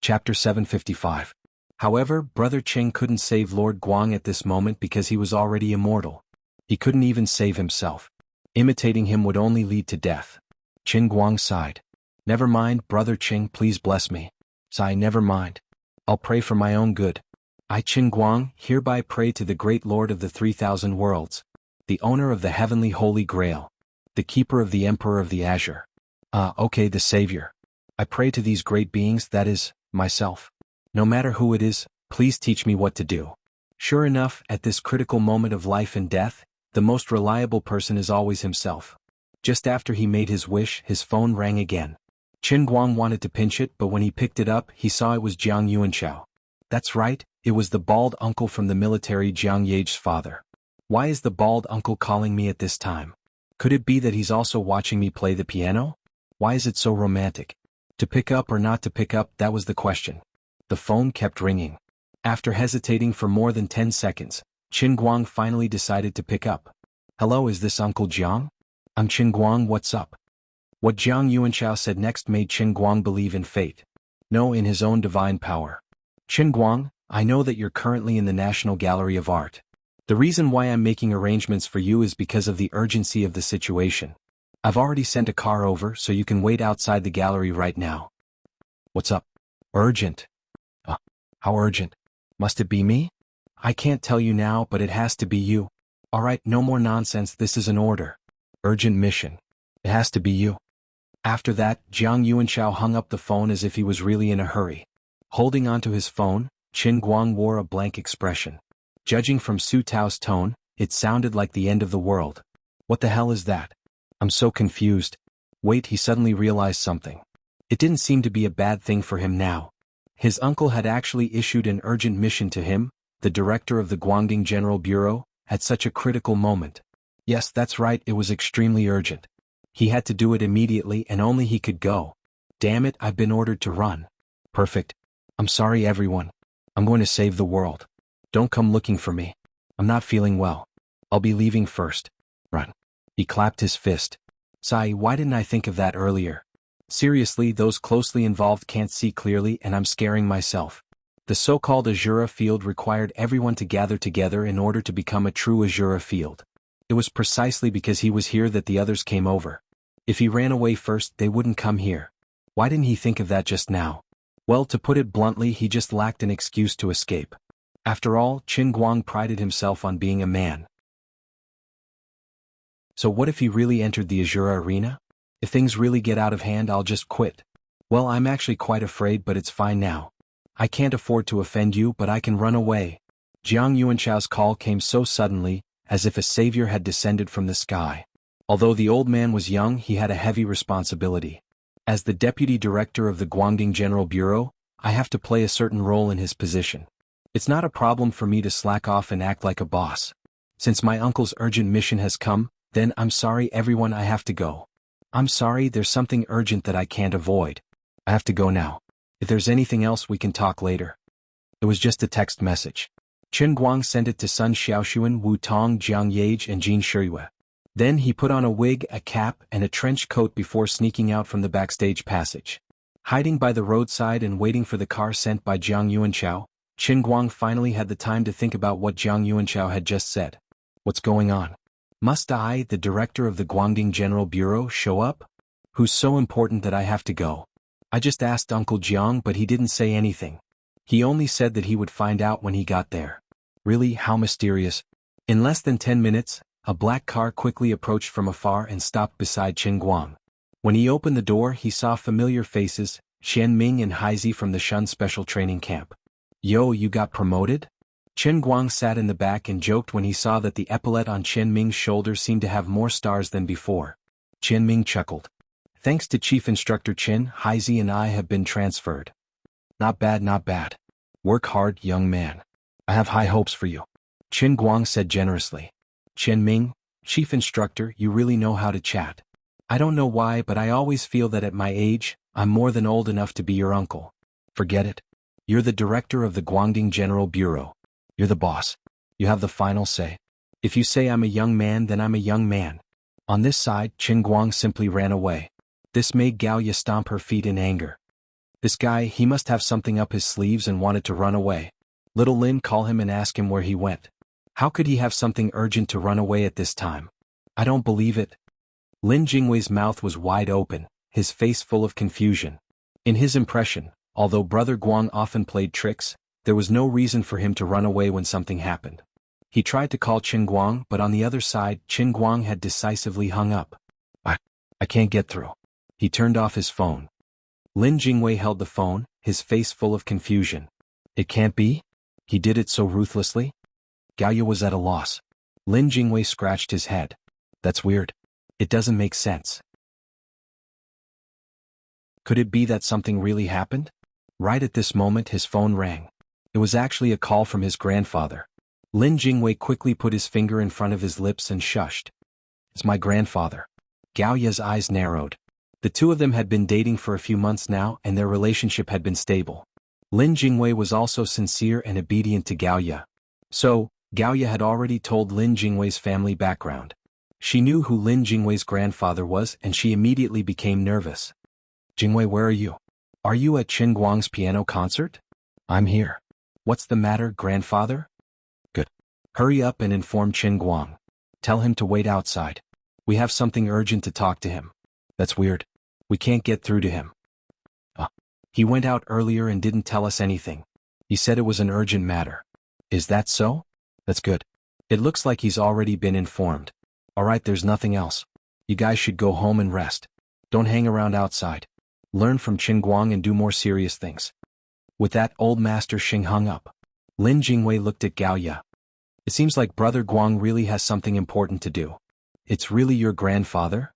Chapter 755. However, Brother Qing couldn't save Lord Guang at this moment because he was already immortal. He couldn't even save himself. Imitating him would only lead to death. Qin Guang sighed. Never mind, Brother Qing, please bless me. Sigh, never mind. I'll pray for my own good. I, Qin Guang, hereby pray to the great Lord of the 3,000 worlds, the owner of the heavenly Holy Grail, the keeper of the Emperor of the Azure. Okay, the Savior. I pray to these great beings, that is, myself. No matter who it is, please teach me what to do. Sure enough, at this critical moment of life and death, the most reliable person is always himself. Just after he made his wish, his phone rang again. Qin Guang wanted to pinch it, but when he picked it up, he saw it was Jiang Yuanchao. That's right, it was the bald uncle from the military, Jiang Yage's father. Why is the bald uncle calling me at this time? Could it be that he's also watching me play the piano? Why is it so romantic? To pick up or not to pick up, that was the question. The phone kept ringing. After hesitating for more than 10 seconds, Qin Guang finally decided to pick up. Hello, is this Uncle Jiang? I'm Qin Guang, what's up? What Jiang Yuanchao said next made Qin Guang believe in fate. No, in his own divine power. Qin Guang, I know that you're currently in the National Gallery of Art. The reason why I'm making arrangements for you is because of the urgency of the situation. I've already sent a car over so you can wait outside the gallery right now. What's up? Urgent? How urgent? Must it be me? I can't tell you now, but it has to be you. Alright, no more nonsense, this is an order. Urgent mission. It has to be you. After that, Jiang Yuanchao hung up the phone as if he was really in a hurry. Holding onto his phone, Qin Guang wore a blank expression. Judging from Su Tao's tone, it sounded like the end of the world. What the hell is that? I'm so confused. Wait, he suddenly realized something. It didn't seem to be a bad thing for him now. His uncle had actually issued an urgent mission to him, the director of the Guangdong General Bureau, at such a critical moment. Yes, that's right, it was extremely urgent. He had to do it immediately and only he could go. Damn it, I've been ordered to run. Perfect. I'm sorry everyone. I'm going to save the world. Don't come looking for me. I'm not feeling well. I'll be leaving first. Run. He clapped his fist. Sigh, why didn't I think of that earlier? Seriously, those closely involved can't see clearly and I'm scaring myself. The so-called Azura field required everyone to gather together in order to become a true Azura field. It was precisely because he was here that the others came over. If he ran away first, they wouldn't come here. Why didn't he think of that just now? Well, to put it bluntly, he just lacked an excuse to escape. After all, Qin Guang prided himself on being a man. So what if he really entered the Azura arena? If things really get out of hand, I'll just quit. Well, I'm actually quite afraid, but it's fine now. I can't afford to offend you, but I can run away. Jiang Yuanchao's call came so suddenly, as if a savior had descended from the sky. Although the old man was young, he had a heavy responsibility. As the deputy director of the Guangdong General Bureau, I have to play a certain role in his position. It's not a problem for me to slack off and act like a boss. Since my uncle's urgent mission has come, then I'm sorry everyone, I have to go. I'm sorry, there's something urgent that I can't avoid. I have to go now. If there's anything else we can talk later. It was just a text message. Qin Guang sent it to Sun Xiaoxuan, Wu Tong, Jiang Yage and Jin Shirui. Then he put on a wig, a cap, and a trench coat before sneaking out from the backstage passage. Hiding by the roadside and waiting for the car sent by Jiang Yuanchao, Qin Guang finally had the time to think about what Jiang Yuanchao had just said. What's going on? Must I, the director of the Guangding General Bureau, show up? Who's so important that I have to go? I just asked Uncle Jiang, but he didn't say anything. He only said that he would find out when he got there. Really, how mysterious. In less than 10 minutes, a black car quickly approached from afar and stopped beside Qin Guang. When he opened the door, he saw familiar faces, Xian Ming and Haizi from the Shun Special Training Camp. Yo, you got promoted? Qin Guang sat in the back and joked when he saw that the epaulette on Qian Ming's shoulder seemed to have more stars than before. Qian Ming chuckled. Thanks to Chief Instructor Qin, Haizi and I have been transferred. Not bad, not bad. Work hard, young man. I have high hopes for you. Qin Guang said generously. Qian Ming, Chief Instructor, you really know how to chat. I don't know why, but I always feel that at my age, I'm more than old enough to be your uncle. Forget it. You're the director of the Guangding General Bureau. You're the boss. You have the final say. If you say I'm a young man, then I'm a young man. On this side, Qin Guang simply ran away. This made Gaoya stomp her feet in anger. This guy, he must have something up his sleeves and wanted to run away. Little Lin, call him and ask him where he went. How could he have something urgent to run away at this time? I don't believe it. Lin Jingwei's mouth was wide open, his face full of confusion. In his impression, although Brother Guang often played tricks, there was no reason for him to run away when something happened. He tried to call Qin Guang, but on the other side, Qin Guang had decisively hung up. I can't get through. He turned off his phone. Lin Jingwei held the phone, his face full of confusion. It can't be? He did it so ruthlessly? Gaoya was at a loss. Lin Jingwei scratched his head. That's weird. It doesn't make sense. Could it be that something really happened? Right at this moment his phone rang. It was actually a call from his grandfather. Lin Jingwei quickly put his finger in front of his lips and shushed. It's my grandfather. Gaoya's eyes narrowed. The two of them had been dating for a few months now and their relationship had been stable. Lin Jingwei was also sincere and obedient to Gaoya. So, Gaoya had already told Lin Jingwei's family background. She knew who Lin Jingwei's grandfather was and she immediately became nervous. Jingwei, where are you? Are you at Qin Guang's piano concert? I'm here. What's the matter, grandfather? Good. Hurry up and inform Qin Guang. Tell him to wait outside. We have something urgent to talk to him. That's weird. We can't get through to him. He went out earlier and didn't tell us anything. He said it was an urgent matter. Is that so? That's good. It looks like he's already been informed. Alright, there's nothing else. You guys should go home and rest. Don't hang around outside. Learn from Qin Guang and do more serious things. With that, old Master Xing hung up. Lin Jingwei looked at Gaoya. It seems like Brother Guang really has something important to do. It's really your grandfather?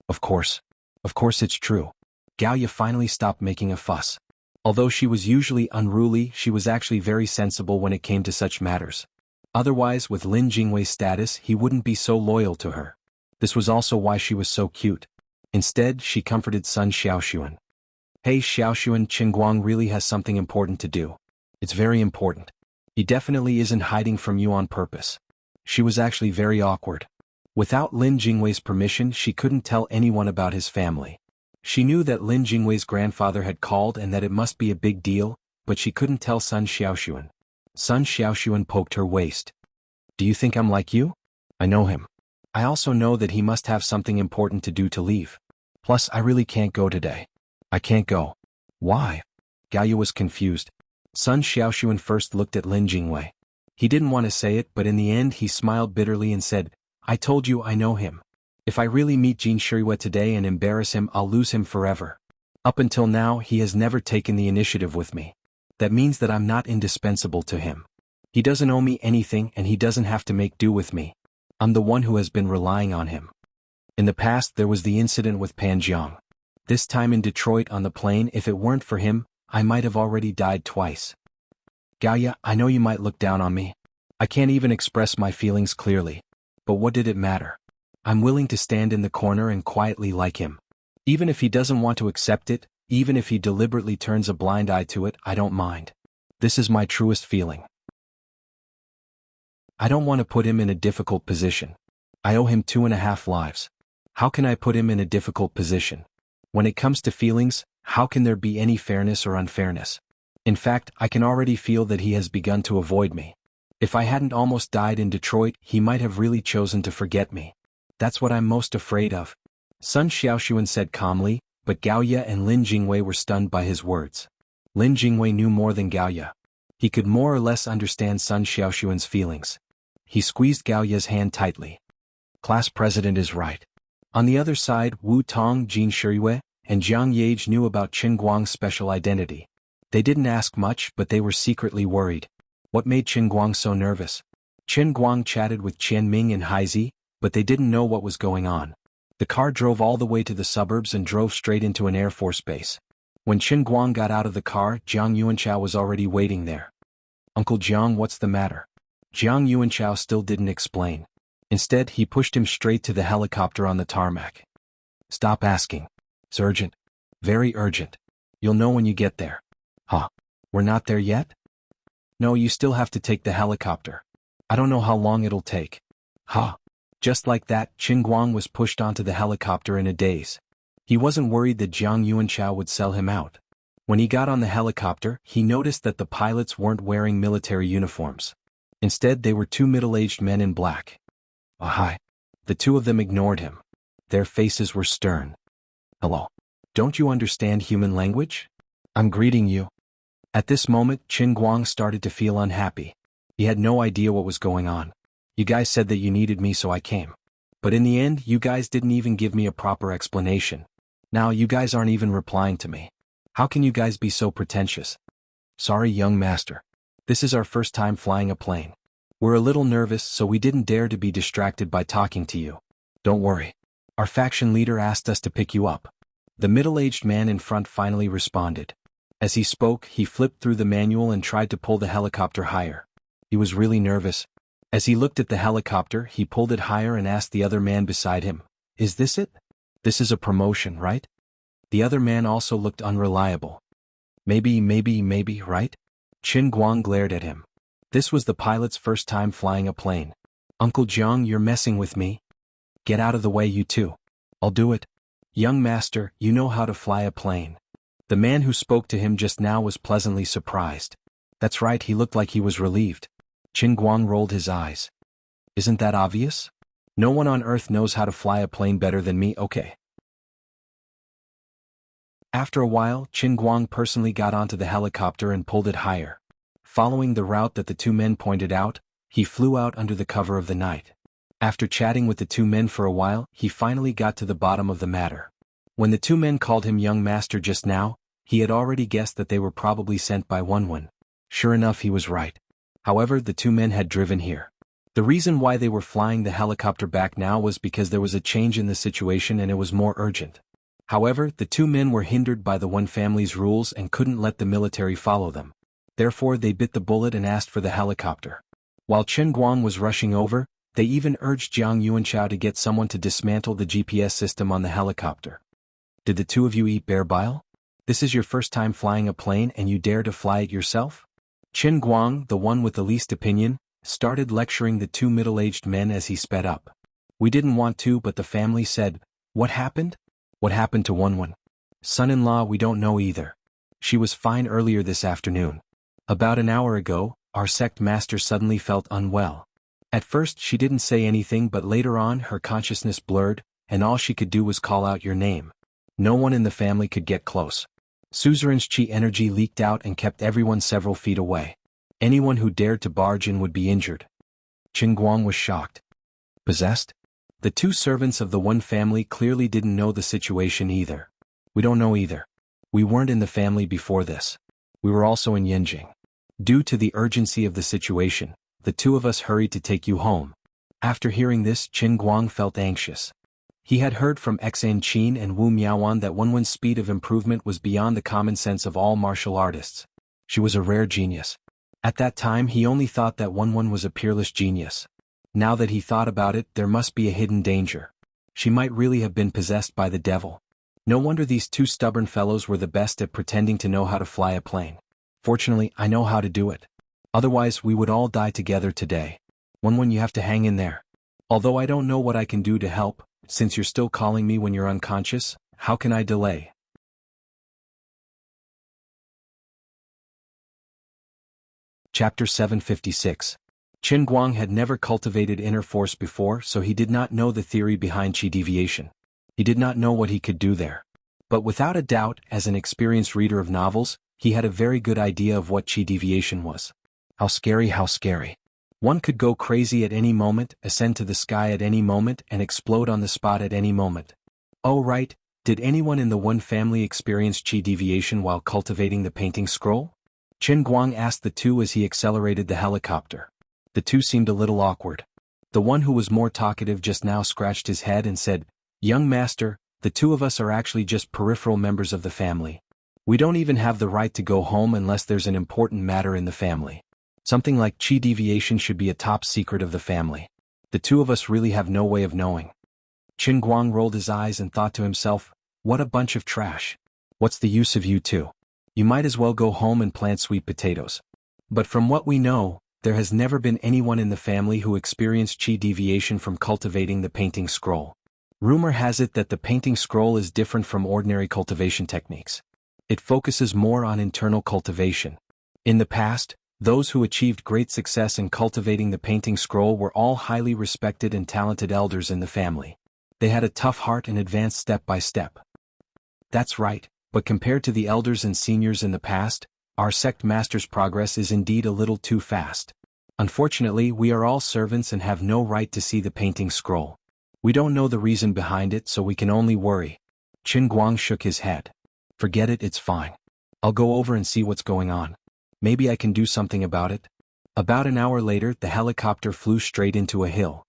Of course. Of course it's true. Gaoya finally stopped making a fuss. Although she was usually unruly, she was actually very sensible when it came to such matters. Otherwise, with Lin Jingwei's status, he wouldn't be so loyal to her. This was also why she was so cute. Instead, she comforted son Xiaoxuan. Hey Xiaoxuan, Qin Guang really has something important to do. It's very important. He definitely isn't hiding from you on purpose. She was actually very awkward. Without Lin Jingwei's permission, she couldn't tell anyone about his family. She knew that Lin Jingwei's grandfather had called and that it must be a big deal, but she couldn't tell son Xiaoxuan. Son Xiaoxuan poked her waist. Do you think I'm like you? I know him. I also know that he must have something important to do to leave. Plus, I really can't go today. I can't go. Why? Gaoya was confused. Son Xiaoxuan first looked at Lin Jingwei. He didn't want to say it, but in the end he smiled bitterly and said, I told you I know him. If I really meet Jin Shiriwa today and embarrass him, I'll lose him forever. Up until now, he has never taken the initiative with me. That means that I'm not indispensable to him. He doesn't owe me anything and he doesn't have to make do with me. I'm the one who has been relying on him. In the past there was the incident with Pan Jiang. This time in Detroit on the plane, if it weren't for him, I might have already died twice. Gaoya, I know you might look down on me. I can't even express my feelings clearly. But what did it matter? I'm willing to stand in the corner and quietly like him. Even if he doesn't want to accept it, even if he deliberately turns a blind eye to it, I don't mind. This is my truest feeling. I don't want to put him in a difficult position. I owe him 2.5 lives. How can I put him in a difficult position? When it comes to feelings, how can there be any fairness or unfairness? In fact, I can already feel that he has begun to avoid me. If I hadn't almost died in Detroit, he might have really chosen to forget me. That's what I'm most afraid of. Sun Xiaoxuan said calmly, but Gaoya and Lin Jingwei were stunned by his words. Lin Jingwei knew more than Gaoya. He could more or less understand Sun Xiaoxuan's feelings. He squeezed Gaoya's hand tightly. Class president is right. On the other side, Wu Tong, Jin Shiyue, and Jiang Yage knew about Qin Guang's special identity. They didn't ask much, but they were secretly worried. What made Qin Guang so nervous? Qin Guang chatted with Qian Ming and Haizi, but they didn't know what was going on. The car drove all the way to the suburbs and drove straight into an Air Force base. When Qin Guang got out of the car, Jiang Yuanchao was already waiting there. Uncle Jiang, what's the matter? Jiang Yuanchao still didn't explain. Instead, he pushed him straight to the helicopter on the tarmac. Stop asking. It's urgent. Very urgent. You'll know when you get there. Huh? We're not there yet? No, you still have to take the helicopter. I don't know how long it'll take. Huh? Just like that, Qin Guang was pushed onto the helicopter in a daze. He wasn't worried that Jiang Yuanchao would sell him out. When he got on the helicopter, he noticed that the pilots weren't wearing military uniforms. Instead, they were two middle-aged men in black. Oh, hi. The two of them ignored him. Their faces were stern. Hello. Don't you understand human language? I'm greeting you. At this moment, Qin Guang started to feel unhappy. He had no idea what was going on. You guys said that you needed me, so I came. But in the end, you guys didn't even give me a proper explanation. Now you guys aren't even replying to me. How can you guys be so pretentious? Sorry, young master. This is our first time flying a plane. We're a little nervous, so we didn't dare to be distracted by talking to you. Don't worry. Our faction leader asked us to pick you up. The middle-aged man in front finally responded. As he spoke, he flipped through the manual and tried to pull the helicopter higher. He was really nervous. As he looked at the helicopter, he pulled it higher and asked the other man beside him, "Is this it? This is a promotion, right?" The other man also looked unreliable. Maybe, right? Qin Guang glared at him. This was the pilot's first time flying a plane. Uncle Jiang, you're messing with me? Get out of the way, you two. I'll do it. Young master, you know how to fly a plane. The man who spoke to him just now was pleasantly surprised. That's right, he looked like he was relieved. Qin Guang rolled his eyes. Isn't that obvious? No one on Earth knows how to fly a plane better than me, okay. After a while, Qin Guang personally got onto the helicopter and pulled it higher. Following the route that the two men pointed out, he flew out under the cover of the night. After chatting with the two men for a while, he finally got to the bottom of the matter. When the two men called him young master just now, he had already guessed that they were probably sent by Wenwen. Sure enough, he was right. However, the two men had driven here. The reason why they were flying the helicopter back now was because there was a change in the situation and it was more urgent. However, the two men were hindered by the Wen family's rules and couldn't let the military follow them. Therefore, they bit the bullet and asked for the helicopter. While Qin Guang was rushing over, they even urged Jiang Yuanchao to get someone to dismantle the GPS system on the helicopter. Did the two of you eat bear bile? This is your first time flying a plane and you dare to fly it yourself? Qin Guang, the one with the least opinion, started lecturing the two middle-aged men as he sped up. We didn't want to, but the family said, "What happened?" "What happened to Wenwen?" "Son-in-law, we don't know either. She was fine earlier this afternoon. About an hour ago, our sect master suddenly felt unwell. At first she didn't say anything, but later on her consciousness blurred, and all she could do was call out your name. No one in the family could get close. Suzerain's chi energy leaked out and kept everyone several feet away. Anyone who dared to barge in would be injured." Qin Guang was shocked. Possessed? The two servants of the Wen family clearly didn't know the situation either. "We don't know either. We weren't in the family before this. We were also in Yinjing. Due to the urgency of the situation, the two of us hurried to take you home." After hearing this, Qin Guang felt anxious. He had heard from Xan Qin and Wu Miaowan that Wenwen's speed of improvement was beyond the common sense of all martial artists. She was a rare genius. At that time he only thought that Wenwen was a peerless genius. Now that he thought about it, there must be a hidden danger. She might really have been possessed by the devil. No wonder these two stubborn fellows were the best at pretending to know how to fly a plane. Fortunately, I know how to do it. Otherwise we would all die together today. Wenwen, you have to hang in there. Although I don't know what I can do to help, since you're still calling me when you're unconscious, how can I delay? Chapter 756. Qin Guang had never cultivated inner force before, so he did not know the theory behind qi deviation. He did not know what he could do there. But without a doubt, as an experienced reader of novels, he had a very good idea of what qi deviation was. How scary, how scary. One could go crazy at any moment, ascend to the sky at any moment, and explode on the spot at any moment. Oh right, did anyone in the Wen family experience qi deviation while cultivating the painting scroll? Qin Guang asked the two as he accelerated the helicopter. The two seemed a little awkward. The one who was more talkative just now scratched his head and said, "Young master, the two of us are actually just peripheral members of the family. We don't even have the right to go home unless there's an important matter in the family. Something like qi deviation should be a top secret of the family. The two of us really have no way of knowing." Qin Guang rolled his eyes and thought to himself, what a bunch of trash. What's the use of you two? You might as well go home and plant sweet potatoes. But from what we know, there has never been anyone in the family who experienced qi deviation from cultivating the painting scroll. Rumor has it that the painting scroll is different from ordinary cultivation techniques. It focuses more on internal cultivation. In the past, those who achieved great success in cultivating the painting scroll were all highly respected and talented elders in the family. They had a tough heart and advanced step by step. That's right, but compared to the elders and seniors in the past, our sect master's progress is indeed a little too fast. Unfortunately, we are all servants and have no right to see the painting scroll. We don't know the reason behind it, so we can only worry. Qin Guang shook his head. Forget it, it's fine. I'll go over and see what's going on. Maybe I can do something about it. About an hour later, the helicopter flew straight into a hill.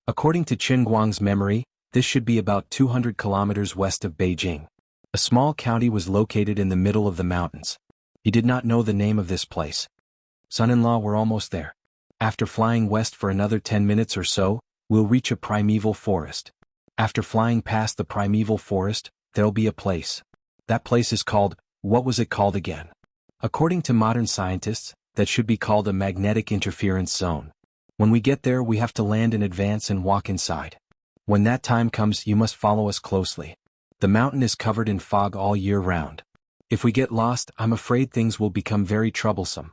According to Qin Guang's memory, this should be about 200 kilometers west of Beijing. A small county was located in the middle of the mountains. He did not know the name of this place. Son-in-law, we're almost there. After flying west for another 10 minutes or so, we'll reach a primeval forest. After flying past the primeval forest, there'll be a place. That place is called, what was it called again? According to modern scientists, that should be called a magnetic interference zone. When we get there, we have to land in advance and walk inside. When that time comes, you must follow us closely. The mountain is covered in fog all year round. If we get lost, I'm afraid things will become very troublesome.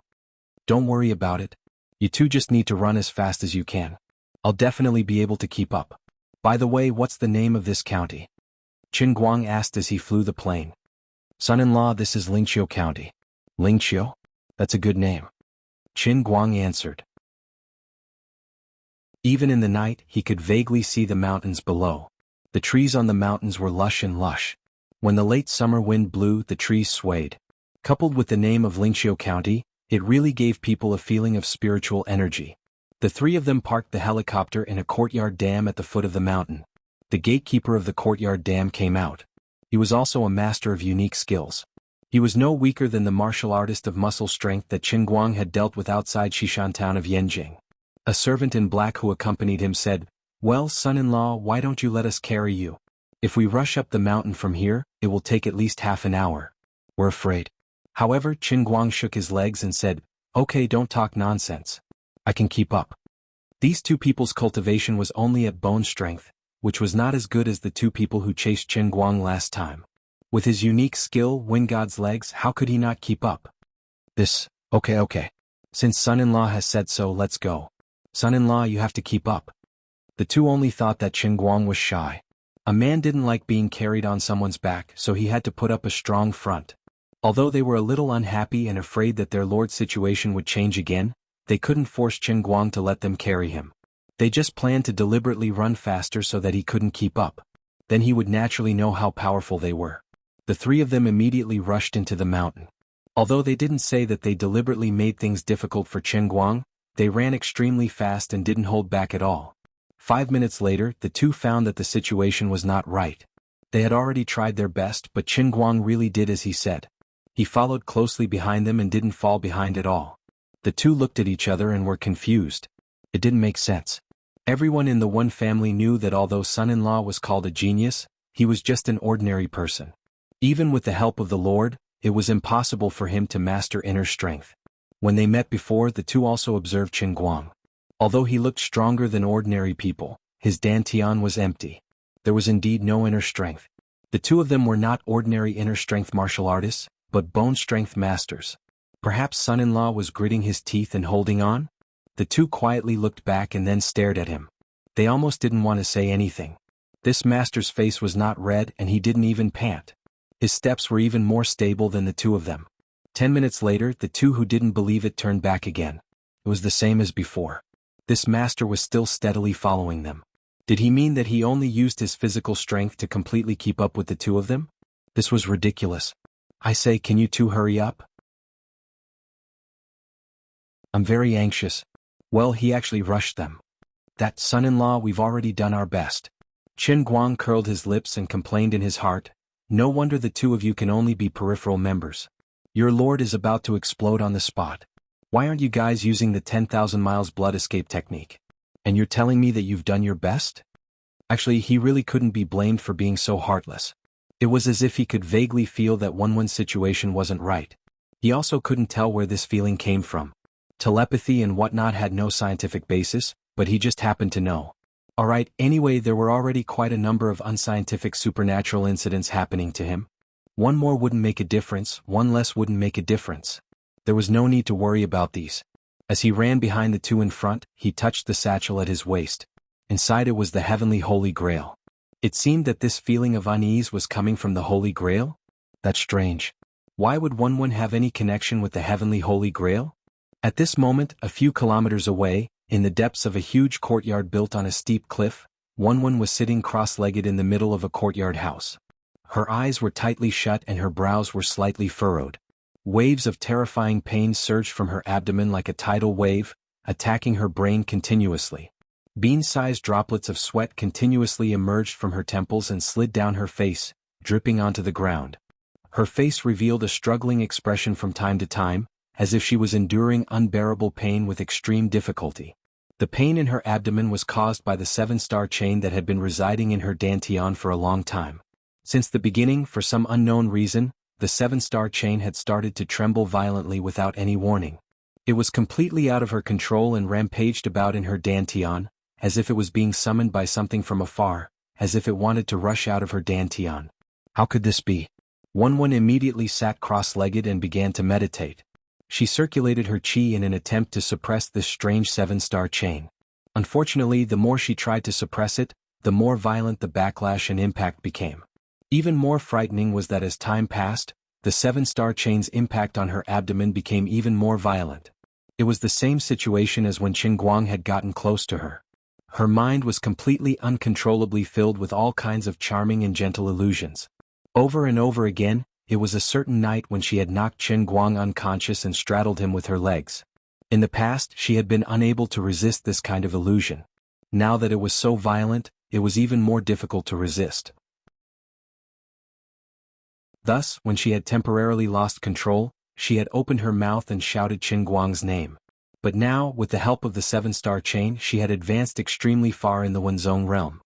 Don't worry about it. You two just need to run as fast as you can. I'll definitely be able to keep up. By the way, what's the name of this county? Qin Guang asked as he flew the plane. Son-in-law, this is Lingqiu County. Lingqiu? That's a good name. Qin Guang answered. Even in the night, he could vaguely see the mountains below. The trees on the mountains were lush and lush. When the late summer wind blew, the trees swayed. Coupled with the name of Lingqiu County, it really gave people a feeling of spiritual energy. The three of them parked the helicopter in a courtyard dam at the foot of the mountain. The gatekeeper of the courtyard dam came out. He was also a master of unique skills. He was no weaker than the martial artist of muscle strength that Qin Guang had dealt with outside Xishan town of Yanjing. A servant in black who accompanied him said, "Well, son-in-law, why don't you let us carry you? If we rush up the mountain from here, it will take at least half an hour. We're afraid." However, Qin Guang shook his legs and said, "Okay, don't talk nonsense. I can keep up." These two people's cultivation was only at bone strength, which was not as good as the two people who chased Qin Guang last time. With his unique skill, Wind God's legs, how could he not keep up? Okay. Since son-in-law has said so, let's go. Son-in-law, you have to keep up. The two only thought that Qin Guang was shy. A man didn't like being carried on someone's back, so he had to put up a strong front. Although they were a little unhappy and afraid that their lord's situation would change again, they couldn't force Qin Guang to let them carry him. They just planned to deliberately run faster so that he couldn't keep up. Then he would naturally know how powerful they were. The three of them immediately rushed into the mountain. Although they didn't say that they deliberately made things difficult for Qin Guang, they ran extremely fast and didn't hold back at all. 5 minutes later, the two found that the situation was not right. They had already tried their best, but Qin Guang really did as he said. He followed closely behind them and didn't fall behind at all. The two looked at each other and were confused. It didn't make sense. Everyone in the Wen family knew that although son-in-law was called a genius, he was just an ordinary person. Even with the help of the Lord, it was impossible for him to master inner strength. When they met before, the two also observed Qin Guang. Although he looked stronger than ordinary people, his dantian was empty. There was indeed no inner strength. The two of them were not ordinary inner strength martial artists, but bone strength masters. Perhaps son-in-law was gritting his teeth and holding on? The two quietly looked back and then stared at him. They almost didn't want to say anything. This master's face was not red and he didn't even pant. His steps were even more stable than the two of them. 10 minutes later, the two who didn't believe it turned back again. It was the same as before. This master was still steadily following them. Did he mean that he only used his physical strength to completely keep up with the two of them? This was ridiculous. I say, can you two hurry up? I'm very anxious. Well, he actually rushed them. That son-in-law, we've already done our best. Qin Guang curled his lips and complained in his heart, no wonder the two of you can only be peripheral members. Your lord is about to explode on the spot. Why aren't you guys using the 10,000 miles blood escape technique? And you're telling me that you've done your best? Actually, he really couldn't be blamed for being so heartless. It was as if he could vaguely feel that Wenwen's situation wasn't right. He also couldn't tell where this feeling came from. Telepathy and whatnot had no scientific basis, but he just happened to know. Alright, anyway, there were already quite a number of unscientific supernatural incidents happening to him. One more wouldn't make a difference, one less wouldn't make a difference. There was no need to worry about these. As he ran behind the two in front, he touched the satchel at his waist. Inside it was the heavenly Holy Grail. It seemed that this feeling of unease was coming from the Holy Grail? That's strange. Why would Wenwen have any connection with the heavenly Holy Grail? At this moment, a few kilometers away, in the depths of a huge courtyard built on a steep cliff, Wenwen was sitting cross-legged in the middle of a courtyard house. Her eyes were tightly shut and her brows were slightly furrowed. Waves of terrifying pain surged from her abdomen like a tidal wave, attacking her brain continuously. Bean-sized droplets of sweat continuously emerged from her temples and slid down her face, dripping onto the ground. Her face revealed a struggling expression from time to time, as if she was enduring unbearable pain with extreme difficulty. The pain in her abdomen was caused by the 7-star chain that had been residing in her dantian for a long time. Since the beginning, for some unknown reason, the 7-star chain had started to tremble violently without any warning. It was completely out of her control and rampaged about in her dantian, as if it was being summoned by something from afar, as if it wanted to rush out of her dantian. How could this be? Wenwen immediately sat cross-legged and began to meditate. She circulated her qi in an attempt to suppress this strange 7-star chain. Unfortunately, the more she tried to suppress it, the more violent the backlash and impact became. Even more frightening was that as time passed, the 7-star chain's impact on her abdomen became even more violent. It was the same situation as when Qin Guang had gotten close to her. Her mind was completely uncontrollably filled with all kinds of charming and gentle illusions. Over and over again, it was a certain night when she had knocked Qin Guang unconscious and straddled him with her legs. In the past, she had been unable to resist this kind of illusion. Now that it was so violent, it was even more difficult to resist. Thus, when she had temporarily lost control, she had opened her mouth and shouted Qin Guang's name. But now, with the help of the 7-star chain, she had advanced extremely far in the Wenzong realm.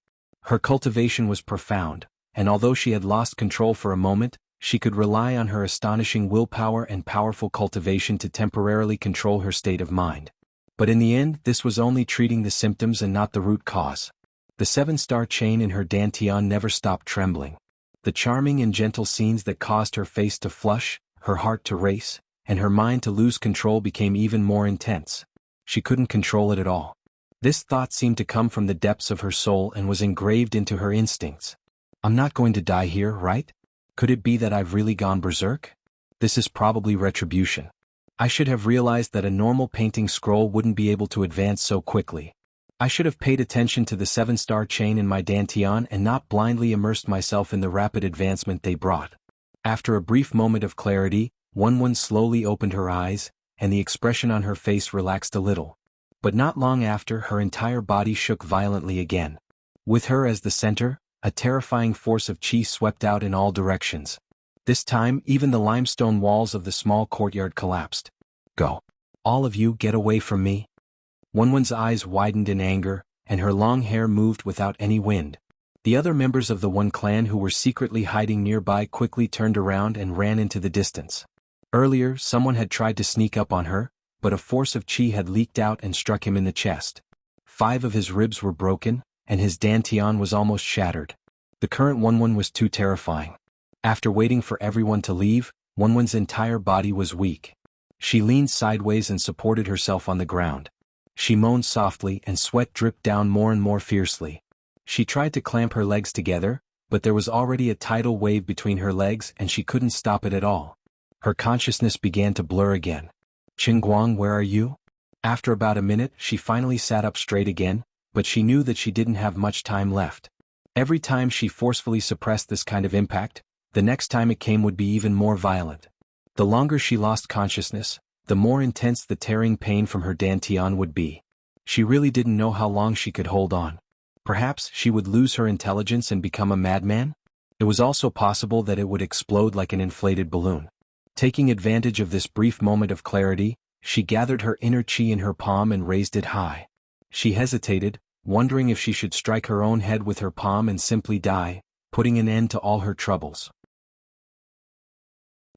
Her cultivation was profound, and although she had lost control for a moment, she could rely on her astonishing willpower and powerful cultivation to temporarily control her state of mind. But in the end, this was only treating the symptoms and not the root cause. The 7-star chain in her dantian never stopped trembling. The charming and gentle scenes that caused her face to flush, her heart to race, and her mind to lose control became even more intense. She couldn't control it at all. This thought seemed to come from the depths of her soul and was engraved into her instincts. I'm not going to die here, right? Could it be that I've really gone berserk? This is probably retribution. I should have realized that a normal painting scroll wouldn't be able to advance so quickly. I should have paid attention to the 7-star chain in my dantian and not blindly immersed myself in the rapid advancement they brought. After a brief moment of clarity, Wenwen slowly opened her eyes, and the expression on her face relaxed a little. But not long after, her entire body shook violently again. With her as the center, a terrifying force of qi swept out in all directions. This time, even the limestone walls of the small courtyard collapsed. Go. All of you, get away from me. Wenwen's eyes widened in anger, and her long hair moved without any wind. The other members of the Wen clan who were secretly hiding nearby quickly turned around and ran into the distance. Earlier, someone had tried to sneak up on her, but a force of qi had leaked out and struck him in the chest. 5 of his ribs were broken, and his dantian was almost shattered. The current Wenwen was too terrifying. After waiting for everyone to leave, Wenwen's entire body was weak. She leaned sideways and supported herself on the ground. She moaned softly and sweat dripped down more and more fiercely. She tried to clamp her legs together, but there was already a tidal wave between her legs and she couldn't stop it at all. Her consciousness began to blur again. Qin Guang, where are you? After about a minute, she finally sat up straight again, but she knew that she didn't have much time left. Every time she forcefully suppressed this kind of impact, the next time it came would be even more violent. The longer she lost consciousness, the more intense the tearing pain from her dantian would be. She really didn't know how long she could hold on. Perhaps she would lose her intelligence and become a madman? It was also possible that it would explode like an inflated balloon. Taking advantage of this brief moment of clarity, she gathered her inner chi in her palm and raised it high. She hesitated, wondering if she should strike her own head with her palm and simply die, putting an end to all her troubles.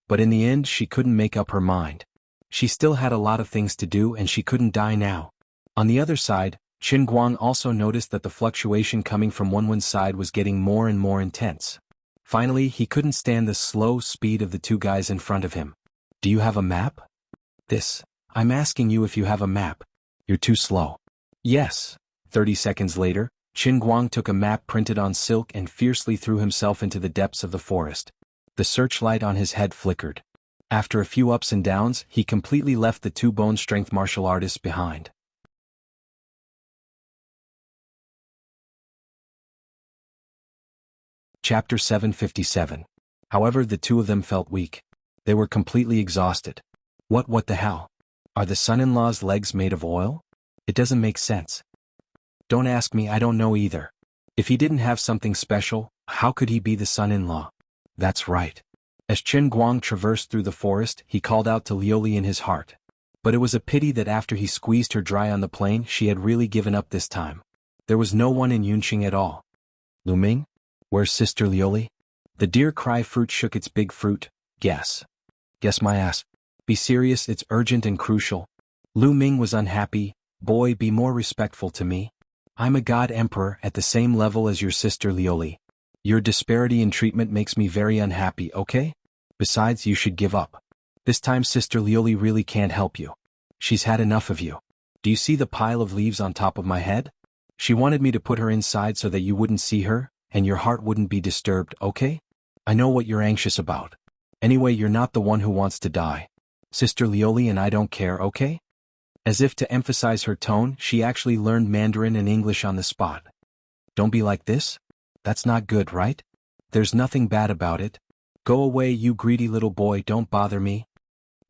But in the end she couldn't make up her mind. She still had a lot of things to do and she couldn't die now. On the other side, Qin Guang also noticed that the fluctuation coming from Wenwen's side was getting more and more intense. Finally, he couldn't stand the slow speed of the two guys in front of him. Do you have a map? I'm asking you if you have a map. You're too slow. Yes. 30 seconds later, Qin Guang took a map printed on silk and fiercely threw himself into the depths of the forest. The searchlight on his head flickered. After a few ups and downs, he completely left the two bone strength martial artists behind. Chapter 757. However, the two of them felt weak. They were completely exhausted. What the hell? Are the son-in-law's legs made of oil? It doesn't make sense. Don't ask me, I don't know either. If he didn't have something special, how could he be the son-in-law? That's right. As Qin Guang traversed through the forest, he called out to Lioli in his heart. But it was a pity that after he squeezed her dry on the plain, she had really given up this time. There was no one in Yunqing at all. Lu Ming? Where's Sister Lioli? The deer cry fruit shook its big fruit. Guess my ass. Be serious, it's urgent and crucial. Lu Ming was unhappy. Boy, be more respectful to me. I'm a god emperor at the same level as your sister Lioli. Your disparity in treatment makes me very unhappy, okay? Besides, you should give up. This time Sister Lioli really can't help you. She's had enough of you. Do you see the pile of leaves on top of my head? She wanted me to put her inside so that you wouldn't see her, and your heart wouldn't be disturbed, okay? I know what you're anxious about. Anyway, you're not the one who wants to die. Sister Lioli and I don't care, okay? As if to emphasize her tone, she actually learned Mandarin and English on the spot. Don't be like this? That's not good, right? There's nothing bad about it. Go away, you greedy little boy, don't bother me.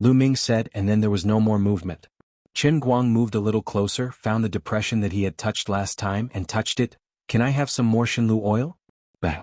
Lu Ming said, and then there was no more movement. Qin Guang moved a little closer, found the depression that he had touched last time and touched it. Can I have some more Shenlu oil? Bang.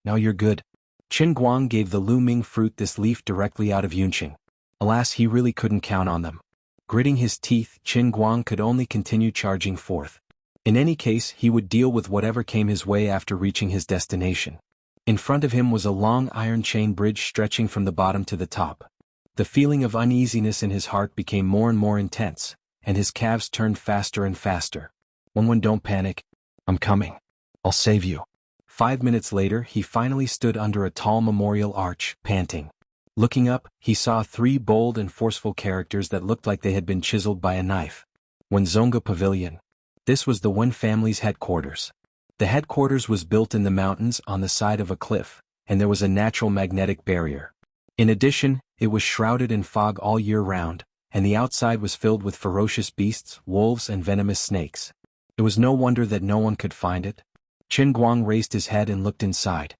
Now you're good. Qin Guang gave the Lu Ming fruit this leaf directly out of Yunqing. Alas, he really couldn't count on them. Gritting his teeth, Qin Guang could only continue charging forth. In any case, he would deal with whatever came his way after reaching his destination. In front of him was a long iron chain bridge stretching from the bottom to the top. The feeling of uneasiness in his heart became more and more intense, and his calves turned faster and faster. Wenwen, don't panic. I'm coming. I'll save you. 5 minutes later, he finally stood under a tall memorial arch, panting. Looking up, he saw 3 bold and forceful characters that looked like they had been chiseled by a knife. Wenzonga Pavilion. This was the Wen family's headquarters. The headquarters was built in the mountains on the side of a cliff, and there was a natural magnetic barrier. In addition, it was shrouded in fog all year round, and the outside was filled with ferocious beasts, wolves and venomous snakes. It was no wonder that no one could find it. Qin Guang raised his head and looked inside.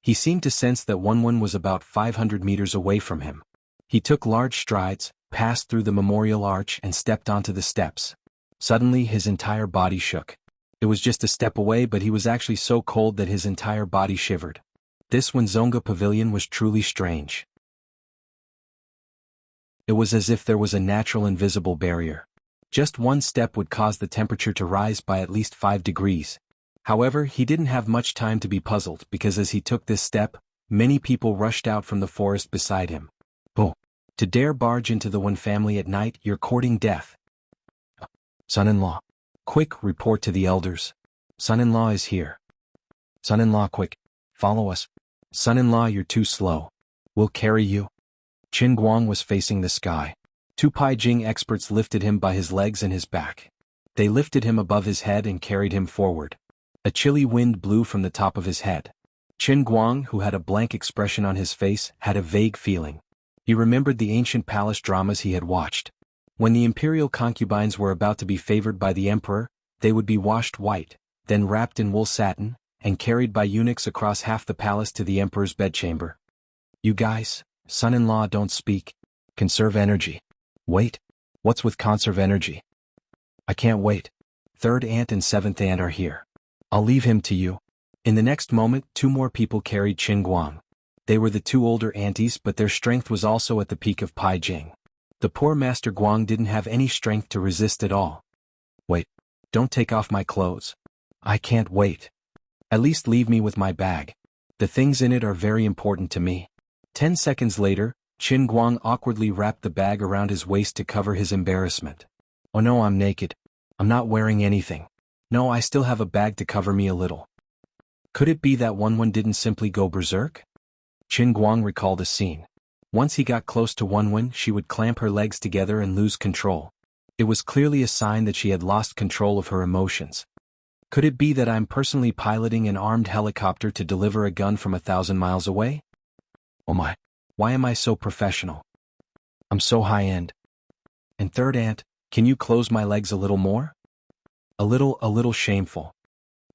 He seemed to sense that Wenwen was about 500 meters away from him. He took large strides, passed through the memorial arch and stepped onto the steps. Suddenly his entire body shook. It was just a step away, but he was actually so cold that his entire body shivered. This Wenzonga Pavilion was truly strange. It was as if there was a natural invisible barrier. Just one step would cause the temperature to rise by at least 5 degrees. However, he didn't have much time to be puzzled because as he took this step, many people rushed out from the forest beside him. Oh! To dare barge into the Wen family at night, you're courting death. Son-in-law. Quick, report to the elders. Son-in-law is here. Son-in-law, quick. Follow us. Son-in-law, you're too slow. We'll carry you. Qin Guang was facing the sky. Two Pai Jing experts lifted him by his legs and his back. They lifted him above his head and carried him forward. A chilly wind blew from the top of his head. Qin Guang, who had a blank expression on his face, had a vague feeling. He remembered the ancient palace dramas he had watched. When the imperial concubines were about to be favored by the emperor, they would be washed white, then wrapped in wool satin, and carried by eunuchs across half the palace to the emperor's bedchamber. You guys, son-in-law, don't speak. Conserve energy. Wait. What's with conserve energy? I can't wait. Third aunt and seventh aunt are here. I'll leave him to you. In the next moment, two more people carried Qin Guang. They were the two older aunties, but their strength was also at the peak of Pai Jing. The poor Master Guang didn't have any strength to resist at all. Wait. Don't take off my clothes. I can't wait. At least leave me with my bag. The things in it are very important to me. 10 seconds later, Qin Guang awkwardly wrapped the bag around his waist to cover his embarrassment. Oh no, I'm naked. I'm not wearing anything. No, I still have a bag to cover me a little. Could it be that Wenwen didn't simply go berserk? Qin Guang recalled a scene. Once he got close to Wenwen, she would clamp her legs together and lose control. It was clearly a sign that she had lost control of her emotions. Could it be that I'm personally piloting an armed helicopter to deliver a gun from 1,000 miles away? Oh my. Why am I so professional? I'm so high-end. And third aunt, can you close my legs a little more? A little shameful.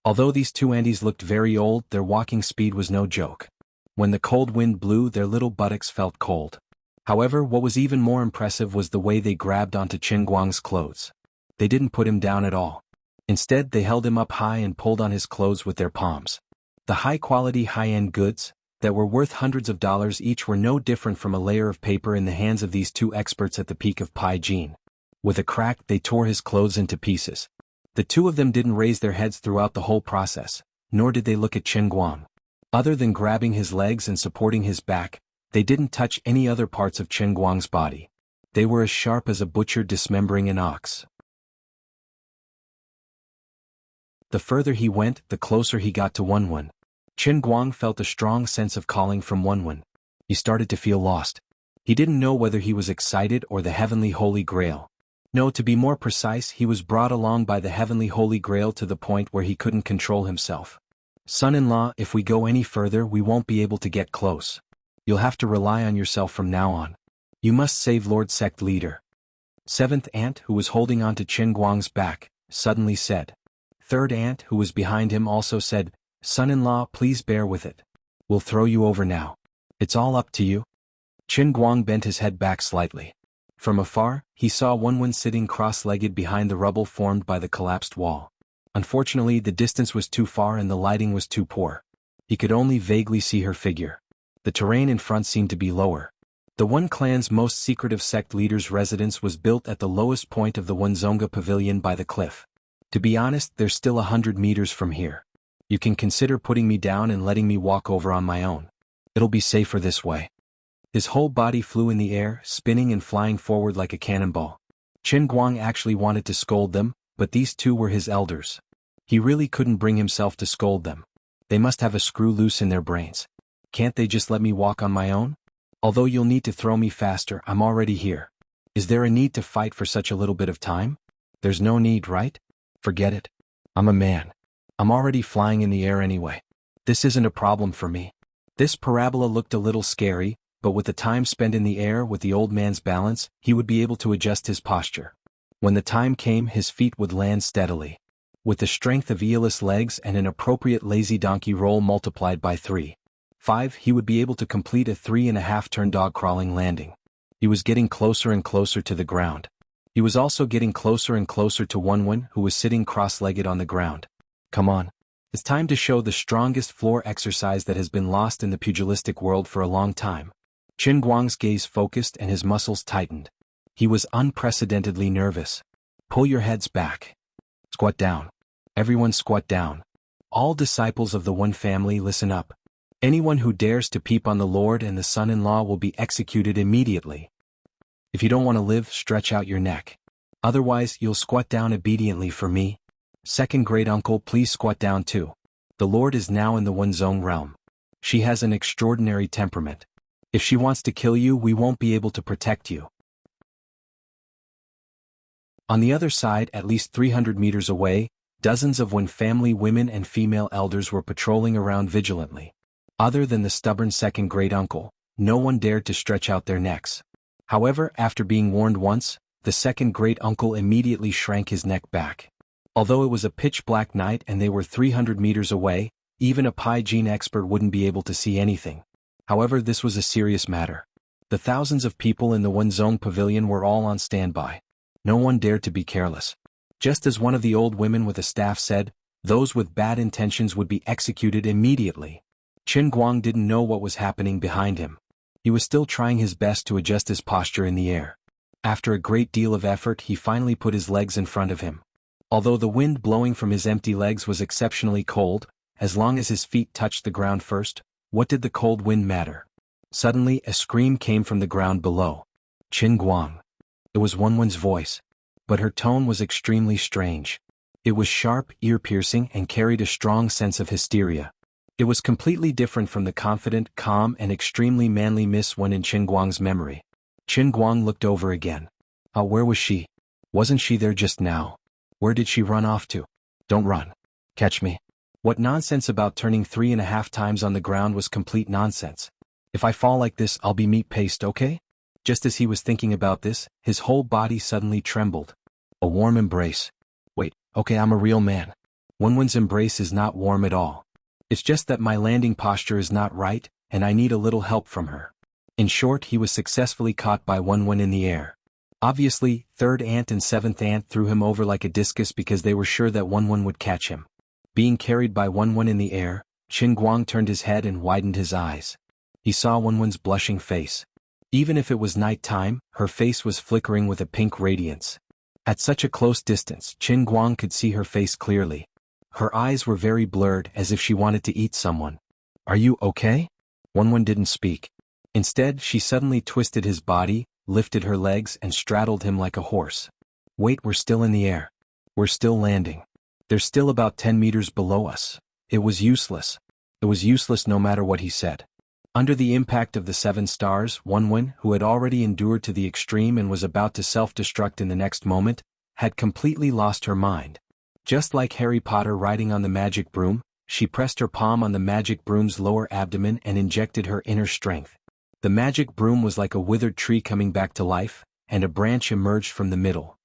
Although these two aunties looked very old, their walking speed was no joke. When the cold wind blew, their little buttocks felt cold. However, what was even more impressive was the way they grabbed onto Qin Guang's clothes. They didn't put him down at all. Instead, they held him up high and pulled on his clothes with their palms. The high-quality, high-end goods, that were worth hundreds of dollars each, were no different from a layer of paper in the hands of these two experts at the peak of Pai Jing. With a crack, they tore his clothes into pieces. The two of them didn't raise their heads throughout the whole process, nor did they look at Qin Guang. Other than grabbing his legs and supporting his back, they didn't touch any other parts of Qin Guang's body. They were as sharp as a butcher dismembering an ox. The further he went, the closer he got to Wenwen. Qin Guang felt a strong sense of calling from Wenwen. He started to feel lost. He didn't know whether he was excited or the heavenly Holy Grail. No, to be more precise, he was brought along by the heavenly Holy Grail to the point where he couldn't control himself. Son-in-law, if we go any further, we won't be able to get close. You'll have to rely on yourself from now on. You must save Lord Sect Leader. Seventh aunt, who was holding on to Qin Guang's back, suddenly said. Third aunt, who was behind him, also said, Son-in-law, please bear with it. We'll throw you over now. It's all up to you. Qin Guang bent his head back slightly. From afar, he saw Wenwen sitting cross-legged behind the rubble formed by the collapsed wall. Unfortunately, the distance was too far and the lighting was too poor. He could only vaguely see her figure. The terrain in front seemed to be lower. The Wen clan's most secretive sect leader's residence was built at the lowest point of the Wenzonga Pavilion by the cliff. To be honest, there's still 100 meters from here. You can consider putting me down and letting me walk over on my own. It'll be safer this way. His whole body flew in the air, spinning and flying forward like a cannonball. Qin Guang actually wanted to scold them, but these two were his elders. He really couldn't bring himself to scold them. They must have a screw loose in their brains. Can't they just let me walk on my own? Although you'll need to throw me faster, I'm already here. Is there a need to fight for such a little bit of time? There's no need, right? Forget it. I'm a man. I'm already flying in the air anyway. This isn't a problem for me. This parabola looked a little scary, but with the time spent in the air with the old man's balance, he would be able to adjust his posture. When the time came, his feet would land steadily. With the strength of eeless legs and an appropriate lazy donkey roll multiplied by 3.5, he would be able to complete a 3.5-turn dog-crawling landing. He was getting closer and closer to the ground. He was also getting closer and closer to Wenwen, who was sitting cross-legged on the ground. Come on. It's time to show the strongest floor exercise that has been lost in the pugilistic world for a long time. Qin Guang's gaze focused and his muscles tightened. He was unprecedentedly nervous. Pull your heads back. Squat down. Everyone squat down. All disciples of the Wen family, listen up. Anyone who dares to peep on the Lord and the son-in-law will be executed immediately. If you don't want to live, stretch out your neck. Otherwise, you'll squat down obediently for me. Second great uncle, please squat down too. The Lord is now in the Wenzong realm. She has an extraordinary temperament. If she wants to kill you, we won't be able to protect you. On the other side, at least 300 meters away, dozens of Wen family women and female elders were patrolling around vigilantly. Other than the stubborn second great uncle, no one dared to stretch out their necks. However, after being warned once, the second great uncle immediately shrank his neck back. Although it was a pitch-black night and they were 300 meters away, even a hygiene expert wouldn't be able to see anything. However, this was a serious matter. The thousands of people in the Wenzong pavilion were all on standby. No one dared to be careless. Just as one of the old women with a staff said, those with bad intentions would be executed immediately. Qin Guang didn't know what was happening behind him. He was still trying his best to adjust his posture in the air. After a great deal of effort, he finally put his legs in front of him. Although the wind blowing from his empty legs was exceptionally cold, as long as his feet touched the ground first, what did the cold wind matter? Suddenly, a scream came from the ground below. Qin Guang. It was Wenwen's voice. But her tone was extremely strange. It was sharp, ear-piercing, and carried a strong sense of hysteria. It was completely different from the confident, calm, and extremely manly Miss Wen in Qin Guang's memory. Qin Guang looked over again. Where was she? Wasn't she there just now? Where did she run off to? Don't run. Catch me. What nonsense about turning 3.5 times on the ground was complete nonsense. If I fall like this, I'll be meat paste, okay? Just as he was thinking about this, his whole body suddenly trembled. A warm embrace. Wait, okay, I'm a real man. Wenwen's embrace is not warm at all. It's just that my landing posture is not right, and I need a little help from her. In short, he was successfully caught by Wenwen in the air. Obviously, third aunt and seventh aunt threw him over like a discus because they were sure that Wenwen would catch him. Being carried by Wenwen in the air, Qin Guang turned his head and widened his eyes. He saw Wenwen's blushing face. Even if it was night time, her face was flickering with a pink radiance. At such a close distance, Qin Guang could see her face clearly. Her eyes were very blurred, as if she wanted to eat someone. Are you okay? Wenwen didn't speak. Instead, she suddenly twisted his body, lifted her legs, and straddled him like a horse. Wait, we're still in the air. We're still landing. They're still about 10 meters below us. It was useless. It was useless no matter what he said. Under the impact of the 7 stars, Wenwen, who had already endured to the extreme and was about to self-destruct in the next moment, had completely lost her mind. Just like Harry Potter riding on the magic broom, she pressed her palm on the magic broom's lower abdomen and injected her inner strength. The magic broom was like a withered tree coming back to life, and a branch emerged from the middle.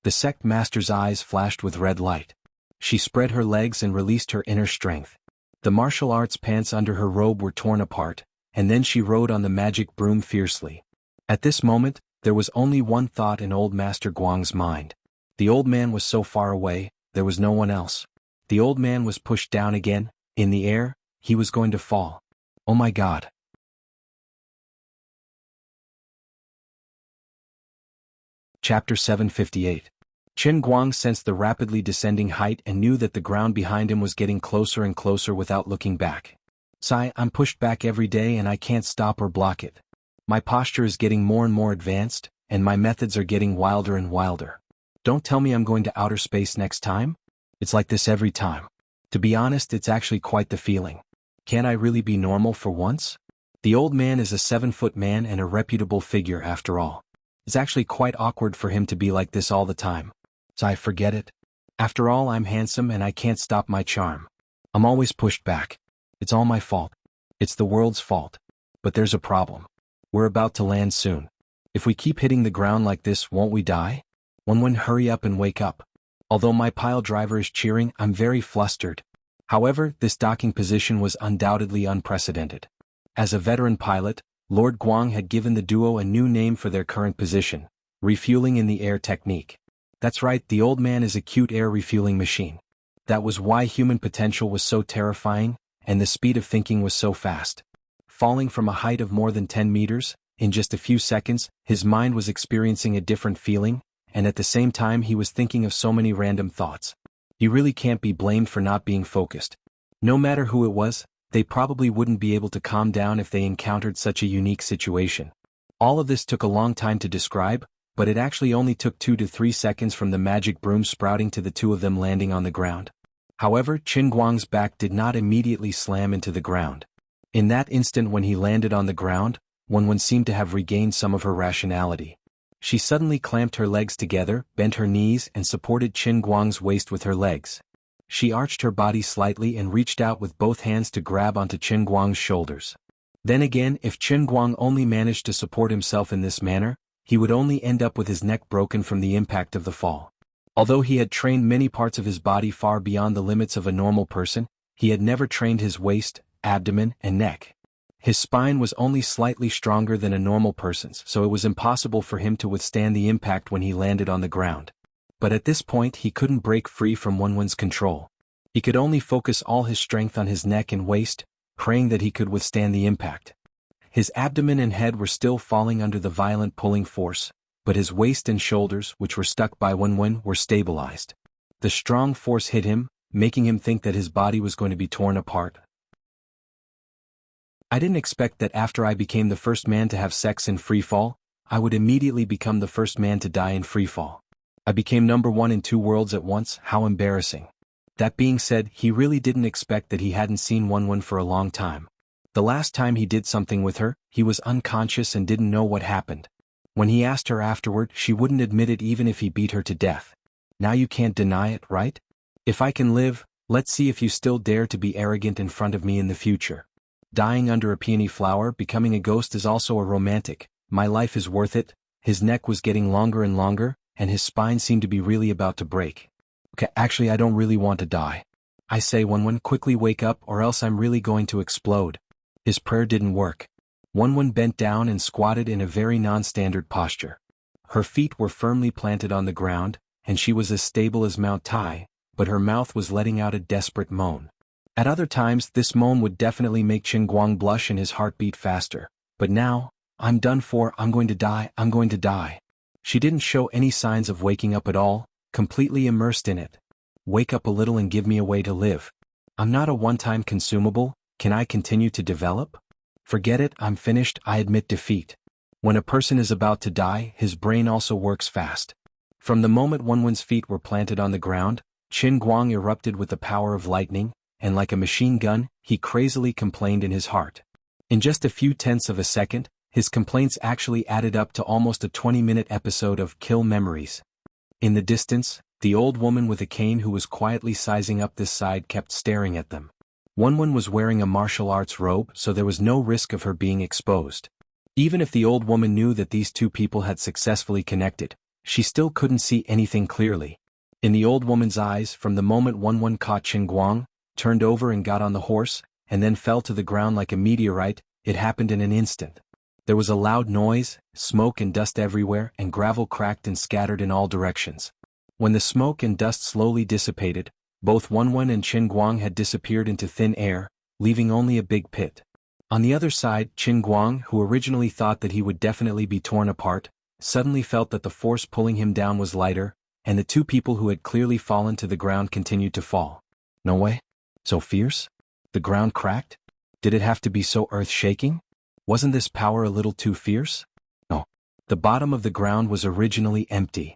The sect master's eyes flashed with red light. She spread her legs and released her inner strength. The martial arts pants under her robe were torn apart, and then she rode on the magic broom fiercely. At this moment, there was only one thought in old Master Guang's mind. The old man was so far away, there was no one else. The old man was pushed down again, in the air, he was going to fall. Oh my God. Chapter 758. Qin Guang sensed the rapidly descending height and knew that the ground behind him was getting closer and closer without looking back. I'm pushed back every day and I can't stop or block it. My posture is getting more and more advanced, and my methods are getting wilder and wilder. Don't tell me I'm going to outer space next time? It's like this every time. To be honest, it's actually quite the feeling. Can't I really be normal for once? The old man is a 7-foot man and a reputable figure after all. It's actually quite awkward for him to be like this all the time. I forget it. After all, I'm handsome and I can't stop my charm. I'm always pushed back. It's all my fault. It's the world's fault. But there's a problem. We're about to land soon. If we keep hitting the ground like this, won't we die? Wenwen, hurry up and wake up. Although my pile driver is cheering, I'm very flustered. However, this docking position was undoubtedly unprecedented. As a veteran pilot, Lord Guang had given the duo a new name for their current position, refueling in the air technique. That's right, the old man is a cute air refueling machine. That was why human potential was so terrifying, and the speed of thinking was so fast. Falling from a height of more than 10 meters, in just a few seconds, his mind was experiencing a different feeling, and at the same time he was thinking of so many random thoughts. He really can't be blamed for not being focused. No matter who it was, they probably wouldn't be able to calm down if they encountered such a unique situation. All of this took a long time to describe, but it actually only took 2 to 3 seconds from the magic broom sprouting to the two of them landing on the ground. However, Qin Guang's back did not immediately slam into the ground. In that instant when he landed on the ground, Wenwen seemed to have regained some of her rationality. She suddenly clamped her legs together, bent her knees and supported Qin Guang's waist with her legs. She arched her body slightly and reached out with both hands to grab onto Qin Guang's shoulders. Then again, if Qin Guang only managed to support himself in this manner, he would only end up with his neck broken from the impact of the fall. Although he had trained many parts of his body far beyond the limits of a normal person, he had never trained his waist, abdomen, and neck. His spine was only slightly stronger than a normal person's, so it was impossible for him to withstand the impact when he landed on the ground. But at this point he couldn't break free from Wenwen's control. He could only focus all his strength on his neck and waist, praying that he could withstand the impact. His abdomen and head were still falling under the violent pulling force, but his waist and shoulders, which were stuck by Wenwen, were stabilized. The strong force hit him, making him think that his body was going to be torn apart. I didn't expect that after I became the first man to have sex in freefall, I would immediately become the first man to die in freefall. I became number 1 in 2 worlds at once. How embarrassing. That being said, he really didn't expect that he hadn't seen Wenwen for a long time. The last time he did something with her, he was unconscious and didn't know what happened. When he asked her afterward, she wouldn't admit it even if he beat her to death. Now you can't deny it, right? If I can live, let's see if you still dare to be arrogant in front of me in the future. Dying under a peony flower, becoming a ghost is also a romantic. My life is worth it. His neck was getting longer and longer, and his spine seemed to be really about to break. Okay, actually I don't really want to die. I say, Wenwen, quickly wake up or else I'm really going to explode. His prayer didn't work. Wenwen bent down and squatted in a very non-standard posture. Her feet were firmly planted on the ground, and she was as stable as Mount Tai, but her mouth was letting out a desperate moan. At other times this moan would definitely make Qin Guang blush and his heart beat faster. But now, I'm done for, I'm going to die, I'm going to die. She didn't show any signs of waking up at all, completely immersed in it. Wake up a little and give me a way to live. I'm not a one-time consumable, can I continue to develop? Forget it, I'm finished, I admit defeat. When a person is about to die, his brain also works fast. From the moment Wenwen's feet were planted on the ground, Qin Guang erupted with the power of lightning, and like a machine gun, he crazily complained in his heart. In just a few tenths of a second, his complaints actually added up to almost a 20-minute episode of Kill Memories. In the distance, the old woman with a cane who was quietly sizing up this side kept staring at them. Wenwen was wearing a martial arts robe, so there was no risk of her being exposed. Even if the old woman knew that these two people had successfully connected, she still couldn't see anything clearly. In the old woman's eyes, from the moment Wenwen caught Qin Guang, turned over and got on the horse, and then fell to the ground like a meteorite, it happened in an instant. There was a loud noise, smoke and dust everywhere, and gravel cracked and scattered in all directions. When the smoke and dust slowly dissipated, both Wenwen and Qin Guang had disappeared into thin air, leaving only a big pit. On the other side, Qin Guang, who originally thought that he would definitely be torn apart, suddenly felt that the force pulling him down was lighter, and the two people who had clearly fallen to the ground continued to fall. No way? So fierce? The ground cracked? Did it have to be so earth-shaking? Wasn't this power a little too fierce? No. The bottom of the ground was originally empty.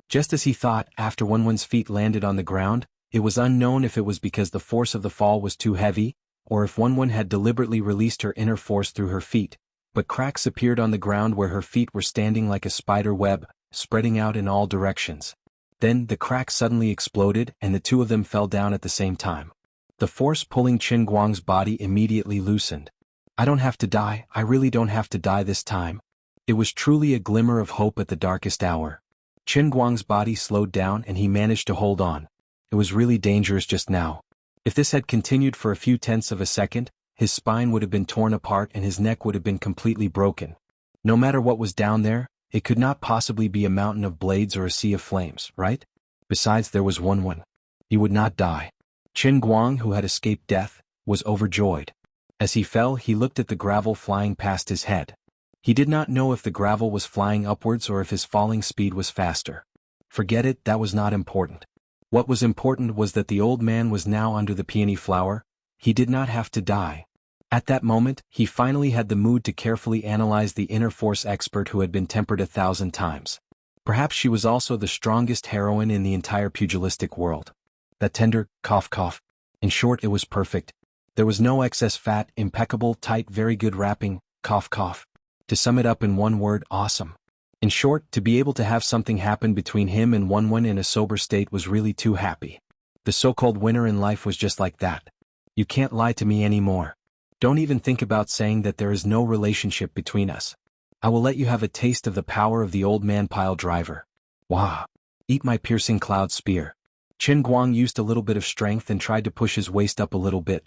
Just as he thought, after Wenwen's feet landed on the ground, it was unknown if it was because the force of the fall was too heavy, or if Wenwen had deliberately released her inner force through her feet, but cracks appeared on the ground where her feet were standing like a spider web, spreading out in all directions. Then the crack suddenly exploded and the two of them fell down at the same time. The force pulling Qin Guang's body immediately loosened. I don't have to die, I really don't have to die this time. It was truly a glimmer of hope at the darkest hour. Qin Guang's body slowed down and he managed to hold on. It was really dangerous just now. If this had continued for a few tenths of a second, his spine would have been torn apart and his neck would have been completely broken. No matter what was down there, it could not possibly be a mountain of blades or a sea of flames, right? Besides, there was Wenwen. He would not die. Qin Guang, who had escaped death, was overjoyed. As he fell, he looked at the gravel flying past his head. He did not know if the gravel was flying upwards or if his falling speed was faster. Forget it, that was not important. What was important was that the old man was now under the peony flower. He did not have to die. At that moment, he finally had the mood to carefully analyze the inner force expert who had been tempered 1,000 times. Perhaps she was also the strongest heroine in the entire pugilistic world. That tender, cough cough. In short, it was perfect. There was no excess fat, impeccable, tight, very good wrapping, cough cough. To sum it up in one word, awesome. In short, to be able to have something happen between him and Won in a sober state was really too happy. The so-called winner in life was just like that. You can't lie to me anymore. Don't even think about saying that there is no relationship between us. I will let you have a taste of the power of the old man pile driver. Wah! Eat my piercing cloud spear. Qin Guang used a little bit of strength and tried to push his waist up a little bit.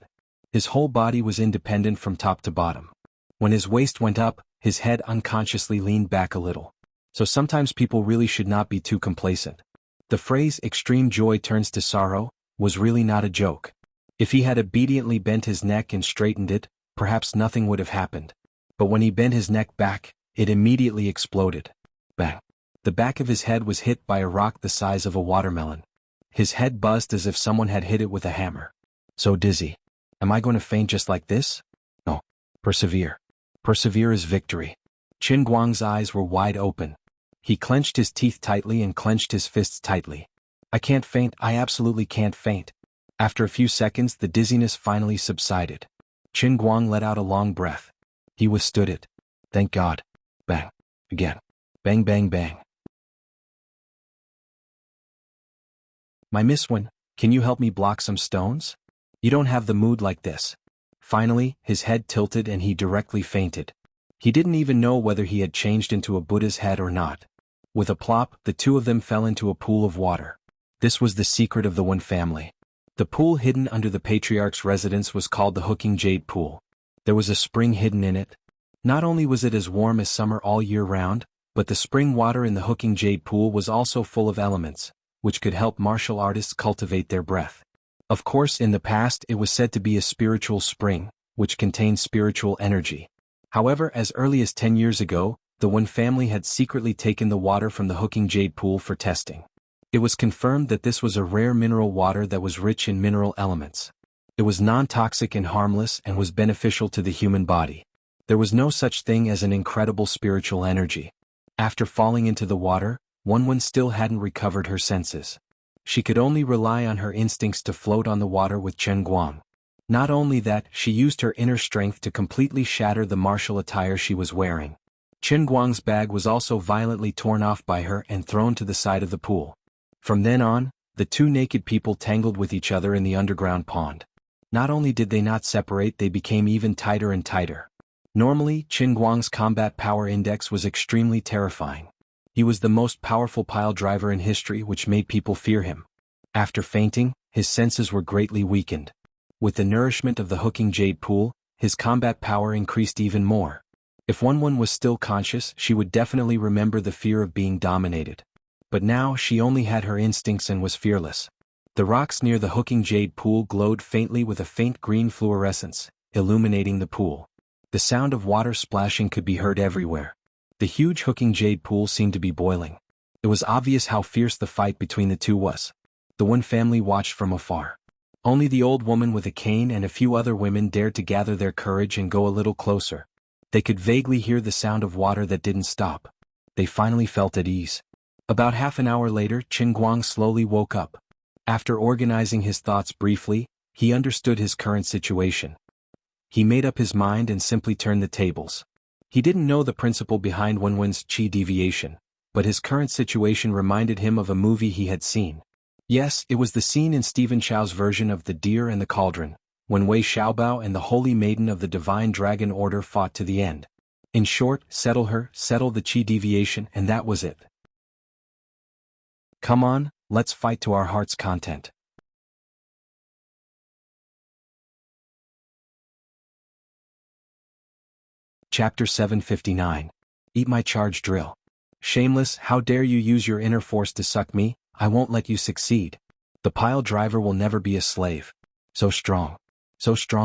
His whole body was independent from top to bottom. When his waist went up, his head unconsciously leaned back a little. So sometimes people really should not be too complacent. The phrase extreme joy turns to sorrow was really not a joke. If he had obediently bent his neck and straightened it, perhaps nothing would have happened. But when he bent his neck back, it immediately exploded. Bang! The back of his head was hit by a rock the size of a watermelon. His head buzzed as if someone had hit it with a hammer. So dizzy. Am I going to faint just like this? No. Persevere. Persevere is victory. Qin Guang's eyes were wide open. He clenched his teeth tightly and clenched his fists tightly. I can't faint, I absolutely can't faint. After a few seconds, the dizziness finally subsided. Qin Guang let out a long breath. He withstood it. Thank God. Bang. Again. Bang bang bang. My Miss Wen, can you help me block some stones? You don't have the mood like this. Finally, his head tilted and he directly fainted. He didn't even know whether he had changed into a Buddha's head or not. With a plop, the two of them fell into a pool of water. This was the secret of the Wen family. The pool hidden under the patriarch's residence was called the Hooking Jade Pool. There was a spring hidden in it. Not only was it as warm as summer all year round, but the spring water in the Hooking Jade Pool was also full of elements, which could help martial artists cultivate their breath. Of course, in the past it was said to be a spiritual spring, which contained spiritual energy. However, as early as 10 years ago, the Wen family had secretly taken the water from the Hooking Jade Pool for testing. It was confirmed that this was a rare mineral water that was rich in mineral elements. It was non-toxic and harmless and was beneficial to the human body. There was no such thing as an incredible spiritual energy. After falling into the water, Wen still hadn't recovered her senses. She could only rely on her instincts to float on the water with Qin Guang. Not only that, she used her inner strength to completely shatter the martial attire she was wearing. Qin Guang's bag was also violently torn off by her and thrown to the side of the pool. From then on, the two naked people tangled with each other in the underground pond. Not only did they not separate, they became even tighter and tighter. Normally, Qin Guang's combat power index was extremely terrifying. He was the most powerful pile driver in history, which made people fear him. After fainting, his senses were greatly weakened. With the nourishment of the Hooking Jade Pool, his combat power increased even more. If Wen was still conscious, she would definitely remember the fear of being dominated. But now she only had her instincts and was fearless. The rocks near the Hooking Jade Pool glowed faintly with a faint green fluorescence, illuminating the pool. The sound of water splashing could be heard everywhere. The huge Hooking Jade Pool seemed to be boiling. It was obvious how fierce the fight between the two was. The Wen family watched from afar. Only the old woman with a cane and a few other women dared to gather their courage and go a little closer. They could vaguely hear the sound of water that didn't stop. They finally felt at ease. About half an hour later, Qin Guang slowly woke up. After organizing his thoughts briefly, he understood his current situation. He made up his mind and simply turned the tables. He didn't know the principle behind Wen's chi deviation, but his current situation reminded him of a movie he had seen. Yes, it was the scene in Stephen Chow's version of The Deer and the Cauldron, when Wei Xiaobao and the Holy Maiden of the Divine Dragon Order fought to the end. In short, settle the chi deviation, and that was it. Come on, let's fight to our heart's content. Chapter 759. Eat my charge drill. Shameless, how dare you use your inner force to suck me? I won't let you succeed. The pile driver will never be a slave. So strong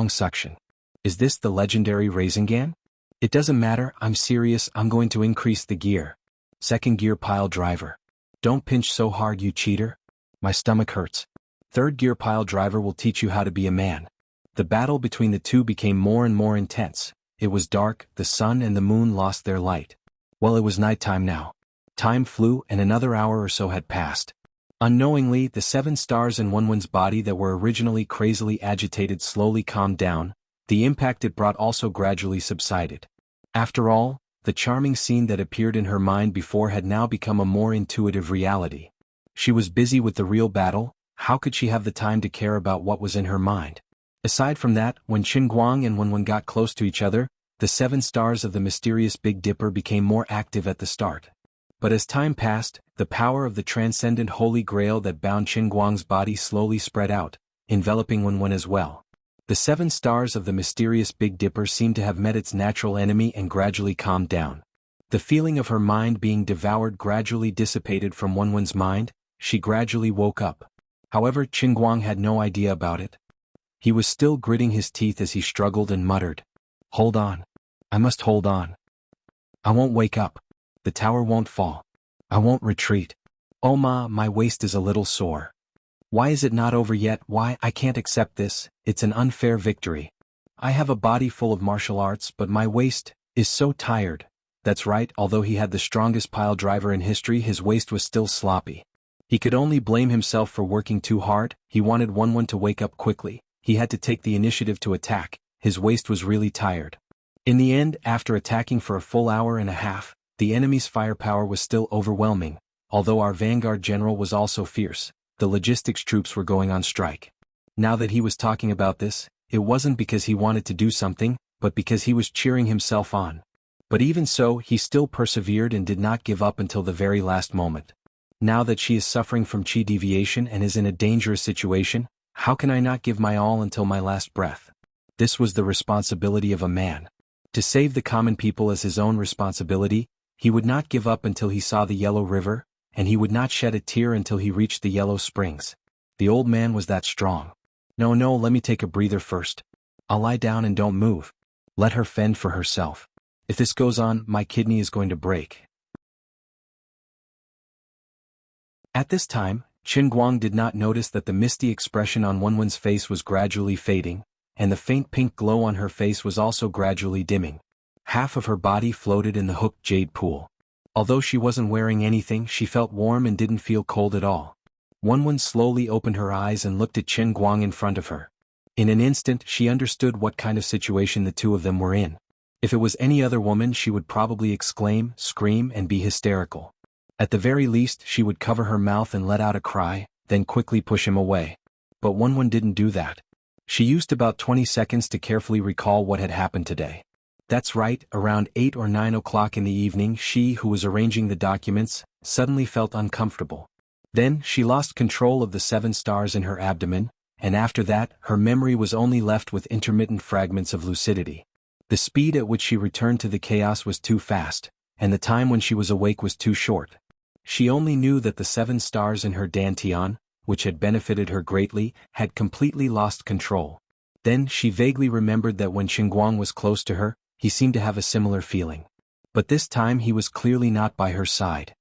suction. Is this the legendary Rasengan? It doesn't matter, I'm serious, I'm going to increase the gear. Second gear pile driver. Don't pinch so hard, you cheater. My stomach hurts. Third gear pile driver will teach you how to be a man. The battle between the two became more and more intense. It was dark, the sun and the moon lost their light. Well, it was nighttime now. Time flew and another hour or so had passed. Unknowingly, the 7 stars in Wenwen's body that were originally crazily agitated slowly calmed down. The impact it brought also gradually subsided. After all, the charming scene that appeared in her mind before had now become a more intuitive reality. She was busy with the real battle. How could she have the time to care about what was in her mind? Aside from that, when Qinguang and Wenwen got close to each other, the 7 stars of the mysterious Big Dipper became more active at the start. But as time passed, the power of the transcendent Holy Grail that bound Qinguang's body slowly spread out, enveloping Wenwen as well. The 7 stars of the mysterious Big Dipper seemed to have met its natural enemy and gradually calmed down. The feeling of her mind being devoured gradually dissipated from Wenwen's mind. She gradually woke up. However, Qinguang had no idea about it. He was still gritting his teeth as he struggled and muttered, "Hold on. I must hold on. I won't wake up. The tower won't fall. I won't retreat. Oh ma, my waist is a little sore. Why is it not over yet? Why, I can't accept this. It's an unfair victory. I have a body full of martial arts, but my waist is so tired." That's right, although he had the strongest pile driver in history, his waist was still sloppy. He could only blame himself for working too hard. He wanted Wenwen to wake up quickly. He had to take the initiative to attack. His waist was really tired. In the end, after attacking for a full hour and a half, the enemy's firepower was still overwhelming. Although our vanguard general was also fierce, the logistics troops were going on strike. Now that he was talking about this, it wasn't because he wanted to do something, but because he was cheering himself on. But even so, he still persevered and did not give up until the very last moment. Now that she is suffering from chi deviation and is in a dangerous situation, how can I not give my all until my last breath? This was the responsibility of a man. To save the common people as his own responsibility, he would not give up until he saw the Yellow River, and he would not shed a tear until he reached the Yellow Springs. The old man was that strong. No, let me take a breather first. I'll lie down and don't move. Let her fend for herself. If this goes on, my kidney is going to break. At this time, Qinguang did not notice that the misty expression on Wenwen's face was gradually fading, and the faint pink glow on her face was also gradually dimming. Half of her body floated in the hooked jade pool. Although she wasn't wearing anything, she felt warm and didn't feel cold at all. Wenwen slowly opened her eyes and looked at Qinguang in front of her. In an instant, she understood what kind of situation the two of them were in. If it was any other woman, she would probably exclaim, scream, and be hysterical. At the very least, she would cover her mouth and let out a cry, then quickly push him away. But Wenwen didn't do that. She used about 20 seconds to carefully recall what had happened today. That's right, around 8 or 9 o'clock in the evening, she, who was arranging the documents, suddenly felt uncomfortable. Then, she lost control of the 7 stars in her abdomen, and after that, her memory was only left with intermittent fragments of lucidity. The speed at which she returned to the chaos was too fast, and the time when she was awake was too short. She only knew that the 7 stars in her dantian, which had benefited her greatly, had completely lost control. Then she vaguely remembered that when Qinguang was close to her, he seemed to have a similar feeling. But this time he was clearly not by her side.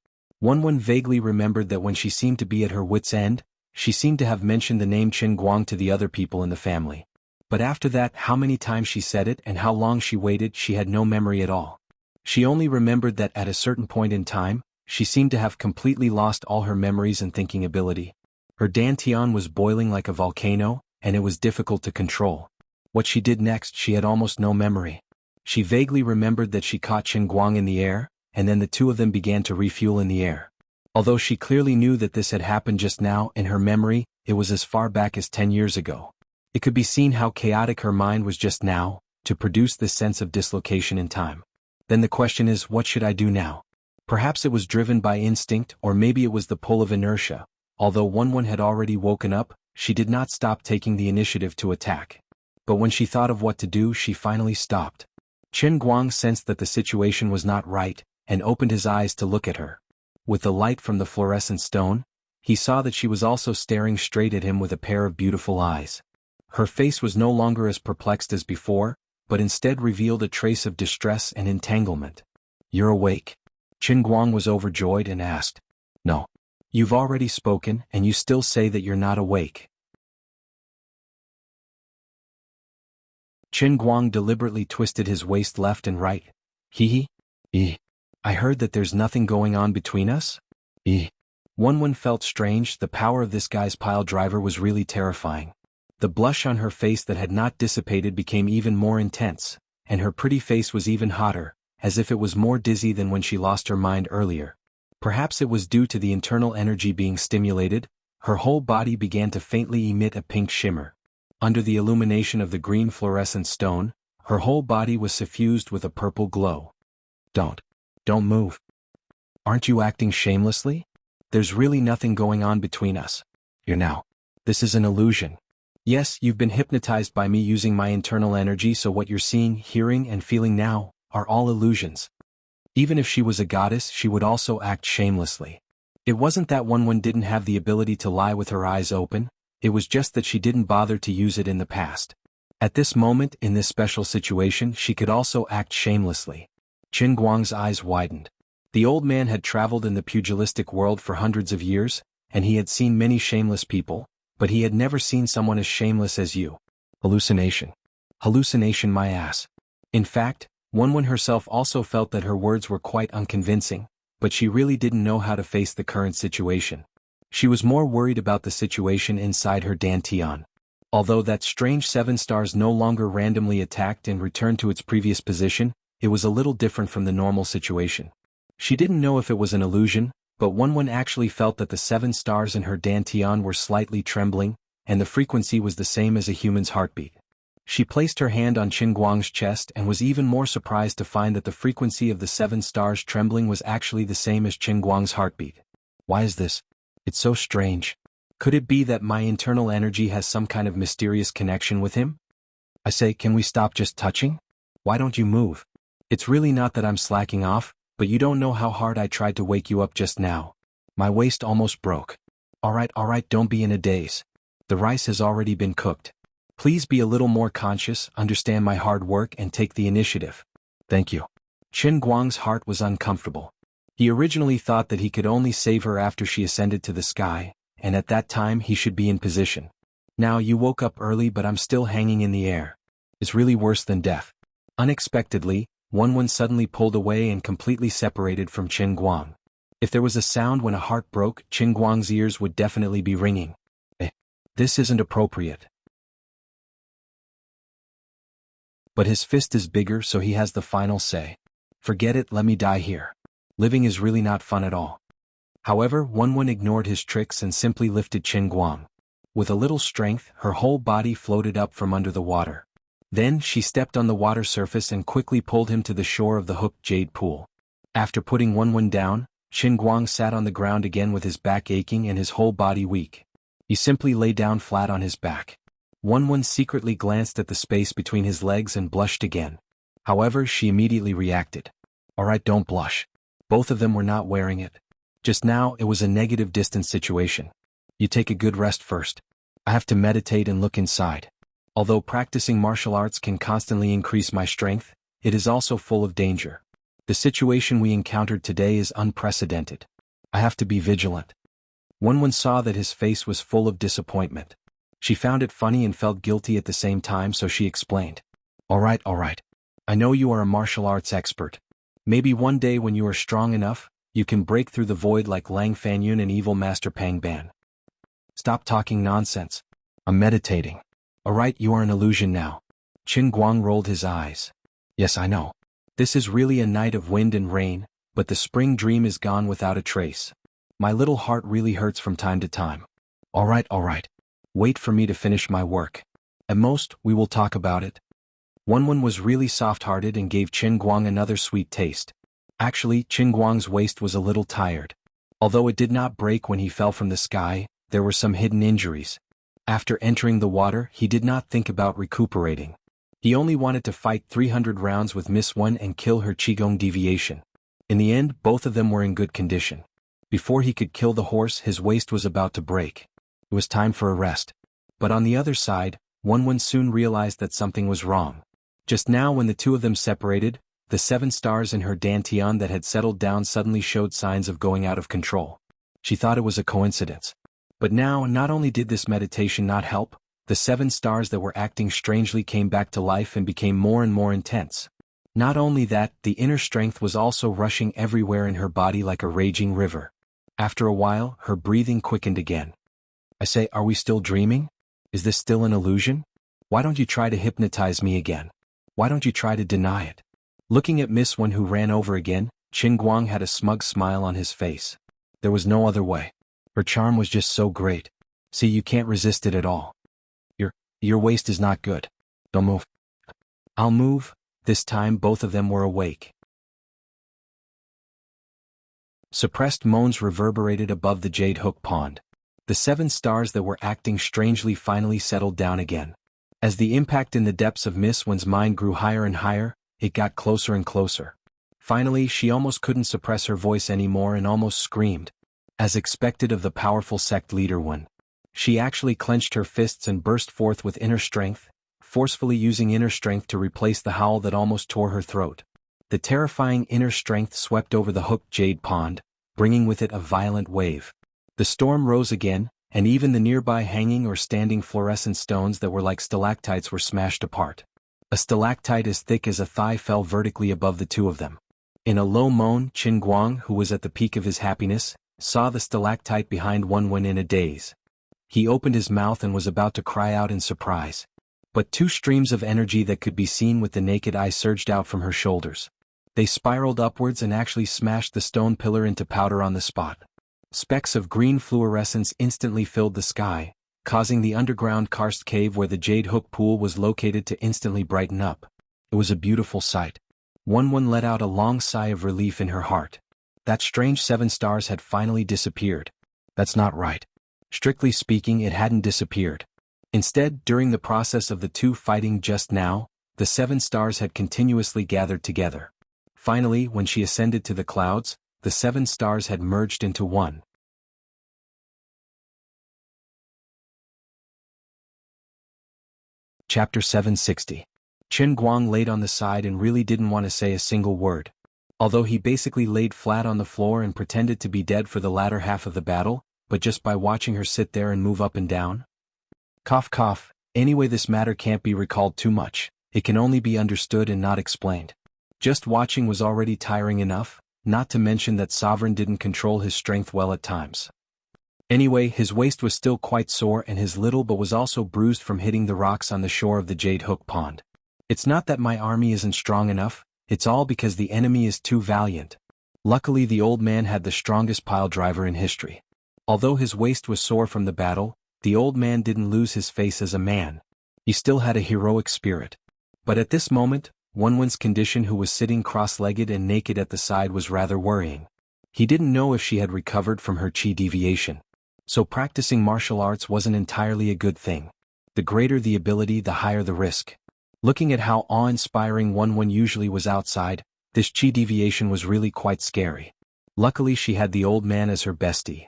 Wenwen vaguely remembered that when she seemed to be at her wit's end, she seemed to have mentioned the name Qinguang to the other people in the family. But after that, how many times she said it and how long she waited, she had no memory at all. She only remembered that at a certain point in time, she seemed to have completely lost all her memories and thinking ability. Her dantian was boiling like a volcano, and it was difficult to control. What she did next, she had almost no memory. She vaguely remembered that she caught Qinguang in the air, and then the two of them began to refuel in the air. Although she clearly knew that this had happened just now, in her memory, it was as far back as 10 years ago. It could be seen how chaotic her mind was just now, to produce this sense of dislocation in time. Then the question is, what should I do now? Perhaps it was driven by instinct, or maybe it was the pull of inertia. Although Wenwen had already woken up, she did not stop taking the initiative to attack. But when she thought of what to do, she finally stopped. Qinguang sensed that the situation was not right, and opened his eyes to look at her. With the light from the fluorescent stone, he saw that she was also staring straight at him with a pair of beautiful eyes. Her face was no longer as perplexed as before, but instead revealed a trace of distress and entanglement. "You're awake?" Qinguang was overjoyed and asked. "No. You've already spoken, and you still say that you're not awake." Qin Guang deliberately twisted his waist left and right. Hee hee. I heard that there's nothing going on between us? Wenwen felt strange. The power of this guy's pile driver was really terrifying. The blush on her face that had not dissipated became even more intense, and her pretty face was even hotter, as if it was more dizzy than when she lost her mind earlier. Perhaps it was due to the internal energy being stimulated. Her whole body began to faintly emit a pink shimmer. Under the illumination of the green fluorescent stone, her whole body was suffused with a purple glow. Don't move. Aren't you acting shamelessly? There's really nothing going on between us. This is an illusion. Yes, you've been hypnotized by me using my internal energy, so what you're seeing, hearing, and feeling now are all illusions. Even if she was a goddess, she would also act shamelessly. It wasn't that Wenwen didn't have the ability to lie with her eyes open, it was just that she didn't bother to use it in the past. At this moment, in this special situation, she could also act shamelessly. Qin Guang's eyes widened. The old man had traveled in the pugilistic world for hundreds of years, and he had seen many shameless people, but he had never seen someone as shameless as you. Hallucination. Hallucination, my ass. In fact, Wenwen herself also felt that her words were quite unconvincing, but she really didn't know how to face the current situation. She was more worried about the situation inside her dantian. Although that strange 7 stars no longer randomly attacked and returned to its previous position, it was a little different from the normal situation. She didn't know if it was an illusion, but Wenwen actually felt that the 7 stars in her dantian were slightly trembling, and the frequency was the same as a human's heartbeat. She placed her hand on Qin Guang's chest and was even more surprised to find that the frequency of the 7 stars trembling was actually the same as Qin Guang's heartbeat. Why is this? It's so strange. Could it be that my internal energy has some kind of mysterious connection with him? I say, can we stop just touching? Why don't you move? It's really not that I'm slacking off, but you don't know how hard I tried to wake you up just now. My waist almost broke. Alright, don't be in a daze. The rice has already been cooked. Please be a little more conscious, understand my hard work, and take the initiative. Thank you. Qin Guang's heart was uncomfortable. He originally thought that he could only save her after she ascended to the sky, and at that time he should be in position. Now you woke up early, but I'm still hanging in the air. It's really worse than death. Unexpectedly, Wenwen suddenly pulled away and completely separated from Qin Guang. If there was a sound when a heart broke, Qin Guang's ears would definitely be ringing. This isn't appropriate. But his fist is bigger, so he has the final say. Forget it, let me die here. Living is really not fun at all. However, Wenwen ignored his tricks and simply lifted Qin Guang. With a little strength, her whole body floated up from under the water. Then she stepped on the water surface and quickly pulled him to the shore of the hooked jade pool. After putting Wenwen down, Qin Guang sat on the ground again with his back aching and his whole body weak. He simply lay down flat on his back. Wenwen secretly glanced at the space between his legs and blushed again. However, she immediately reacted. Alright, don't blush. Both of them were not wearing it. Just now, it was a negative distance situation. You take a good rest first. I have to meditate and look inside. Although practicing martial arts can constantly increase my strength, it is also full of danger. The situation we encountered today is unprecedented. I have to be vigilant. Wenwen saw that his face was full of disappointment. She found it funny and felt guilty at the same time, so she explained. Alright. I know you are a martial arts expert. Maybe one day when you are strong enough, you can break through the void like Lang Fanyun and evil Master Pang Ban. Stop talking nonsense. I'm meditating. Alright, you are an illusion now. Qin Guang rolled his eyes. Yes, I know. This is really a night of wind and rain, but the spring dream is gone without a trace. My little heart really hurts from time to time. Alright. Wait for me to finish my work. At most, we will talk about it. Wenwen was really soft-hearted and gave Qin Guang another sweet taste. Actually, Qin Guang's waist was a little tired. Although it did not break when he fell from the sky, there were some hidden injuries. After entering the water, he did not think about recuperating. He only wanted to fight 300 rounds with Miss Wen and kill her Qigong deviation. In the end, both of them were in good condition. Before he could kill the horse, his waist was about to break. It was time for a rest. But on the other side, Wenwen soon realized that something was wrong. Just now when the two of them separated, the 7 stars in her dantian that had settled down suddenly showed signs of going out of control. She thought it was a coincidence. But now, not only did this meditation not help, the 7 stars that were acting strangely came back to life and became more and more intense. Not only that, the inner strength was also rushing everywhere in her body like a raging river. After a while, her breathing quickened again. I say, are we still dreaming? Is this still an illusion? Why don't you try to hypnotize me again? Why don't you try to deny it? Looking at Miss Wen who ran over again, Qin Guang had a smug smile on his face. There was no other way. Her charm was just so great. See, you can't resist it at all. Your waist is not good. Don't move. I'll move. This time both of them were awake. Suppressed moans reverberated above the jade hook pond. The 7 stars that were acting strangely finally settled down again. As the impact in the depths of Miss Wen's mind grew higher and higher, it got closer and closer. Finally, she almost couldn't suppress her voice anymore and almost screamed. As expected of the powerful sect leader Wen. She actually clenched her fists and burst forth with inner strength, forcefully using inner strength to replace the howl that almost tore her throat. The terrifying inner strength swept over the hooked jade pond, bringing with it a violent wave. The storm rose again, and even the nearby hanging or standing fluorescent stones that were like stalactites were smashed apart. A stalactite as thick as a thigh fell vertically above the two of them. In a low moan, Qin Guang, who was at the peak of his happiness, saw the stalactite behind Wen in a daze. He opened his mouth and was about to cry out in surprise. But 2 streams of energy that could be seen with the naked eye surged out from her shoulders. They spiraled upwards and actually smashed the stone pillar into powder on the spot. Specks of green fluorescence instantly filled the sky, causing the underground karst cave where the jade hook pool was located to instantly brighten up. It was a beautiful sight. Wen let out a long sigh of relief in her heart. That strange 7 stars had finally disappeared. That's not right. Strictly speaking, it hadn't disappeared. Instead, during the process of the 2 fighting just now, the 7 stars had continuously gathered together. Finally, when she ascended to the clouds, the 7 stars had merged into one. Chapter 760. Qin Guang laid on the side and really didn't want to say a single word. Although he basically laid flat on the floor and pretended to be dead for the latter half of the battle, but just by watching her sit there and move up and down? Cough cough, anyway this matter can't be recalled too much, it can only be understood and not explained. Just watching was already tiring enough, not to mention that Sovereign didn't control his strength well at times. Anyway, his waist was still quite sore and his little but was also bruised from hitting the rocks on the shore of the Jade Hook Pond. It's not that my army isn't strong enough, it's all because the enemy is too valiant. Luckily the old man had the strongest pile driver in history. Although his waist was sore from the battle, the old man didn't lose his face as a man. He still had a heroic spirit. But at this moment, Wen's condition, who was sitting cross-legged and naked at the side, was rather worrying. He didn't know if she had recovered from her chi deviation. So practicing martial arts wasn't entirely a good thing. The greater the ability, the higher the risk. Looking at how awe-inspiring Wen usually was outside, this chi deviation was really quite scary. Luckily she had the old man as her bestie.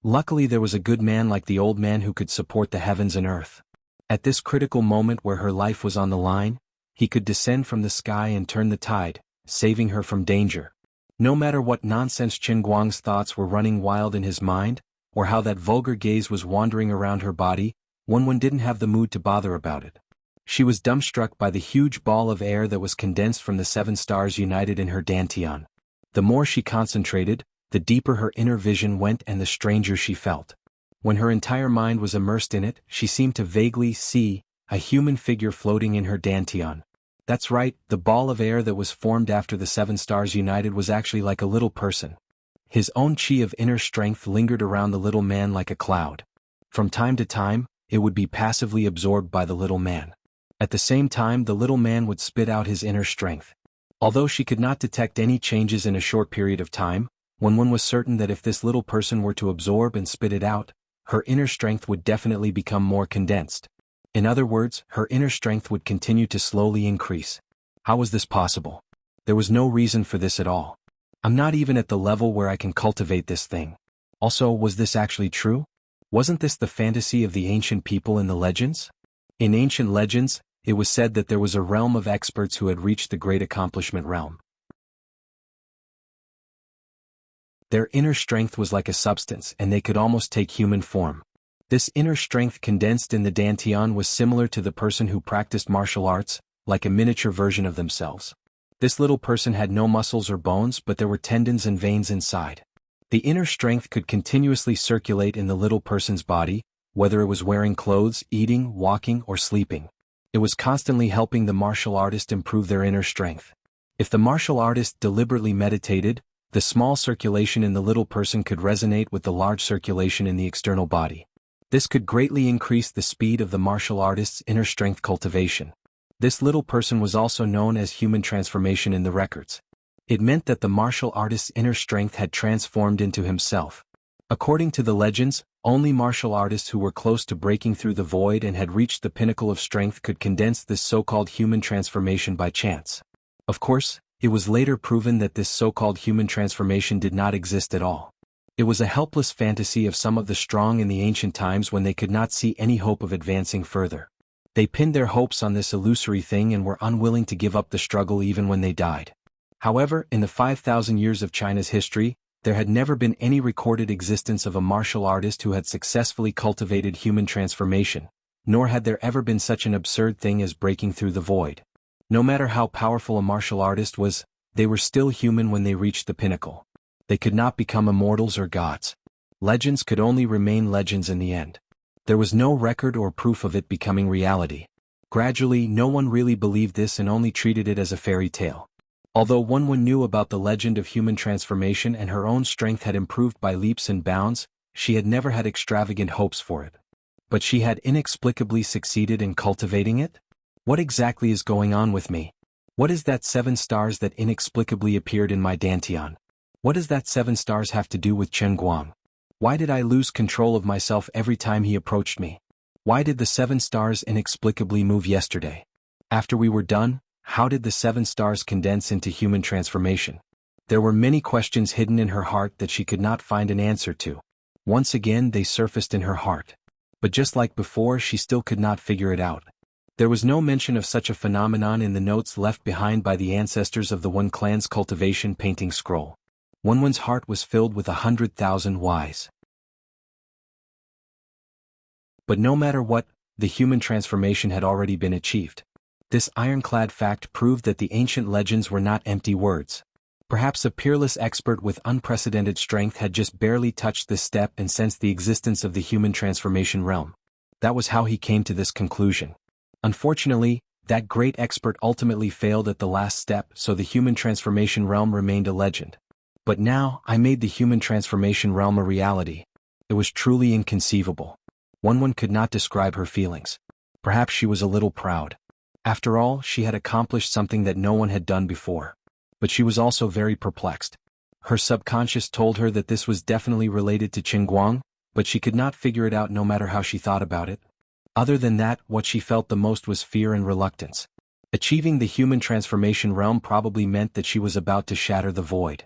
Luckily there was a good man like the old man who could support the heavens and earth. At this critical moment where her life was on the line, he could descend from the sky and turn the tide, saving her from danger. No matter what nonsense Qin Guang's thoughts were running wild in his mind, or how that vulgar gaze was wandering around her body, Wen didn't have the mood to bother about it. She was dumbstruck by the huge ball of air that was condensed from the 7 stars united in her dantian. The more she concentrated, the deeper her inner vision went and the stranger she felt. When her entire mind was immersed in it, she seemed to vaguely see a human figure floating in her dantian. That's right, the ball of air that was formed after the 7 stars united was actually like a little person. His own chi of inner strength lingered around the little man like a cloud. From time to time, it would be passively absorbed by the little man. At the same time, the little man would spit out his inner strength. Although she could not detect any changes in a short period of time, Wen was certain that if this little person were to absorb and spit it out, her inner strength would definitely become more condensed. In other words, her inner strength would continue to slowly increase. How was this possible? There was no reason for this at all. I'm not even at the level where I can cultivate this thing. Also, was this actually true? Wasn't this the fantasy of the ancient people in the legends? In ancient legends, it was said that there was a realm of experts who had reached the great accomplishment realm. Their inner strength was like a substance and they could almost take human form. This inner strength condensed in the dantian was similar to the person who practiced martial arts, like a miniature version of themselves. This little person had no muscles or bones, but there were tendons and veins inside. The inner strength could continuously circulate in the little person's body, whether it was wearing clothes, eating, walking, or sleeping. It was constantly helping the martial artist improve their inner strength. If the martial artist deliberately meditated, the small circulation in the little person could resonate with the large circulation in the external body. This could greatly increase the speed of the martial artist's inner strength cultivation. This little person was also known as human transformation in the records. It meant that the martial artist's inner strength had transformed into himself. According to the legends, only martial artists who were close to breaking through the void and had reached the pinnacle of strength could condense this so-called human transformation by chance. Of course, it was later proven that this so-called human transformation did not exist at all. It was a helpless fantasy of some of the strong in the ancient times when they could not see any hope of advancing further. They pinned their hopes on this illusory thing and were unwilling to give up the struggle even when they died. However, in the 5,000 years of China's history, there had never been any recorded existence of a martial artist who had successfully cultivated human transformation, nor had there ever been such an absurd thing as breaking through the void. No matter how powerful a martial artist was, they were still human when they reached the pinnacle. They could not become immortals or gods. Legends could only remain legends in the end. There was no record or proof of it becoming reality. Gradually, no one really believed this and only treated it as a fairy tale. Although one knew about the legend of human transformation and her own strength had improved by leaps and bounds, she had never had extravagant hopes for it. But she had inexplicably succeeded in cultivating it? What exactly is going on with me? What is that 7 stars that inexplicably appeared in my dantian? What does that 7 stars have to do with Chen Guang? Why did I lose control of myself every time he approached me? Why did the 7 stars inexplicably move yesterday? After we were done, how did the 7 stars condense into human transformation? There were many questions hidden in her heart that she could not find an answer to. Once again they surfaced in her heart. But just like before, she still could not figure it out. There was no mention of such a phenomenon in the notes left behind by the ancestors of the Wen clan's cultivation painting scroll. Wenwen's heart was filled with 100,000 whys. But no matter what, the human transformation had already been achieved. This ironclad fact proved that the ancient legends were not empty words. Perhaps a peerless expert with unprecedented strength had just barely touched this step and sensed the existence of the human transformation realm. That was how he came to this conclusion. Unfortunately, that great expert ultimately failed at the last step, so the human transformation realm remained a legend. But now, I made the human transformation realm a reality. It was truly inconceivable. One could not describe her feelings. Perhaps she was a little proud. After all, she had accomplished something that no one had done before. But she was also very perplexed. Her subconscious told her that this was definitely related to Qin Guang, but she could not figure it out no matter how she thought about it. Other than that, what she felt the most was fear and reluctance. Achieving the human transformation realm probably meant that she was about to shatter the void.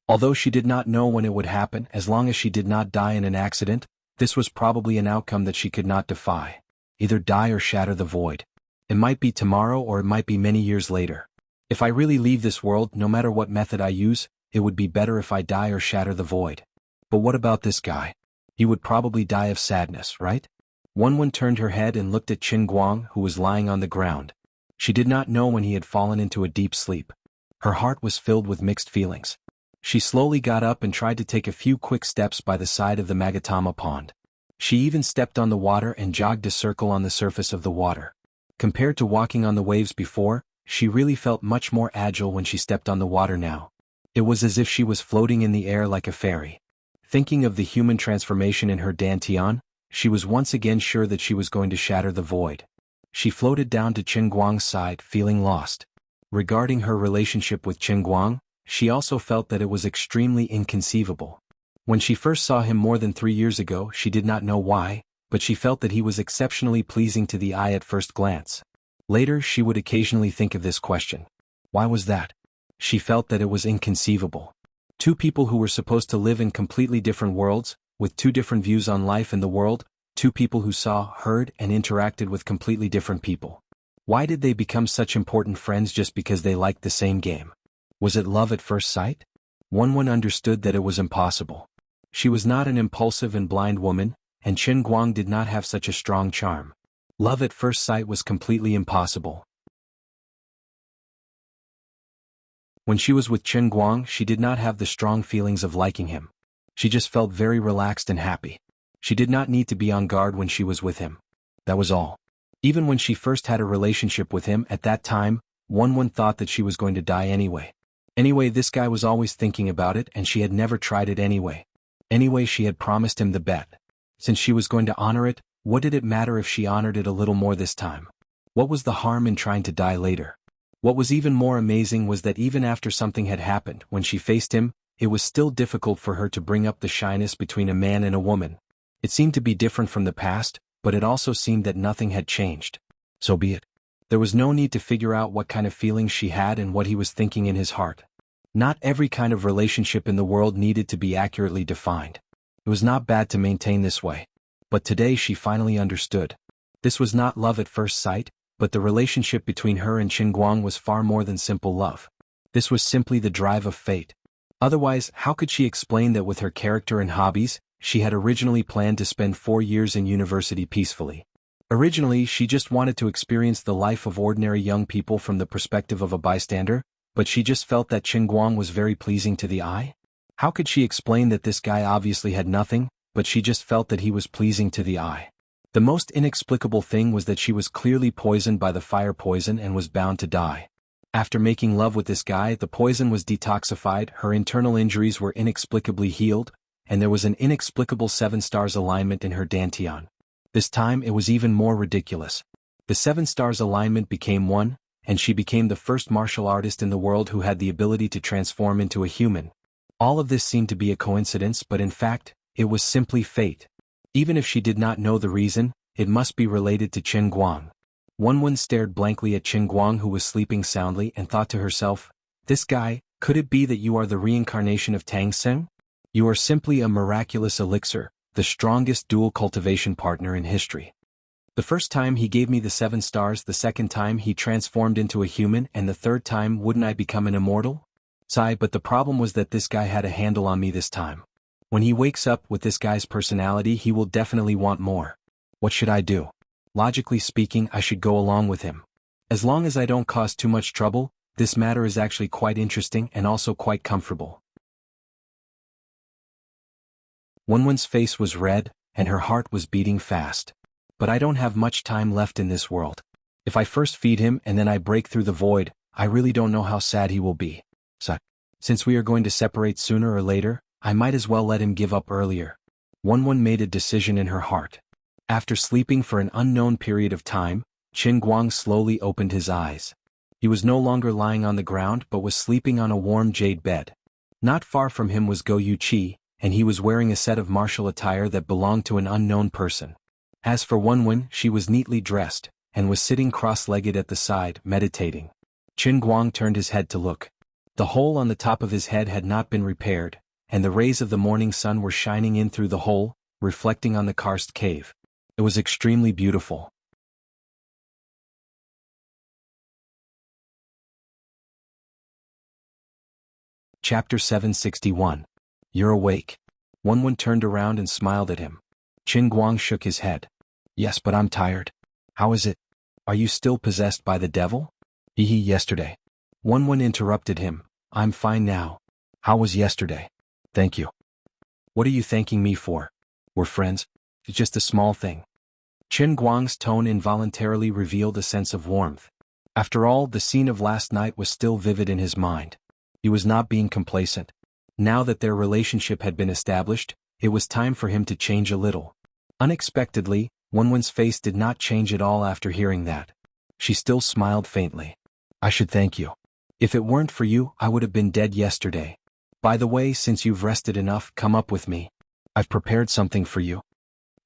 Although she did not know when it would happen, as long as she did not die in an accident, this was probably an outcome that she could not defy. Either die or shatter the void. It might be tomorrow or it might be many years later. If I really leave this world, no matter what method I use, it would be better if I die or shatter the void. But what about this guy? He would probably die of sadness, right? Wen turned her head and looked at Qin Guang, who was lying on the ground. She did not know when he had fallen into a deep sleep. Her heart was filled with mixed feelings. She slowly got up and tried to take a few quick steps by the side of the Magatama pond. She even stepped on the water and jogged a circle on the surface of the water. Compared to walking on the waves before, she really felt much more agile when she stepped on the water now. It was as if she was floating in the air like a fairy. Thinking of the human transformation in her dantian, she was once again sure that she was going to shatter the void. She floated down to Qin Guang's side, feeling lost. Regarding her relationship with Qin Guang, she also felt that it was extremely inconceivable. When she first saw him more than 3 years ago, she did not know why, but she felt that he was exceptionally pleasing to the eye at first glance. Later, she would occasionally think of this question. Why was that? She felt that it was inconceivable. 2 people who were supposed to live in completely different worlds, with 2 different views on life and the world, 2 people who saw, heard, and interacted with completely different people. Why did they become such important friends just because they liked the same game? Was it love at first sight? Wen understood that it was impossible. She was not an impulsive and blind woman, and Qin Guang did not have such a strong charm. Love at first sight was completely impossible. When she was with Qin Guang, she did not have the strong feelings of liking him. She just felt very relaxed and happy. She did not need to be on guard when she was with him. That was all. Even when she first had a relationship with him at that time, Won thought that she was going to die anyway. Anyway, this guy was always thinking about it and she had never tried it anyway. Anyway, she had promised him the bet. Since she was going to honor it, what did it matter if she honored it a little more this time? What was the harm in trying to die later? What was even more amazing was that even after something had happened, when she faced him, it was still difficult for her to bring up the shyness between a man and a woman. It seemed to be different from the past, but it also seemed that nothing had changed. So be it. There was no need to figure out what kind of feelings she had and what he was thinking in his heart. Not every kind of relationship in the world needed to be accurately defined. It was not bad to maintain this way. But today she finally understood. This was not love at first sight, but the relationship between her and Qin Guang was far more than simple love. This was simply the drive of fate. Otherwise, how could she explain that with her character and hobbies, she had originally planned to spend 4 years in university peacefully? Originally, she just wanted to experience the life of ordinary young people from the perspective of a bystander, but she just felt that Qin Guang was very pleasing to the eye. How could she explain that this guy obviously had nothing, but she just felt that he was pleasing to the eye? The most inexplicable thing was that she was clearly poisoned by the fire poison and was bound to die. After making love with this guy, the poison was detoxified, her internal injuries were inexplicably healed, and there was an inexplicable 7 stars alignment in her dantian. This time it was even more ridiculous. The 7 stars alignment became 1, and she became the first martial artist in the world who had the ability to transform into a human. All of this seemed to be a coincidence, but in fact, it was simply fate. Even if she did not know the reason, it must be related to Qin Guang. Won stared blankly at Qin Guang, who was sleeping soundly, and thought to herself, "This guy, could it be that you are the reincarnation of Tang Seng? You are simply a miraculous elixir, the strongest dual cultivation partner in history. The first time he gave me the 7 stars, the second time he transformed into a human, and the third time wouldn't I become an immortal? Sigh, but the problem was that this guy had a handle on me this time. When he wakes up with this guy's personality, he will definitely want more. What should I do? Logically speaking, I should go along with him. As long as I don't cause too much trouble, this matter is actually quite interesting and also quite comfortable." Wenwen's face was red, and her heart was beating fast. "But I don't have much time left in this world. If I first feed him and then I break through the void, I really don't know how sad he will be. So, since we are going to separate sooner or later, I might as well let him give up earlier." Wenwen made a decision in her heart. After sleeping for an unknown period of time, Qin Guang slowly opened his eyes. He was no longer lying on the ground but was sleeping on a warm jade bed. Not far from him was Go Yu-chi, and he was wearing a set of martial attire that belonged to an unknown person. As for Wenwen, she was neatly dressed, and was sitting cross-legged at the side, meditating. Qin Guang turned his head to look. The hole on the top of his head had not been repaired, and the rays of the morning sun were shining in through the hole, reflecting on the karst cave. It was extremely beautiful. Chapter 761. You're awake. Wenwen turned around and smiled at him. Qin Guang shook his head. "Yes, but I'm tired." "How is it? Are you still possessed by the devil?" Yesterday." Wenwen interrupted him. "I'm fine now." "How was yesterday?" "Thank you." "What are you thanking me for? We're friends. It's just a small thing." Qin Guang's tone involuntarily revealed a sense of warmth. After all, the scene of last night was still vivid in his mind. He was not being complacent. Now that their relationship had been established, it was time for him to change a little. Unexpectedly, Wenwen's face did not change at all after hearing that. She still smiled faintly. "I should thank you. If it weren't for you, I would have been dead yesterday. By the way, since you've rested enough, come up with me. I've prepared something for you."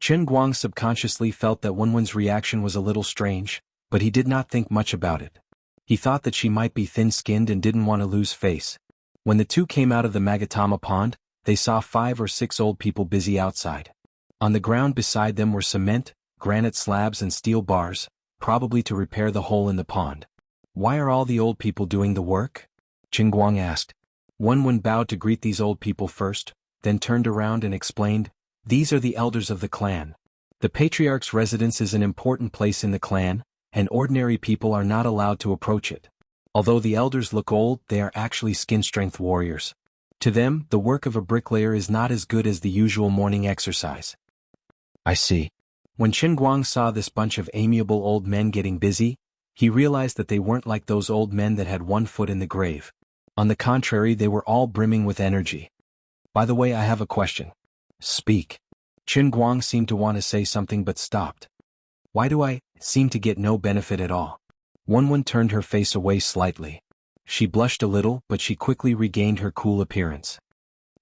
Qin Guang subconsciously felt that Wenwen's reaction was a little strange, but he did not think much about it. He thought that she might be thin-skinned and didn't want to lose face. When the two came out of the Magatama pond, they saw 5 or 6 old people busy outside. On the ground beside them were cement, granite slabs and steel bars, probably to repair the hole in the pond. "Why are all the old people doing the work?" Qin Guang asked. Wenwen bowed to greet these old people first, then turned around and explained, These are the elders of the clan. The patriarch's residence is an important place in the clan, and ordinary people are not allowed to approach it. Although the elders look old, they are actually skin-strength warriors. To them, the work of a bricklayer is not as good as the usual morning exercise. I see. When Qin Guang saw this bunch of amiable old men getting busy, he realized that they weren't like those old men that had one foot in the grave. On the contrary, they were all brimming with energy. By the way, I have a question. Speak. Qin Guang seemed to want to say something but stopped. Why do I seem to get no benefit at all? Wen turned her face away slightly. She blushed a little, but she quickly regained her cool appearance.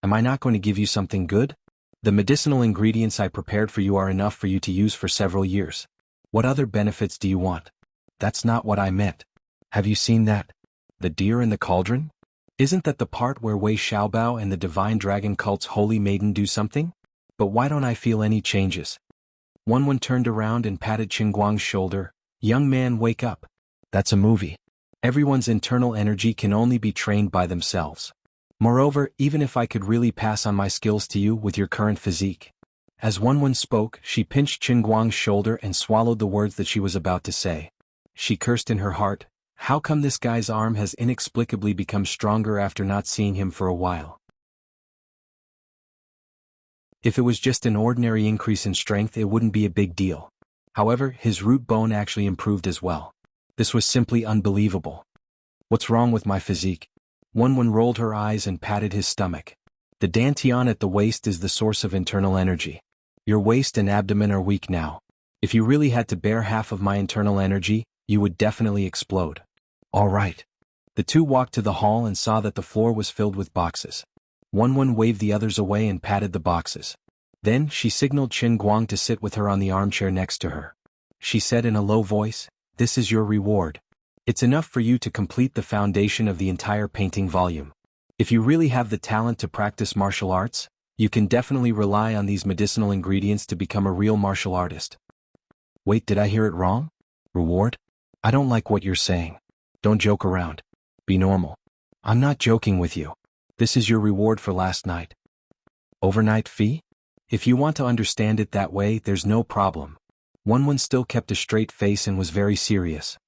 Am I not going to give you something good? The medicinal ingredients I prepared for you are enough for you to use for several years. What other benefits do you want? That's not what I meant. Have you seen that? The deer in the cauldron? Isn't that the part where Wei Xiaobao and the divine dragon cult's holy maiden do something? But why don't I feel any changes? Wen turned around and patted Qin Guang's shoulder. Young man, wake up. That's a movie. Everyone's internal energy can only be trained by themselves. Moreover, even if I could really pass on my skills to you with your current physique. As Wen spoke, she pinched Qin Guang's shoulder and swallowed the words that she was about to say. She cursed in her heart. How come this guy's arm has inexplicably become stronger after not seeing him for a while? If it was just an ordinary increase in strength, it wouldn't be a big deal. However, his root bone actually improved as well. This was simply unbelievable. What's wrong with my physique? Wen rolled her eyes and patted his stomach. The dantian at the waist is the source of internal energy. Your waist and abdomen are weak now. If you really had to bear half of my internal energy, you would definitely explode. All right. The two walked to the hall and saw that the floor was filled with boxes. Wen waved the others away and patted the boxes. Then she signaled Qin Guang to sit with her on the armchair next to her. She said in a low voice, "This is your reward. It's enough for you to complete the foundation of the entire painting volume. If you really have the talent to practice martial arts, you can definitely rely on these medicinal ingredients to become a real martial artist." Wait, did I hear it wrong? Reward? I don't like what you're saying. Don't joke around. Be normal. I'm not joking with you. This is your reward for last night. Overnight fee? If you want to understand it that way, there's no problem. Wen still kept a straight face and was very serious.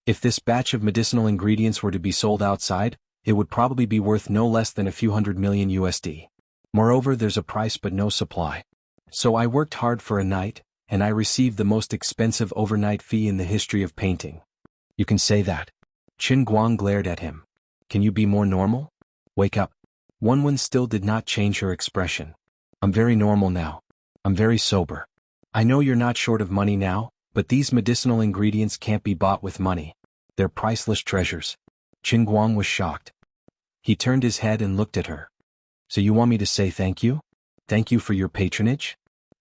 If this batch of medicinal ingredients were to be sold outside, it would probably be worth no less than a few hundred million USD. Moreover, there's a price but no supply. So I worked hard for a night, and I received the most expensive overnight fee in the history of painting. You can say that. Qin Guang glared at him. Can you be more normal? Wake up. Wen still did not change her expression. I'm very normal now. I'm very sober. I know you're not short of money now, but these medicinal ingredients can't be bought with money. They're priceless treasures. Qin Guang was shocked. He turned his head and looked at her. So you want me to say thank you? Thank you for your patronage?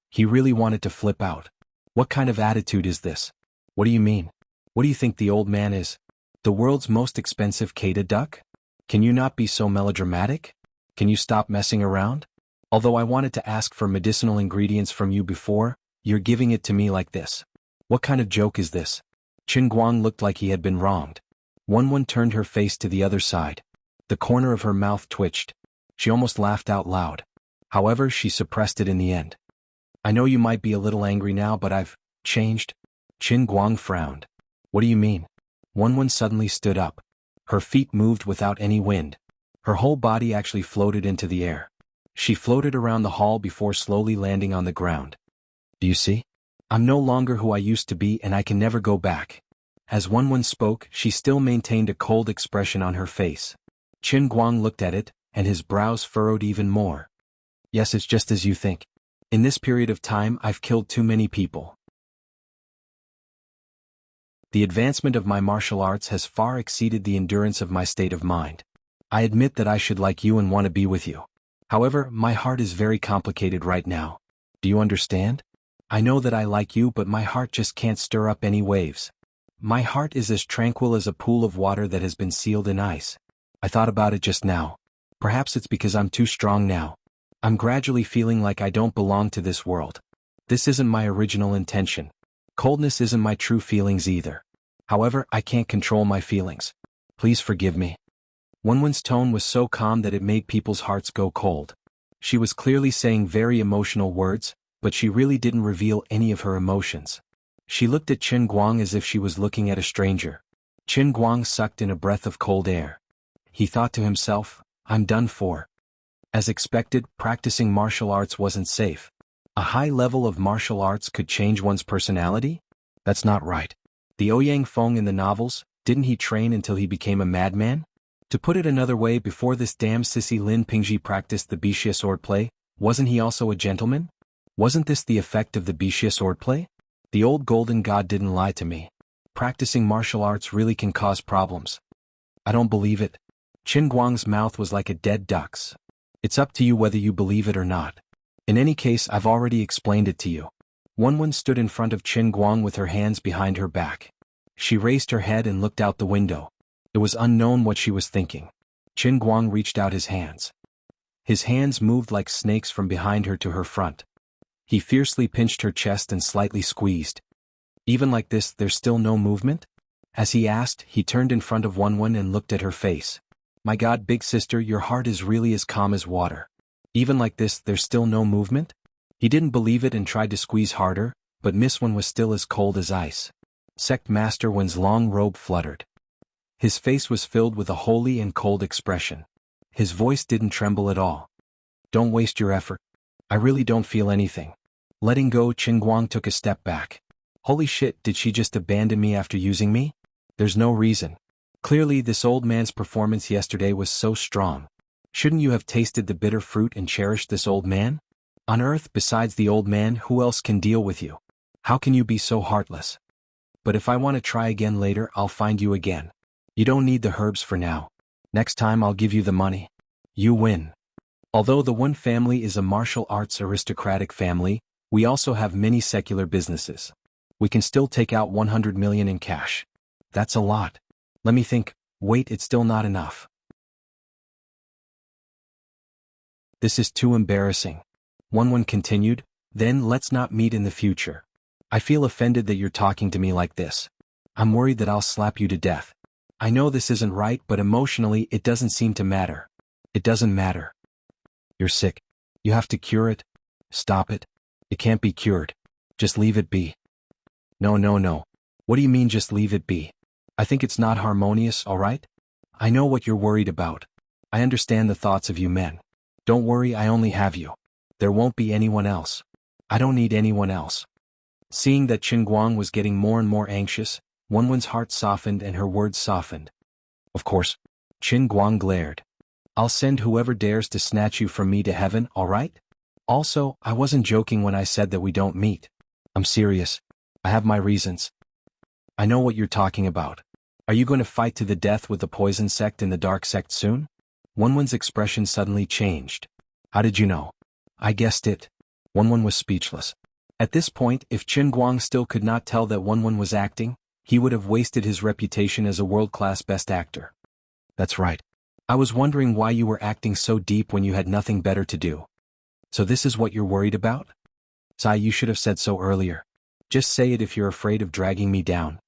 He really wanted to flip out. What kind of attitude is this? What do you mean? What do you think the old man is? The world's most expensive Kata duck? Can you not be so melodramatic? Can you stop messing around? Although I wanted to ask for medicinal ingredients from you before, you're giving it to me like this. What kind of joke is this? Qin Guang looked like he had been wronged. Wen turned her face to the other side. The corner of her mouth twitched. She almost laughed out loud. However, she suppressed it in the end. I know you might be a little angry now, but I've changed. Qin Guang frowned. What do you mean? Wen suddenly stood up. Her feet moved without any wind. Her whole body actually floated into the air. She floated around the hall before slowly landing on the ground. Do you see? I'm no longer who I used to be and I can never go back. As Wen spoke, she still maintained a cold expression on her face. Qin Guang looked at it, and his brows furrowed even more. Yes, it's just as you think. In this period of time, I've killed too many people. The advancement of my martial arts has far exceeded the endurance of my state of mind. I admit that I should like you and want to be with you. However, my heart is very complicated right now. Do you understand? I know that I like you, but my heart just can't stir up any waves. My heart is as tranquil as a pool of water that has been sealed in ice. I thought about it just now. Perhaps it's because I'm too strong now. I'm gradually feeling like I don't belong to this world. This isn't my original intention. Coldness isn't my true feelings either. However, I can't control my feelings. Please forgive me. Wenwen's tone was so calm that it made people's hearts go cold. She was clearly saying very emotional words, but she really didn't reveal any of her emotions. She looked at Qin Guang as if she was looking at a stranger. Qin Guang sucked in a breath of cold air. He thought to himself, I'm done for. As expected, practicing martial arts wasn't safe. A high level of martial arts could change one's personality? That's not right. The Ouyang Feng in the novels, didn't he train until he became a madman? To put it another way, before this damn sissy Lin Pingji practiced the Bixia swordplay, wasn't he also a gentleman? Wasn't this the effect of the Bixia swordplay? The old golden god didn't lie to me. Practicing martial arts really can cause problems. I don't believe it. Qin Guang's mouth was like a dead duck's. It's up to you whether you believe it or not. In any case, I've already explained it to you. Wenwen stood in front of Qin Guang with her hands behind her back. She raised her head and looked out the window. It was unknown what she was thinking. Qin Guang reached out his hands. His hands moved like snakes from behind her to her front. He fiercely pinched her chest and slightly squeezed. Even like this, there's still no movement? As he asked, he turned in front of Wenwen and looked at her face. My God, big sister, your heart is really as calm as water. Even like this, there's still no movement? He didn't believe it and tried to squeeze harder, but Miss Wen was still as cold as ice. Sect Master Wen's long robe fluttered. His face was filled with a holy and cold expression. His voice didn't tremble at all. Don't waste your effort. I really don't feel anything. Letting go, Qin Guang took a step back. Holy shit, did she just abandon me after using me? There's no reason. Clearly, this old man's performance yesterday was so strong. Shouldn't you have tasted the bitter fruit and cherished this old man? On earth, besides the old man, who else can deal with you? How can you be so heartless? But if I want to try again later, I'll find you again. You don't need the herbs for now. Next time I'll give you the money. You win. Although the Wen family is a martial arts aristocratic family, we also have many secular businesses. We can still take out 100 million in cash. That's a lot. Let me think. Wait, it's still not enough. This is too embarrassing. Wenwen continued, then let's not meet in the future. I feel offended that you're talking to me like this. I'm worried that I'll slap you to death. I know this isn't right, but emotionally it doesn't seem to matter. It doesn't matter. You're sick. You have to cure it. Stop it. It can't be cured. Just leave it be. No, no, no. What do you mean just leave it be? I think it's not harmonious, alright? I know what you're worried about. I understand the thoughts of you men. Don't worry, I only have you. There won't be anyone else. I don't need anyone else. Seeing that Qin Guang was getting more and more anxious, Wenwen's heart softened and her words softened. Of course. Qin Guang glared. I'll send whoever dares to snatch you from me to heaven, alright? Also, I wasn't joking when I said that we don't meet. I'm serious. I have my reasons. I know what you're talking about. Are you going to fight to the death with the poison sect and the dark sect soon? Wenwen's expression suddenly changed. How did you know? I guessed it. Wenwen was speechless. At this point, if Qin Guang still could not tell that Wenwen was acting, he would have wasted his reputation as a world-class best actor. That's right. I was wondering why you were acting so deep when you had nothing better to do. So this is what you're worried about? Sai, you should have said so earlier. Just say it if you're afraid of dragging me down.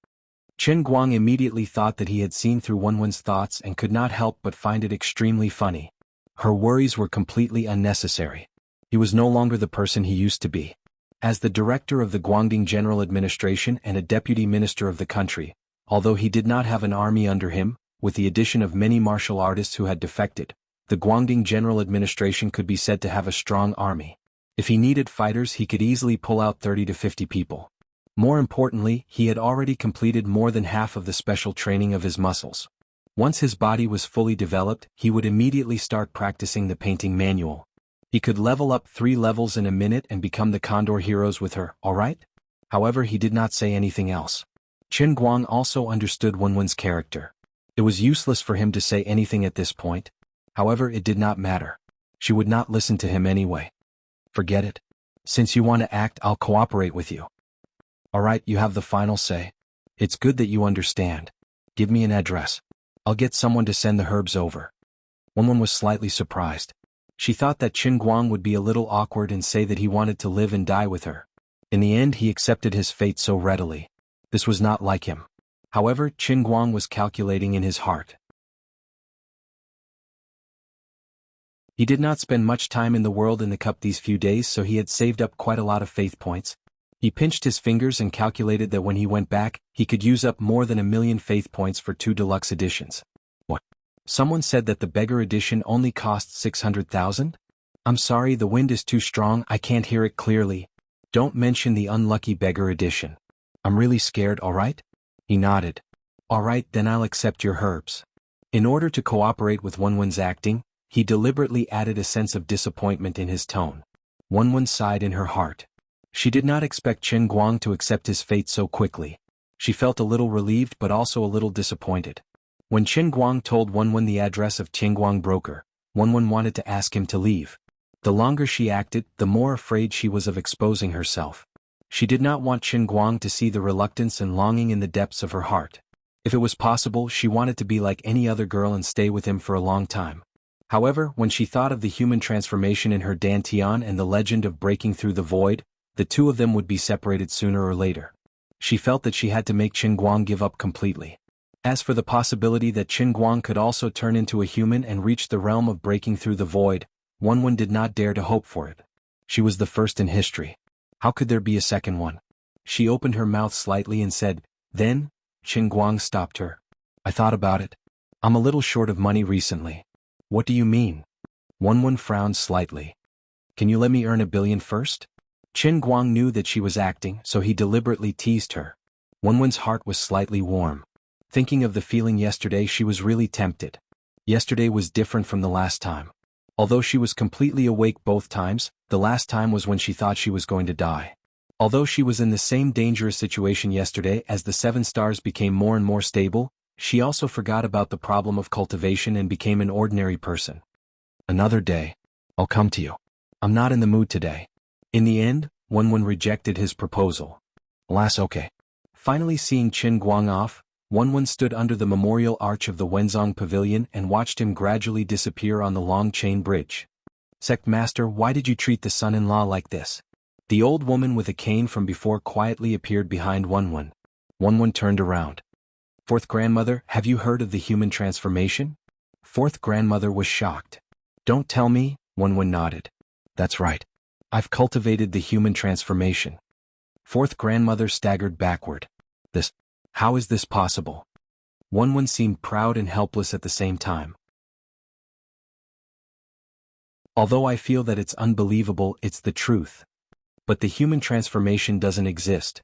Qin Guang immediately thought that he had seen through Wenwen's thoughts and could not help but find it extremely funny. Her worries were completely unnecessary. He was no longer the person he used to be. As the director of the Guangdong General Administration and a deputy minister of the country, although he did not have an army under him, with the addition of many martial artists who had defected, the Guangdong General Administration could be said to have a strong army. If he needed fighters, he could easily pull out 30 to 50 people. More importantly, he had already completed more than half of the special training of his muscles. Once his body was fully developed, he would immediately start practicing the painting manual. He could level up 3 levels in a minute and become the Condor heroes with her, alright? However, he did not say anything else. Qin Guang also understood Wenwen's character. It was useless for him to say anything at this point. However, it did not matter. She would not listen to him anyway. Forget it. Since you want to act, I'll cooperate with you. Alright, you have the final say. It's good that you understand. Give me an address. I'll get someone to send the herbs over. Wenwen was slightly surprised. She thought that Qin Guang would be a little awkward and say that he wanted to live and die with her. In the end, he accepted his fate so readily. This was not like him. However, Qin Guang was calculating in his heart. He did not spend much time in the world in the cup these few days, so he had saved up quite a lot of faith points. He pinched his fingers and calculated that when he went back, he could use up more than 1,000,000 faith points for 2 deluxe editions. What? Someone said that the beggar edition only costs 600,000? I'm sorry, the wind is too strong, I can't hear it clearly. Don't mention the unlucky beggar edition. I'm really scared, alright? He nodded. Alright, then I'll accept your herbs. In order to cooperate with Wenwen's acting, he deliberately added a sense of disappointment in his tone. Wenwen sighed in her heart. She did not expect Chen Guang to accept his fate so quickly. She felt a little relieved but also a little disappointed. When Chen Guang told Wenwen the address of Tianguang broker, Wenwen wanted to ask him to leave. The longer she acted, the more afraid she was of exposing herself. She did not want Chen Guang to see the reluctance and longing in the depths of her heart. If it was possible, she wanted to be like any other girl and stay with him for a long time. However, when she thought of the human transformation in her dantian and the legend of breaking through the void, the two of them would be separated sooner or later. She felt that she had to make Chen Guang give up completely. As for the possibility that Chen Guang could also turn into a human and reach the realm of breaking through the void, Wenwen did not dare to hope for it. She was the first in history. How could there be a second one? She opened her mouth slightly and said, "Then?" Chen Guang stopped her. "I thought about it. I'm a little short of money recently." "What do you mean?" Wenwen frowned slightly. "Can you let me earn 1 billion first?" Chen Guang knew that she was acting, so he deliberately teased her. Wenwen's heart was slightly warm. Thinking of the feeling yesterday, she was really tempted. Yesterday was different from the last time. Although she was completely awake both times, the last time was when she thought she was going to die. Although she was in the same dangerous situation yesterday, as the 7 stars became more and more stable, she also forgot about the problem of cultivation and became an ordinary person. "Another day. I'll come to you. I'm not in the mood today." In the end, Wenwen rejected his proposal. Alas, okay. Finally seeing Chen Guang off, Wenwen stood under the memorial arch of the Wenzong Pavilion and watched him gradually disappear on the long chain bridge. "Sect Master, why did you treat the son-in-law like this?" The old woman with a cane from before quietly appeared behind Wenwen. Wenwen turned around. "Fourth grandmother, have you heard of the human transformation?" Fourth grandmother was shocked. "Don't tell me," Wenwen nodded. "That's right. I've cultivated the human transformation." Fourth grandmother staggered backward. How is this possible?" Wenwen seemed proud and helpless at the same time. "Although I feel that it's unbelievable, it's the truth. But the human transformation doesn't exist."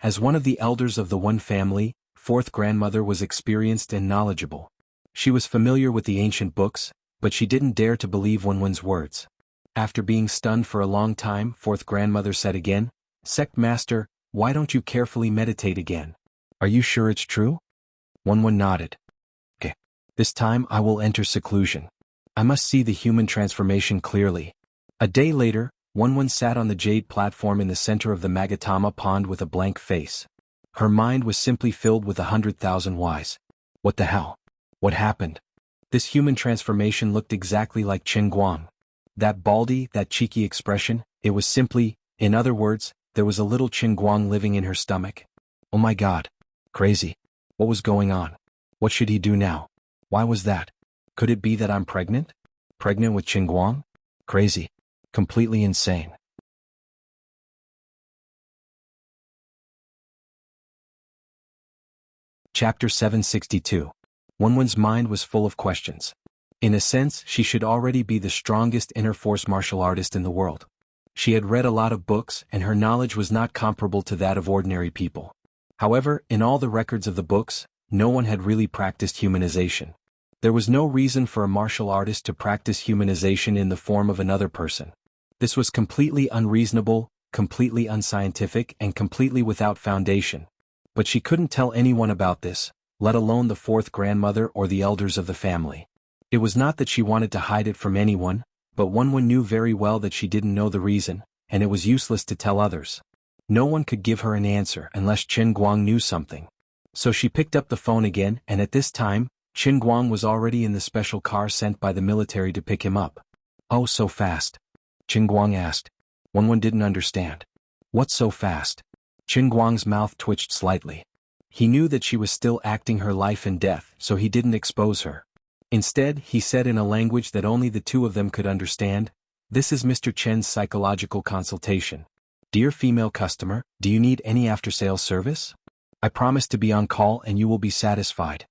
As one of the elders of the Wen family, fourth grandmother was experienced and knowledgeable. She was familiar with the ancient books, but she didn't dare to believe Wenwen's words. After being stunned for a long time, fourth grandmother said again, "Sect Master, why don't you carefully meditate again? Are you sure it's true?" Wenwen nodded. "Okay. This time I will enter seclusion. I must see the human transformation clearly." A day later, Wenwen sat on the jade platform in the center of the Magatama pond with a blank face. Her mind was simply filled with 100,000 whys. What the hell? What happened? This human transformation looked exactly like Chen Guang. That baldy, that cheeky expression, it was simply, in other words, there was a little Chen Guang living in her stomach. Oh my God. Crazy. What was going on? What should he do now? Why was that? Could it be that I'm pregnant? Pregnant with Chen Guang? Crazy. Completely insane. Chapter 762. Wenwen's mind was full of questions. In a sense, she should already be the strongest inner force martial artist in the world. She had read a lot of books, and her knowledge was not comparable to that of ordinary people. However, in all the records of the books, no one had really practiced humanization. There was no reason for a martial artist to practice humanization in the form of another person. This was completely unreasonable, completely unscientific, and completely without foundation. But she couldn't tell anyone about this, let alone the fourth grandmother or the elders of the family. It was not that she wanted to hide it from anyone, but Wenwen knew very well that she didn't know the reason, and it was useless to tell others. No one could give her an answer unless Chen Guang knew something. So she picked up the phone again, and at this time, Chen Guang was already in the special car sent by the military to pick him up. "Oh, so fast?" Chen Guang asked. Wenwen didn't understand. "What's so fast?" Chen Guang's mouth twitched slightly. He knew that she was still acting her life and death, so he didn't expose her. Instead, he said in a language that only the two of them could understand, "This is Mr. Chen's psychological consultation. Dear female customer, do you need any after-sales service? I promise to be on call and you will be satisfied."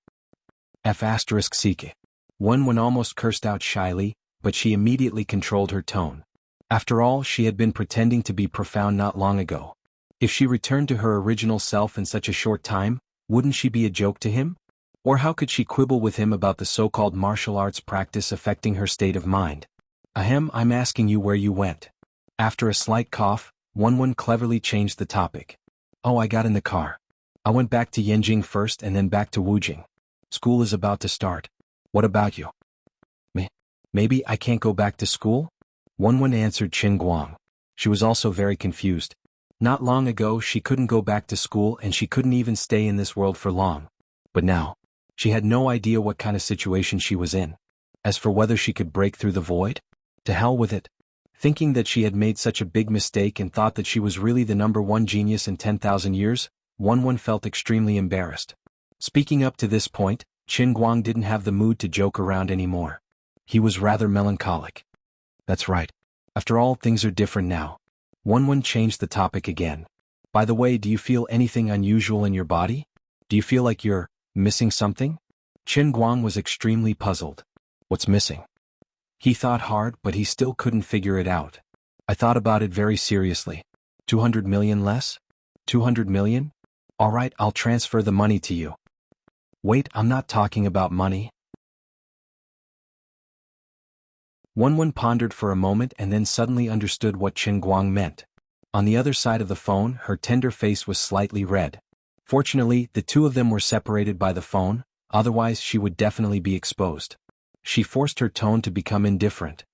F***Seek. One almost cursed out shyly, but she immediately controlled her tone. After all, she had been pretending to be profound not long ago. If she returned to her original self in such a short time, wouldn't she be a joke to him? Or how could she quibble with him about the so-called martial arts practice affecting her state of mind? Ahem, I'm asking you where you went. After a slight cough, One cleverly changed the topic. Oh, I got in the car. I went back to Yanjing first and then back to Wujing. School is about to start. What about you? Maybe I can't go back to school? One answered Qin Guang. She was also very confused. Not long ago she couldn't go back to school and she couldn't even stay in this world for long. But now, she had no idea what kind of situation she was in. As for whether she could break through the void? To hell with it. Thinking that she had made such a big mistake and thought that she was really the #1 genius in 10,000 years, One felt extremely embarrassed. Speaking up to this point, Qin Guang didn't have the mood to joke around anymore. He was rather melancholic. That's right. After all, things are different now. One changed the topic again. By the way, do you feel anything unusual in your body? Do you feel like you're missing something? Qin Guang was extremely puzzled. What's missing? He thought hard, but he still couldn't figure it out. I thought about it very seriously. 200 million less? 200 million? All right, I'll transfer the money to you. Wait, I'm not talking about money. One pondered for a moment and then suddenly understood what Qin Guang meant. On the other side of the phone, her tender face was slightly red. Fortunately, the two of them were separated by the phone, otherwise she would definitely be exposed. She forced her tone to become indifferent.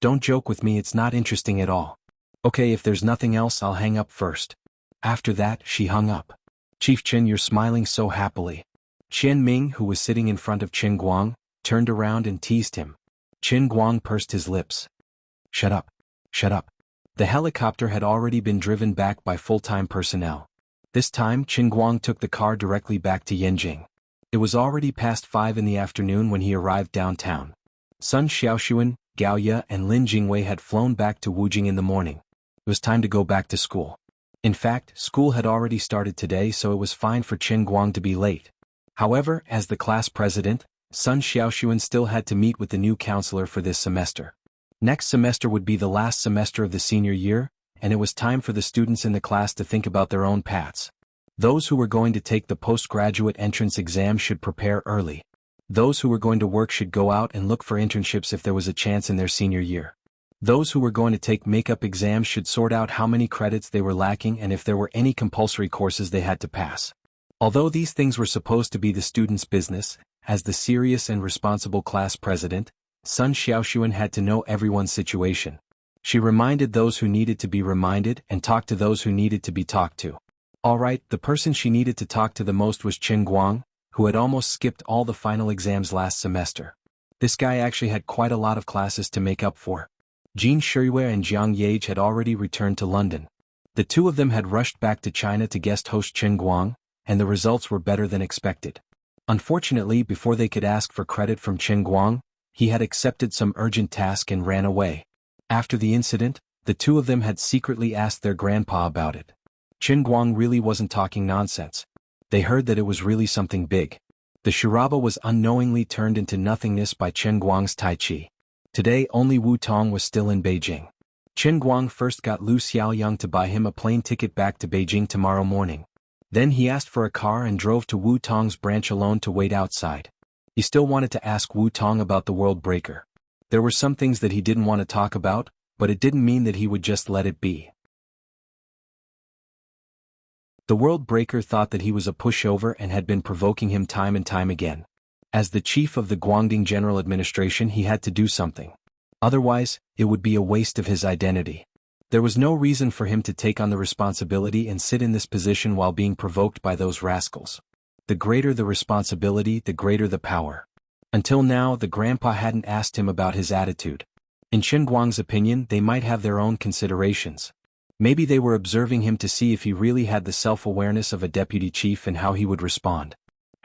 Don't joke with me, it's not interesting at all. Okay, if there's nothing else, I'll hang up first. After that, she hung up. Chief Qin, you're smiling so happily. Qian Ming, who was sitting in front of Qin Guang, turned around and teased him. Qin Guang pursed his lips. Shut up. Shut up. The helicopter had already been driven back by full-time personnel. This time, Qin Guang took the car directly back to Yanjing. It was already past 5 in the afternoon when he arrived downtown. Sun Xiaoxuan, Gao Ye and Lin Jingwei had flown back to Wujing in the morning. It was time to go back to school. In fact, school had already started today, so it was fine for Qin Guang to be late. However, as the class president, Sun Xiaoxuan still had to meet with the new counselor for this semester. Next semester would be the last semester of the senior year, and it was time for the students in the class to think about their own paths. Those who were going to take the postgraduate entrance exam should prepare early. Those who were going to work should go out and look for internships if there was a chance in their senior year. Those who were going to take makeup exams should sort out how many credits they were lacking and if there were any compulsory courses they had to pass. Although these things were supposed to be the students' business, as the serious and responsible class president, Sun Xiaoxuan had to know everyone's situation. She reminded those who needed to be reminded and talked to those who needed to be talked to. All right, the person she needed to talk to the most was Qin Guang, who had almost skipped all the final exams last semester. This guy actually had quite a lot of classes to make up for. Jin Shiyue and Jiang Yage had already returned to London. The two of them had rushed back to China to guest host Qin Guang, and the results were better than expected. Unfortunately, before they could ask for credit from Qin Guang, he had accepted some urgent task and ran away. After the incident, the two of them had secretly asked their grandpa about it. Qin Guang really wasn't talking nonsense. They heard that it was really something big. The Shiraba was unknowingly turned into nothingness by Qin Guang's Tai Chi. Today only Wu Tong was still in Beijing. Qin Guang first got Lu Xiaoyang to buy him a plane ticket back to Beijing tomorrow morning. Then he asked for a car and drove to Wu Tong's branch alone to wait outside. He still wanted to ask Wu Tong about the world breaker. There were some things that he didn't want to talk about, but it didn't mean that he would just let it be. The world breaker thought that he was a pushover and had been provoking him time and time again. As the chief of the Guangdong General Administration, he had to do something. Otherwise, it would be a waste of his identity. There was no reason for him to take on the responsibility and sit in this position while being provoked by those rascals. The greater the responsibility, the greater the power. Until now, the grandpa hadn't asked him about his attitude. In Qin Guang's opinion, they might have their own considerations. Maybe they were observing him to see if he really had the self-awareness of a deputy chief and how he would respond.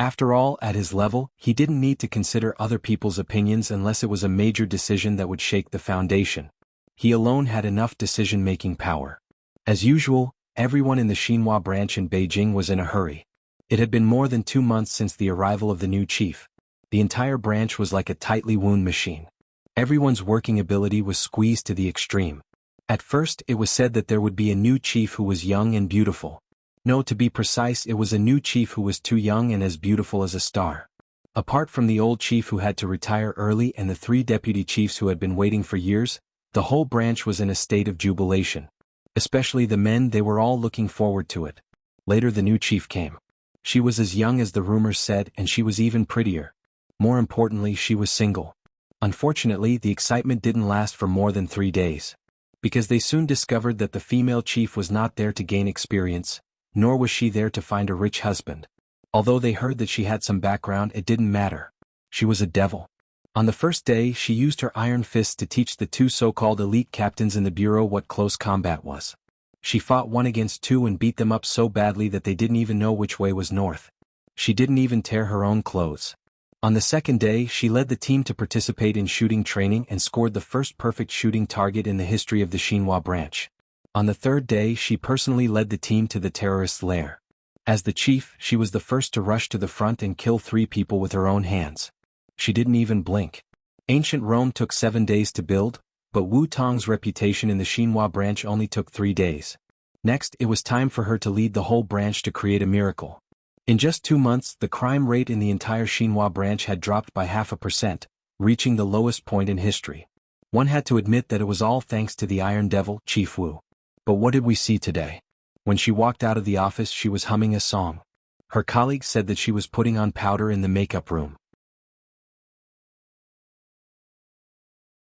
After all, at his level, he didn't need to consider other people's opinions unless it was a major decision that would shake the foundation. He alone had enough decision-making power. As usual, everyone in the Xinhua branch in Beijing was in a hurry. It had been more than 2 months since the arrival of the new chief. The entire branch was like a tightly wound machine. Everyone's working ability was squeezed to the extreme. At first, it was said that there would be a new chief who was young and beautiful. No, to be precise, it was a new chief who was too young and as beautiful as a star. Apart from the old chief who had to retire early and the 3 deputy chiefs who had been waiting for years, the whole branch was in a state of jubilation. Especially the men, they were all looking forward to it. Later the new chief came. She was as young as the rumors said, and she was even prettier. More importantly, she was single. Unfortunately, the excitement didn't last for more than 3 days. Because they soon discovered that the female chief was not there to gain experience, nor was she there to find a rich husband. Although they heard that she had some background, it didn't matter. She was a devil. On the first day, she used her iron fists to teach the 2 so-called elite captains in the bureau what close combat was. She fought 1 against 2 and beat them up so badly that they didn't even know which way was north. She didn't even tear her own clothes. On the second day, she led the team to participate in shooting training and scored the first perfect shooting target in the history of the Xinhua branch. On the third day, she personally led the team to the terrorists' lair. As the chief, she was the first to rush to the front and kill 3 people with her own hands. She didn't even blink. Ancient Rome took 7 days to build, but Wu Tong's reputation in the Xinhua branch only took 3 days. Next, it was time for her to lead the whole branch to create a miracle. In just 2 months, the crime rate in the entire Xinhua branch had dropped by 0.5%, reaching the lowest point in history. One had to admit that it was all thanks to the Iron Devil, Chief Wu. But what did we see today? When she walked out of the office, she was humming a song. Her colleagues said that she was putting on powder in the makeup room.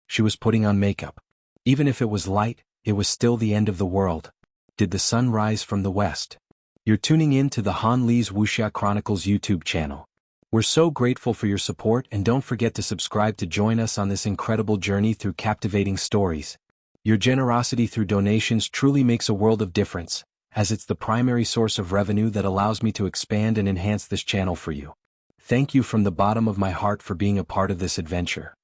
She was putting on makeup. Even if it was light, it was still the end of the world. Did the sun rise from the west? You're tuning in to the Han Li's Wuxia Chronicles YouTube channel. We're so grateful for your support, and don't forget to subscribe to join us on this incredible journey through captivating stories. Your generosity through donations truly makes a world of difference, as it's the primary source of revenue that allows me to expand and enhance this channel for you. Thank you from the bottom of my heart for being a part of this adventure.